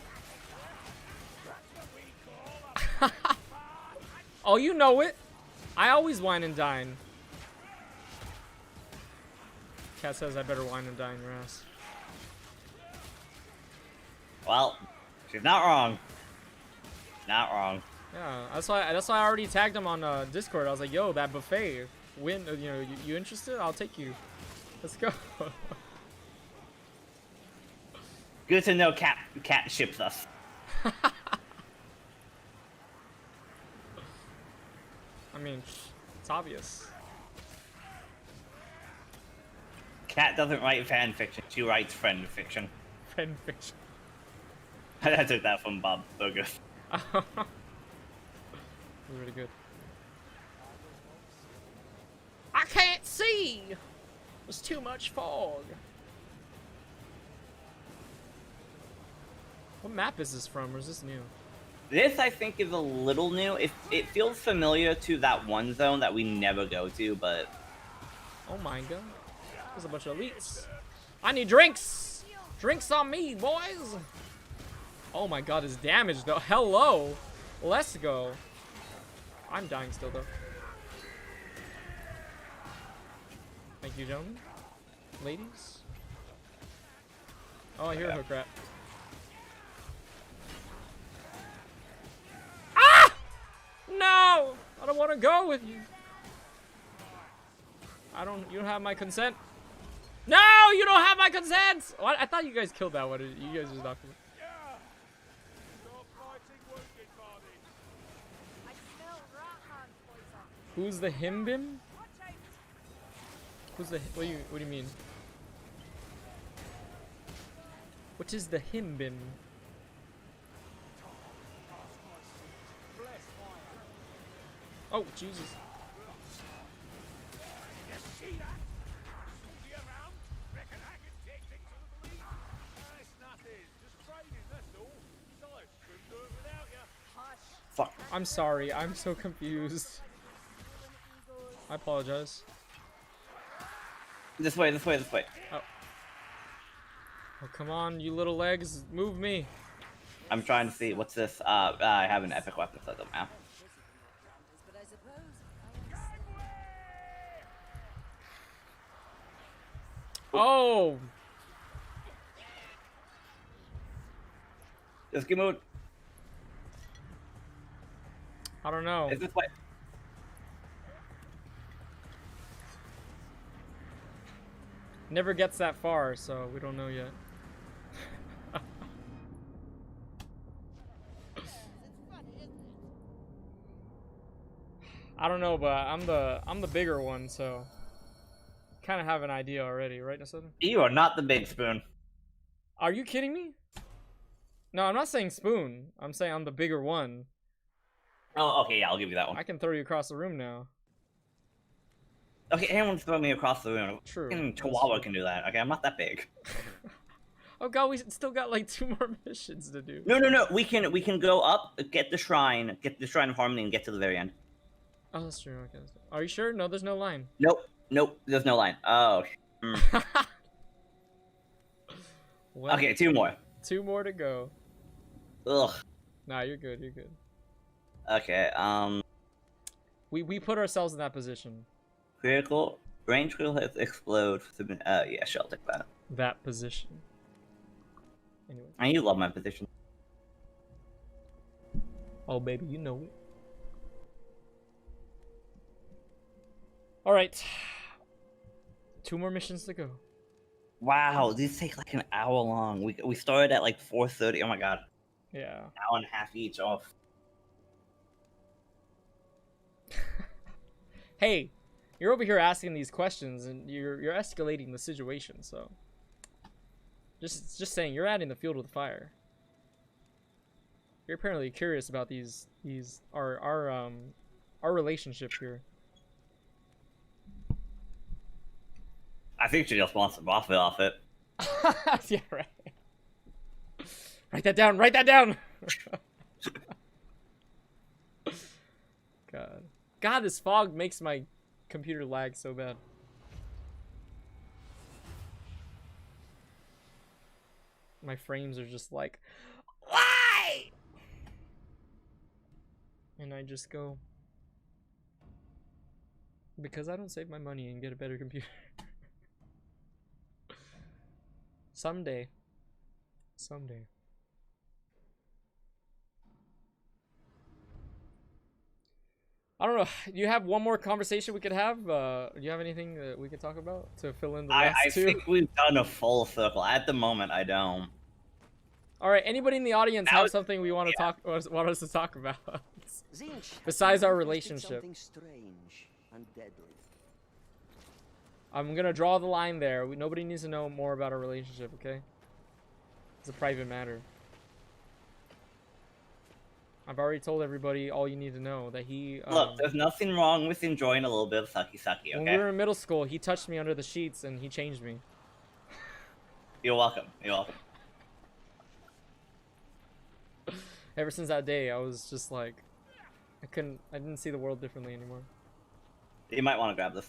Speaker 1: Oh, you know it. I always wine and dine. Cat says I better wine and dine your ass.
Speaker 2: Well, she's not wrong. Not wrong.
Speaker 1: Yeah, that's why I already tagged him on Discord. I was like, "Yo, that buffet, you interested? I'll take you. Let's go."
Speaker 2: Good to know Cat ships us.
Speaker 1: I mean, it's obvious.
Speaker 2: Cat doesn't write fan fiction, she writes friend fiction.
Speaker 1: Fan fiction.
Speaker 2: I took that from Bob Burgers.
Speaker 1: Really good. I can't see! There's too much fog. What map is this from, or is this new?
Speaker 2: This, I think, is a little new. It feels familiar to that one zone that we never go to, but...
Speaker 1: Oh my god. There's a bunch of elites. I need drinks! Drinks on me, boys! Oh my god, his damage, though. Hello! Let's go. I'm dying still, though. Thank you, gentlemen. Ladies. Oh, I hear a hook rat. Ah! No! I don't want to go with you. You don't have my consent. No! You don't have my consent! Oh, I thought you guys killed that one. You guys just knocked me.
Speaker 5: Stop fighting wounded, Barney.
Speaker 3: I smell rat-man poison.
Speaker 1: Who's the himbim?
Speaker 3: Watch out!
Speaker 1: Who's the? What do you mean? What is the himbim? Oh Jesus!
Speaker 5: You see that? Be around. Reckon I can take things to the lead? It's nothing. Just training, that's all. Besides, couldn't do it without you.
Speaker 3: Hush.
Speaker 2: Fuck.
Speaker 1: I'm sorry. I'm so confused. I apologize.
Speaker 2: This way, this way, this way.
Speaker 1: Oh. Oh, come on, you little legs. Move me.
Speaker 2: I'm trying to see, what's this? I have an epic weapon, so it doesn't matter.
Speaker 3: But I suppose I understand.
Speaker 1: Oh!
Speaker 2: Just give me.
Speaker 1: I don't know.
Speaker 2: It's this way.
Speaker 1: Never gets that far, so we don't know yet. I don't know, but I'm the bigger one, so kind of have an idea already, right, Nasota?
Speaker 2: You are not the big spoon.
Speaker 1: Are you kidding me? No, I'm not saying spoon. I'm saying I'm the bigger one.
Speaker 2: Oh, okay, yeah, I'll give you that one.
Speaker 1: I can throw you across the room now.
Speaker 2: Okay, anyone's throwing me across the room.
Speaker 1: True.
Speaker 2: Fucking Chihuahua can do that. Okay, I'm not that big.
Speaker 1: Oh god, we still got like 2 more missions to do.
Speaker 2: No. We can go up, get the shrine of harmony, and get to the very end.
Speaker 1: Oh, that's true. Okay. Are you sure? No, there's no line.
Speaker 2: Nope. There's no line. Oh.
Speaker 1: Well,
Speaker 2: Okay, 2 more.
Speaker 1: 2 more to go.
Speaker 2: Ugh.
Speaker 1: Nah, you're good. You're good.
Speaker 2: Okay.
Speaker 1: We put ourselves in that position.
Speaker 2: Critical range critical hits explode. Yeah, sure, I'll take that.
Speaker 1: That position. Anyway.
Speaker 2: And you love my position.
Speaker 1: Oh, baby, you know it. All right. 2 more missions to go.
Speaker 2: Wow, these take like an hour long. We started at like 4:30. Oh my god.
Speaker 1: Yeah.
Speaker 2: Hour and a half each off.
Speaker 1: Hey, you're over here asking these questions, and you're escalating the situation. So, just saying, you're adding the fuel to the fire. You're apparently curious about our relationship here.
Speaker 2: I think she just wants to profit off it.
Speaker 1: Yeah, right. Write that down. Write that down. God, this fog makes my computer lag so bad. My frames are just like, why? And I just go, because I don't save my money and get a better computer. Someday. I don't know. Do you have one more conversation we could have? Do you have anything that we could talk about to fill in the last
Speaker 2: I
Speaker 1: 2?
Speaker 2: think we've done a full circle. At the moment, I don't.
Speaker 1: All right. Anybody in the audience
Speaker 2: That
Speaker 1: have
Speaker 2: was-
Speaker 1: something we want to
Speaker 2: yeah.
Speaker 1: want us to talk about?
Speaker 4: Zinch,
Speaker 1: Besides our
Speaker 4: you tasted
Speaker 1: relationship.
Speaker 4: Something strange and deadly.
Speaker 1: I'm gonna draw the line there. Nobody needs to know more about our relationship, okay? It's a private matter. I've already told everybody all you need to know that he.
Speaker 2: Look, there's nothing wrong with enjoying a little bit of sucky, okay?
Speaker 1: When we were in middle school, he touched me under the sheets and he changed me.
Speaker 2: You're welcome. You're welcome.
Speaker 1: Ever since that day, I was just like, I didn't see the world differently anymore.
Speaker 2: You might want to grab this.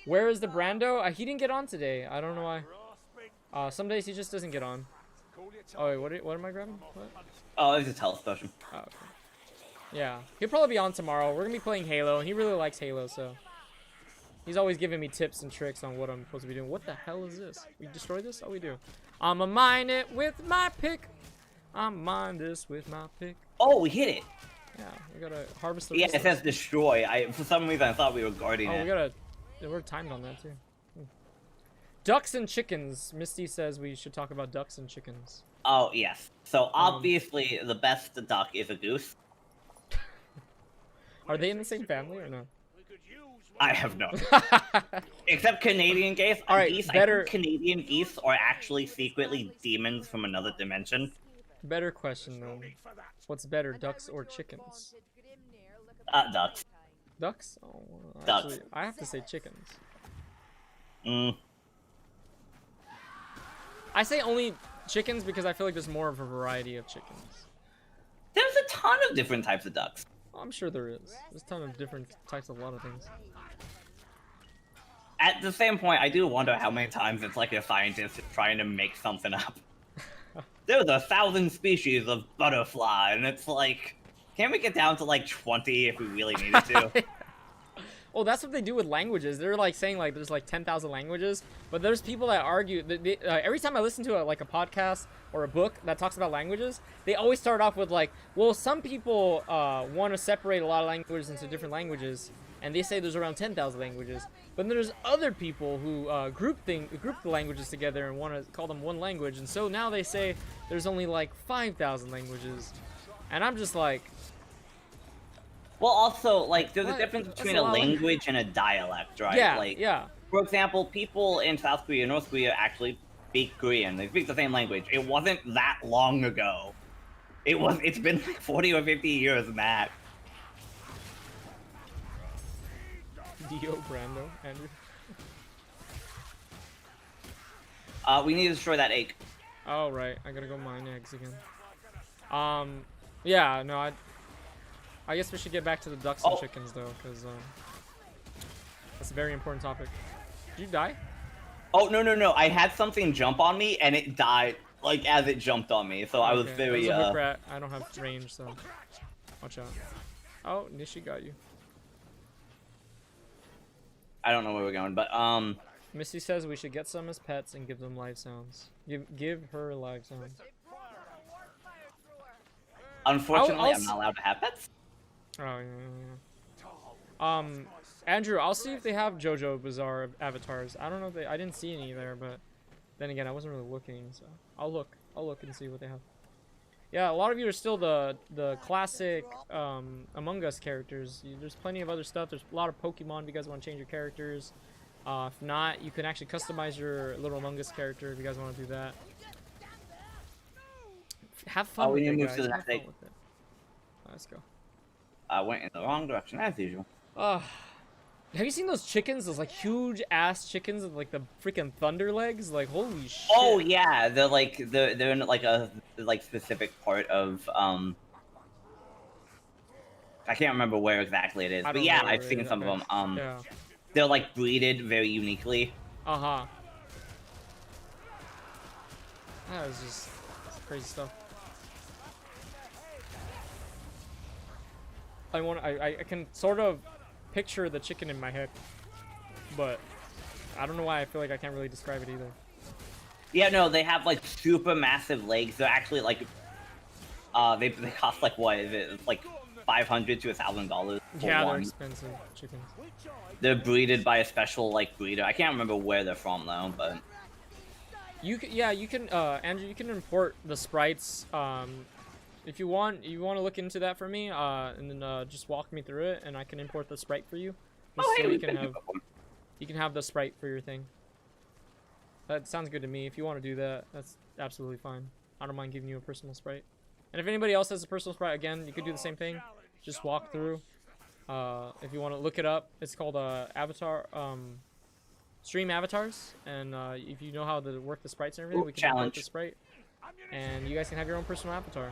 Speaker 1: Where is the Brando? He didn't get on today. I don't know why. Some days he just doesn't get on. Oh wait, what am I grabbing? What?
Speaker 2: Oh, it's a health potion.
Speaker 1: Oh, okay. Yeah, he'll probably be on tomorrow. We're gonna be playing Halo, and he really likes Halo, so he's always giving me tips and tricks on what I'm supposed to be doing. What the hell is this? We destroy this? Oh, we do. I'ma mine it with my pick. I'm mine this with my pick.
Speaker 2: Oh, we hit it.
Speaker 1: Yeah, we gotta harvest the.
Speaker 2: Yeah, it says destroy. For some reason I thought we were guarding it.
Speaker 1: Oh, we gotta. We're timed on that too. Ducks and chickens. Misty says we should talk about ducks and chickens.
Speaker 2: Oh yes. So obviously the best duck is a goose.
Speaker 1: Are they in the same family or no?
Speaker 2: I have no. Except Canadian geese.
Speaker 1: All right,
Speaker 2: geese.
Speaker 1: better.
Speaker 2: I think Canadian geese are actually secretly demons from another dimension.
Speaker 1: Better question though. What's better, ducks or chickens?
Speaker 2: Ducks.
Speaker 1: Ducks? Oh,
Speaker 2: Ducks.
Speaker 1: actually, I have to say chickens. I say only chickens because I feel like there's more of a variety of chickens.
Speaker 2: There's a ton of different types of ducks.
Speaker 1: Oh, I'm sure there is. There's a ton of different types of a lot of things.
Speaker 2: At the same point, I do wonder how many times it's like a scientist trying to make something up. There's 1,000 species of butterfly, and it's like, can't we get down to like 20 if we really needed to?
Speaker 1: Well, that's what they do with languages. They're like saying like there's like 10,000 languages, but there's people that argue that every time I listen to like a podcast or a book that talks about languages, they always start off with like, well, some people want to separate a lot of languages into different languages, and they say there's around 10,000 languages. But then there's other people who group the languages together and want to call them one language, and so now they say there's only like 5,000 languages, and I'm just like.
Speaker 2: Well, also, like, there's a difference
Speaker 1: That's
Speaker 2: between
Speaker 1: a
Speaker 2: a
Speaker 1: lot of
Speaker 2: language and a dialect, right?
Speaker 1: Yeah,
Speaker 2: like,
Speaker 1: yeah.
Speaker 2: For example, people in South Korea and North Korea actually speak Korean. They speak the same language. It wasn't that long ago. It's been like 40 or 50 years max.
Speaker 1: Dio Brando, Andrew.
Speaker 2: We need to destroy that egg.
Speaker 1: Oh, right. I gotta go mine eggs again. Yeah, no, I guess we should get back to the ducks and chickens, though, because that's a very important topic. Did you die?
Speaker 2: Oh, no. I had something jump on me, and it died, like, as it jumped on me, so I was very,
Speaker 1: There's a whip rat. I don't have range, so watch out. Oh, Nishi got you.
Speaker 2: I don't know where we're going, but,
Speaker 1: Misty says we should get some as pets and give them live sounds. Give her live sounds.
Speaker 2: unfortunately, I'm not allowed to have pets.
Speaker 1: Oh, yeah. Andrew, I'll see if they have JoJo Bizarre avatars. I don't know if I didn't see any there, but then again, I wasn't really looking, so I'll look and see what they have. Yeah, a lot of you are still the classic Among Us characters. There's plenty of other stuff. There's a lot of Pokemon if you guys want to change your characters. If not, you can actually customize your little Among Us character if you guys want to do that. Have fun with it, guys.
Speaker 2: To the next day.
Speaker 1: Let's go.
Speaker 2: I went in the wrong direction as usual.
Speaker 1: Have you seen those chickens? Those like huge ass chickens with like the freaking thunder legs? Like holy shit.
Speaker 2: Oh yeah, they're in like a specific part of I can't remember where exactly it is, but yeah, I've seen some of them.
Speaker 1: Yeah.
Speaker 2: They're like breeded very uniquely.
Speaker 1: That was just crazy stuff. I can sort of picture the chicken in my head, but I don't know why I feel like I can't really describe it either.
Speaker 2: Yeah, no, they have like super massive legs. They're actually like, they cost like what is it? It's like $500 to $1,000.
Speaker 1: Yeah, they're expensive chickens.
Speaker 2: They're breeded by a special like breeder. I can't remember where they're from though, but
Speaker 1: you can Andrew, you can import the sprites. If you want to look into that for me, and then just walk me through it, and I can import the sprite for you.
Speaker 2: Oh, hey,
Speaker 1: so you can have. You can have the sprite for your thing. That sounds good to me. If you want to do that, that's absolutely fine. I don't mind giving you a personal sprite. And if anybody else has a personal sprite, again, you could do the same thing. Just walk through. If you want to look it up, it's called avatar stream avatars. And if you know how to work the sprites and everything, we can work the sprite. And you guys can have your own personal avatar.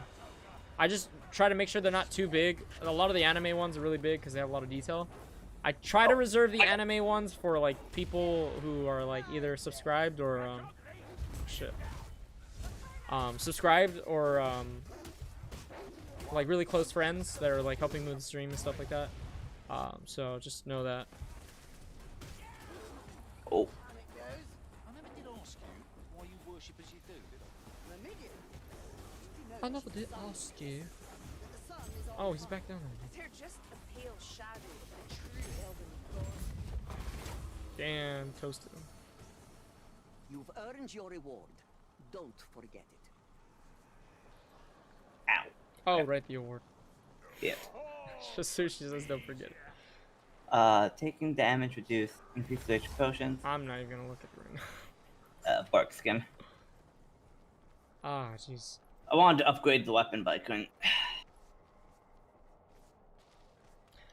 Speaker 1: I just try to make sure they're not too big. A lot of the anime ones are really big because they have a lot of detail. I try to reserve the anime ones for like people who are like either subscribed or subscribed or like really close friends that are like helping me with the stream and stuff like that. So just know that.
Speaker 2: Oh.
Speaker 5: I never did ask you why you worship as you do, did I?
Speaker 1: I never did ask you. Oh, he's back down there.
Speaker 3: They're just a pale shadow of the true elven god.
Speaker 1: Damn, toasted him.
Speaker 4: You've earned your reward. Don't forget it.
Speaker 2: Ow.
Speaker 1: Oh, right, the award.
Speaker 2: Yeah.
Speaker 1: Just sushi says don't forget it.
Speaker 2: Taking damage reduced. Increased rage potions.
Speaker 1: I'm not even gonna look at it right now.
Speaker 2: Bark skin.
Speaker 1: Ah, jeez.
Speaker 2: I wanted to upgrade the weapon, but I couldn't.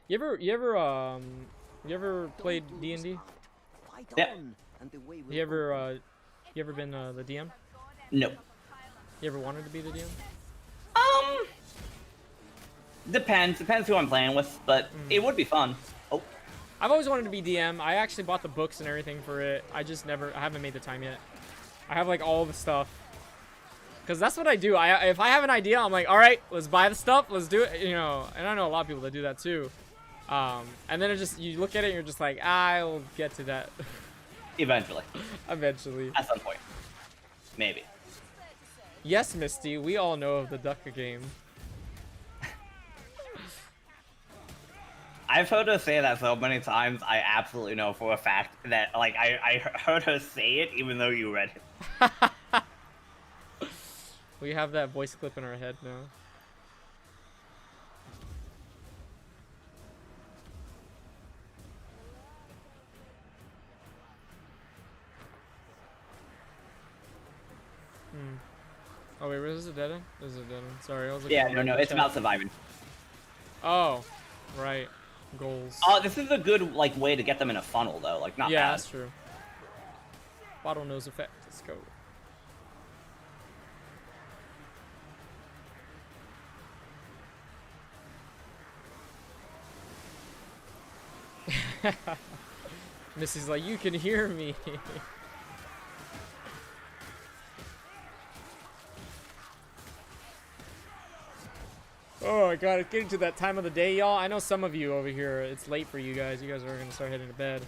Speaker 1: You ever played D&D?
Speaker 2: Yeah.
Speaker 1: You ever been the DM?
Speaker 2: No.
Speaker 1: You ever wanted to be the DM?
Speaker 2: Depends who I'm playing with, but it would be fun. Oh.
Speaker 1: I've always wanted to be DM. I actually bought the books and everything for it. I haven't made the time yet. I have like all the stuff. Cause that's what I do. If I have an idea, I'm like, all right, let's buy the stuff, let's do it. You know, and I know a lot of people that do that too. And then you look at it and you're just like, I'll get to that.
Speaker 2: Eventually.
Speaker 1: Eventually.
Speaker 2: At some point. Maybe.
Speaker 1: Yes, Misty, we all know of the Ducka game.
Speaker 2: I've heard her say that so many times, I absolutely know for a fact that, like, I heard her say it even though you read it.
Speaker 1: We have that voice clip in our head now. Oh wait, is it dead end? This is a dead end. Sorry, I was looking.
Speaker 2: Yeah,
Speaker 1: at
Speaker 2: no,
Speaker 1: the
Speaker 2: it's
Speaker 1: chat.
Speaker 2: about surviving.
Speaker 1: Oh, right. Goals.
Speaker 2: Oh, this is a good, like, way to get them in a funnel, though. Like, not
Speaker 1: Yeah,
Speaker 2: bad.
Speaker 1: that's true. Bottle nose effect. Let's go. Missy's like, you can hear me. Oh my god, it's getting to that time of the day, y'all. I know some of you over here, it's late for you guys. You guys are gonna start heading to bed.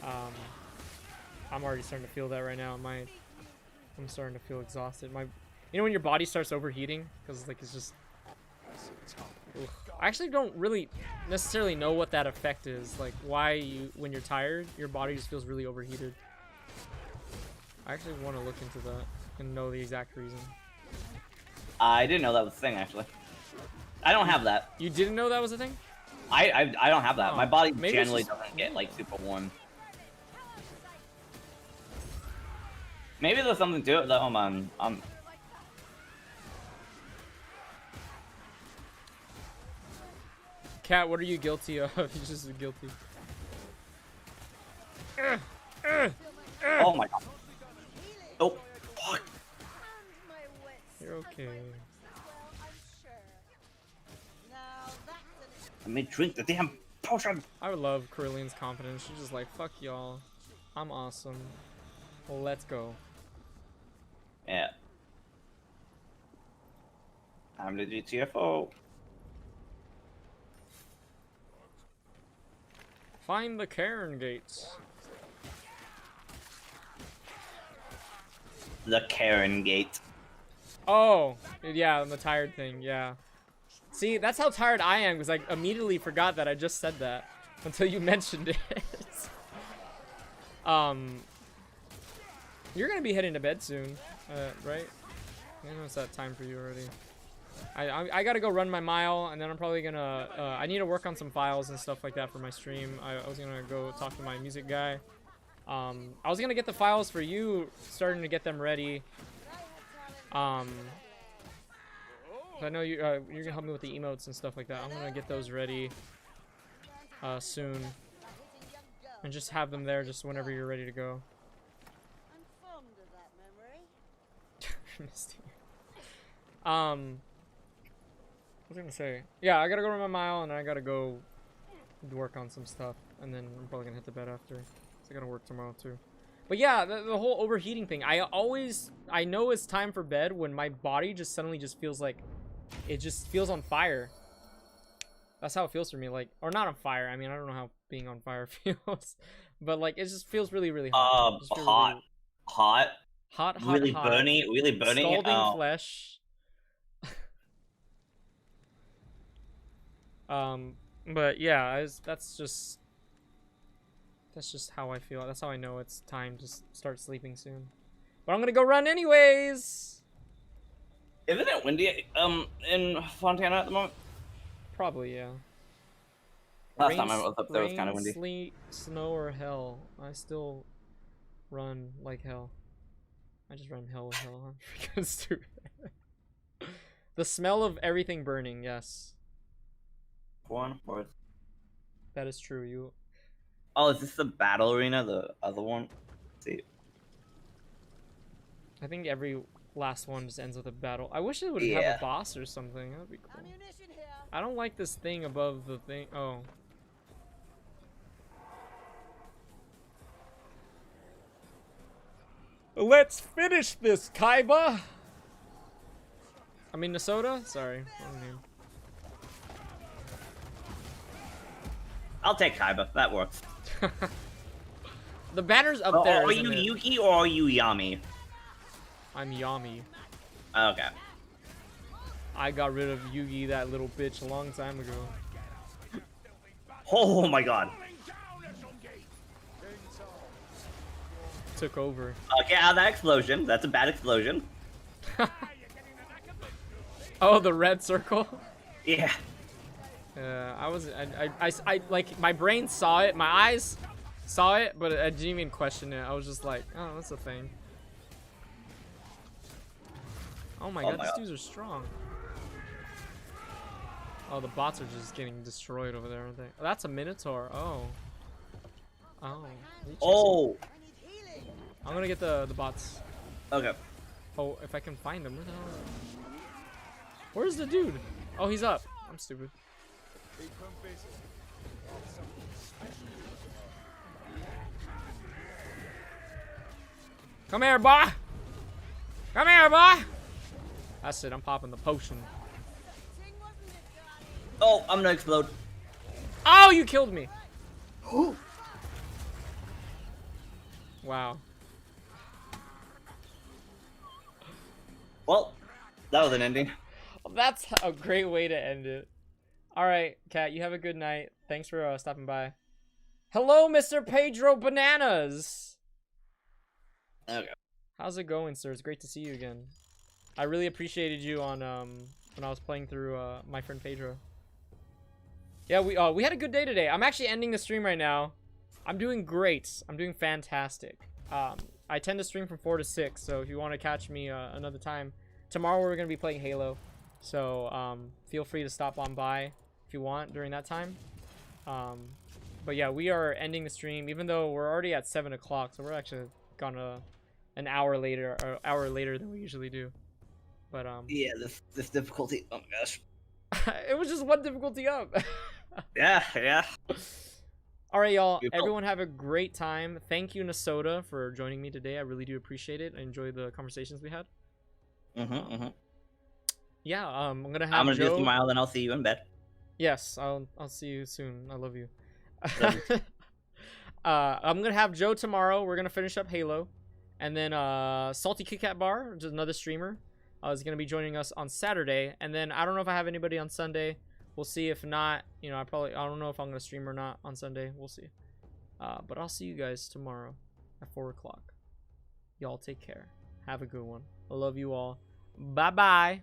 Speaker 1: I'm already starting to feel that right now. I'm starting to feel exhausted. You know when your body starts overheating? Because like it's just... Ugh. I actually don't really necessarily know what that effect is. Like why when you're tired, your body just feels really overheated. I actually want to look into that and know the exact reason.
Speaker 2: I didn't know that was a thing, actually. I don't have that.
Speaker 1: You didn't know that was a thing?
Speaker 2: I don't have that.
Speaker 1: Oh,
Speaker 2: My body
Speaker 1: maybe it's
Speaker 2: generally
Speaker 1: just-
Speaker 2: doesn't get, like, super warm. Maybe there's something to it, though. Hold on.
Speaker 1: Cat, what are you guilty of? You're just guilty.
Speaker 2: Oh my god. Oh, fuck.
Speaker 1: You're okay.
Speaker 2: Let me drink the damn potion.
Speaker 1: I would love Corellian's confidence. She's just like, fuck y'all. I'm awesome. Well, let's go.
Speaker 2: Yeah. Time to GTFO.
Speaker 1: Find the Cairn gates.
Speaker 2: The Karen Gate.
Speaker 1: Oh, yeah, the tired thing, yeah. See, that's how tired I am, because I immediately forgot that I just said that until you mentioned it. You're gonna be heading to bed soon, right? I know it's that time for you already. I gotta go run my mile, and then I'm probably gonna I need to work on some files and stuff like that for my stream. I was gonna go talk to my music guy. I was gonna get the files for you, starting to get them ready. I know you're gonna help me with the emotes and stuff like that. I'm gonna get those ready soon, and just have them there just whenever you're ready to go.
Speaker 3: I'm fond of that memory.
Speaker 1: Misty. What was I gonna say? Yeah, I gotta go run my mile, and I gotta go work on some stuff, and then I'm probably gonna hit the bed after. So I gotta work tomorrow too. But yeah, the whole overheating thing. I know it's time for bed when my body just suddenly just feels like it just feels on fire. That's how it feels for me. Like, or not on fire. I mean, I don't know how being on fire feels, but like it just feels really, really hot.
Speaker 2: Hot. Really
Speaker 1: Hot.
Speaker 2: burny.
Speaker 1: Scalding flesh. But yeah, that's just how I feel. That's how I know it's time to start sleeping soon. But I'm gonna go run anyways.
Speaker 2: Isn't it windy in Fontana at the moment?
Speaker 1: Probably, yeah.
Speaker 2: Last time I was up there, it was kind of windy.
Speaker 1: Sleet, snow, or hell. I still run like hell. I just run hell with hell. I'm freaking stupid. The smell of everything burning, yes.
Speaker 2: Or...
Speaker 1: That is true. You.
Speaker 2: Oh, is this the battle arena? The other one? Let's see.
Speaker 1: I think every last one just ends with a battle. I wish it would have a boss or something. That'd be cool.
Speaker 3: Ammunition here.
Speaker 1: I don't like this thing above the thing. Oh. Let's finish this, Kaiba! I mean, Nasota? Sorry. Wrong name.
Speaker 2: I'll take Kaiba. That works.
Speaker 1: The banner's up there.
Speaker 2: Are you Yuki or are you Yami?
Speaker 1: I'm Yami.
Speaker 2: Okay.
Speaker 1: I got rid of Yugi, that little bitch, a long time ago.
Speaker 2: Oh my god.
Speaker 1: Took over.
Speaker 2: Get out of that explosion. That's a bad explosion.
Speaker 1: Oh, the red circle?
Speaker 2: Yeah.
Speaker 1: I like, my brain saw it, my eyes saw it, but I didn't even question it. I was just like, oh, that's a thing. Oh my god, these dudes are strong. Oh, the bots are just getting destroyed over there, aren't they? Oh, that's a Minotaur. Oh. Oh.
Speaker 2: Oh.
Speaker 1: I'm gonna get the bots.
Speaker 2: Okay.
Speaker 1: Oh, if I can find them. Where the hell is it? Where's the dude? Oh, he's up. I'm stupid. Come here, boy! Come here, boy! That's it, I'm popping the potion.
Speaker 2: Oh, I'm gonna explode.
Speaker 1: Oh, you killed me! Wow.
Speaker 2: Well, that was an ending.
Speaker 1: Well, that's a great way to end it. Alright, Kat, you have a good night. Thanks for stopping by. Hello, Mr. Pedro Bananas!
Speaker 2: Okay.
Speaker 1: How's it going, sir? It's great to see you again. I really appreciated you on when I was playing through my friend Pedro. Yeah, we had a good day today. I'm actually ending the stream right now. I'm doing great. I'm doing fantastic. I tend to stream from 4 to 6, so if you want to catch me another time, tomorrow we're gonna be playing Halo. So feel free to stop on by if you want during that time. But yeah, we are ending the stream, even though we're already at 7 o'clock, so we're actually gonna an hour later than we usually do. But
Speaker 2: yeah, this difficulty. Oh my gosh.
Speaker 1: it was just one difficulty up.
Speaker 2: yeah.
Speaker 1: All right, y'all. Everyone have a great time. Thank you, Nasota, for joining me today. I really do appreciate it. I enjoyed the conversations we had. Yeah, I'm gonna have.
Speaker 2: I'm gonna
Speaker 1: Joe...
Speaker 2: do a smile, then I'll see you in bed.
Speaker 1: Yes, I'll see you soon. I love you. I'm gonna have Joe tomorrow. We're gonna finish up Halo, and then Salty Kit Kat Bar, just another streamer, is gonna be joining us on Saturday. And then I don't know if I have anybody on Sunday. We'll see. If not, you know, I don't know if I'm gonna stream or not on Sunday. We'll see. But I'll see you guys tomorrow at 4 o'clock. Y'all take care. Have a good one. I love you all. Bye bye.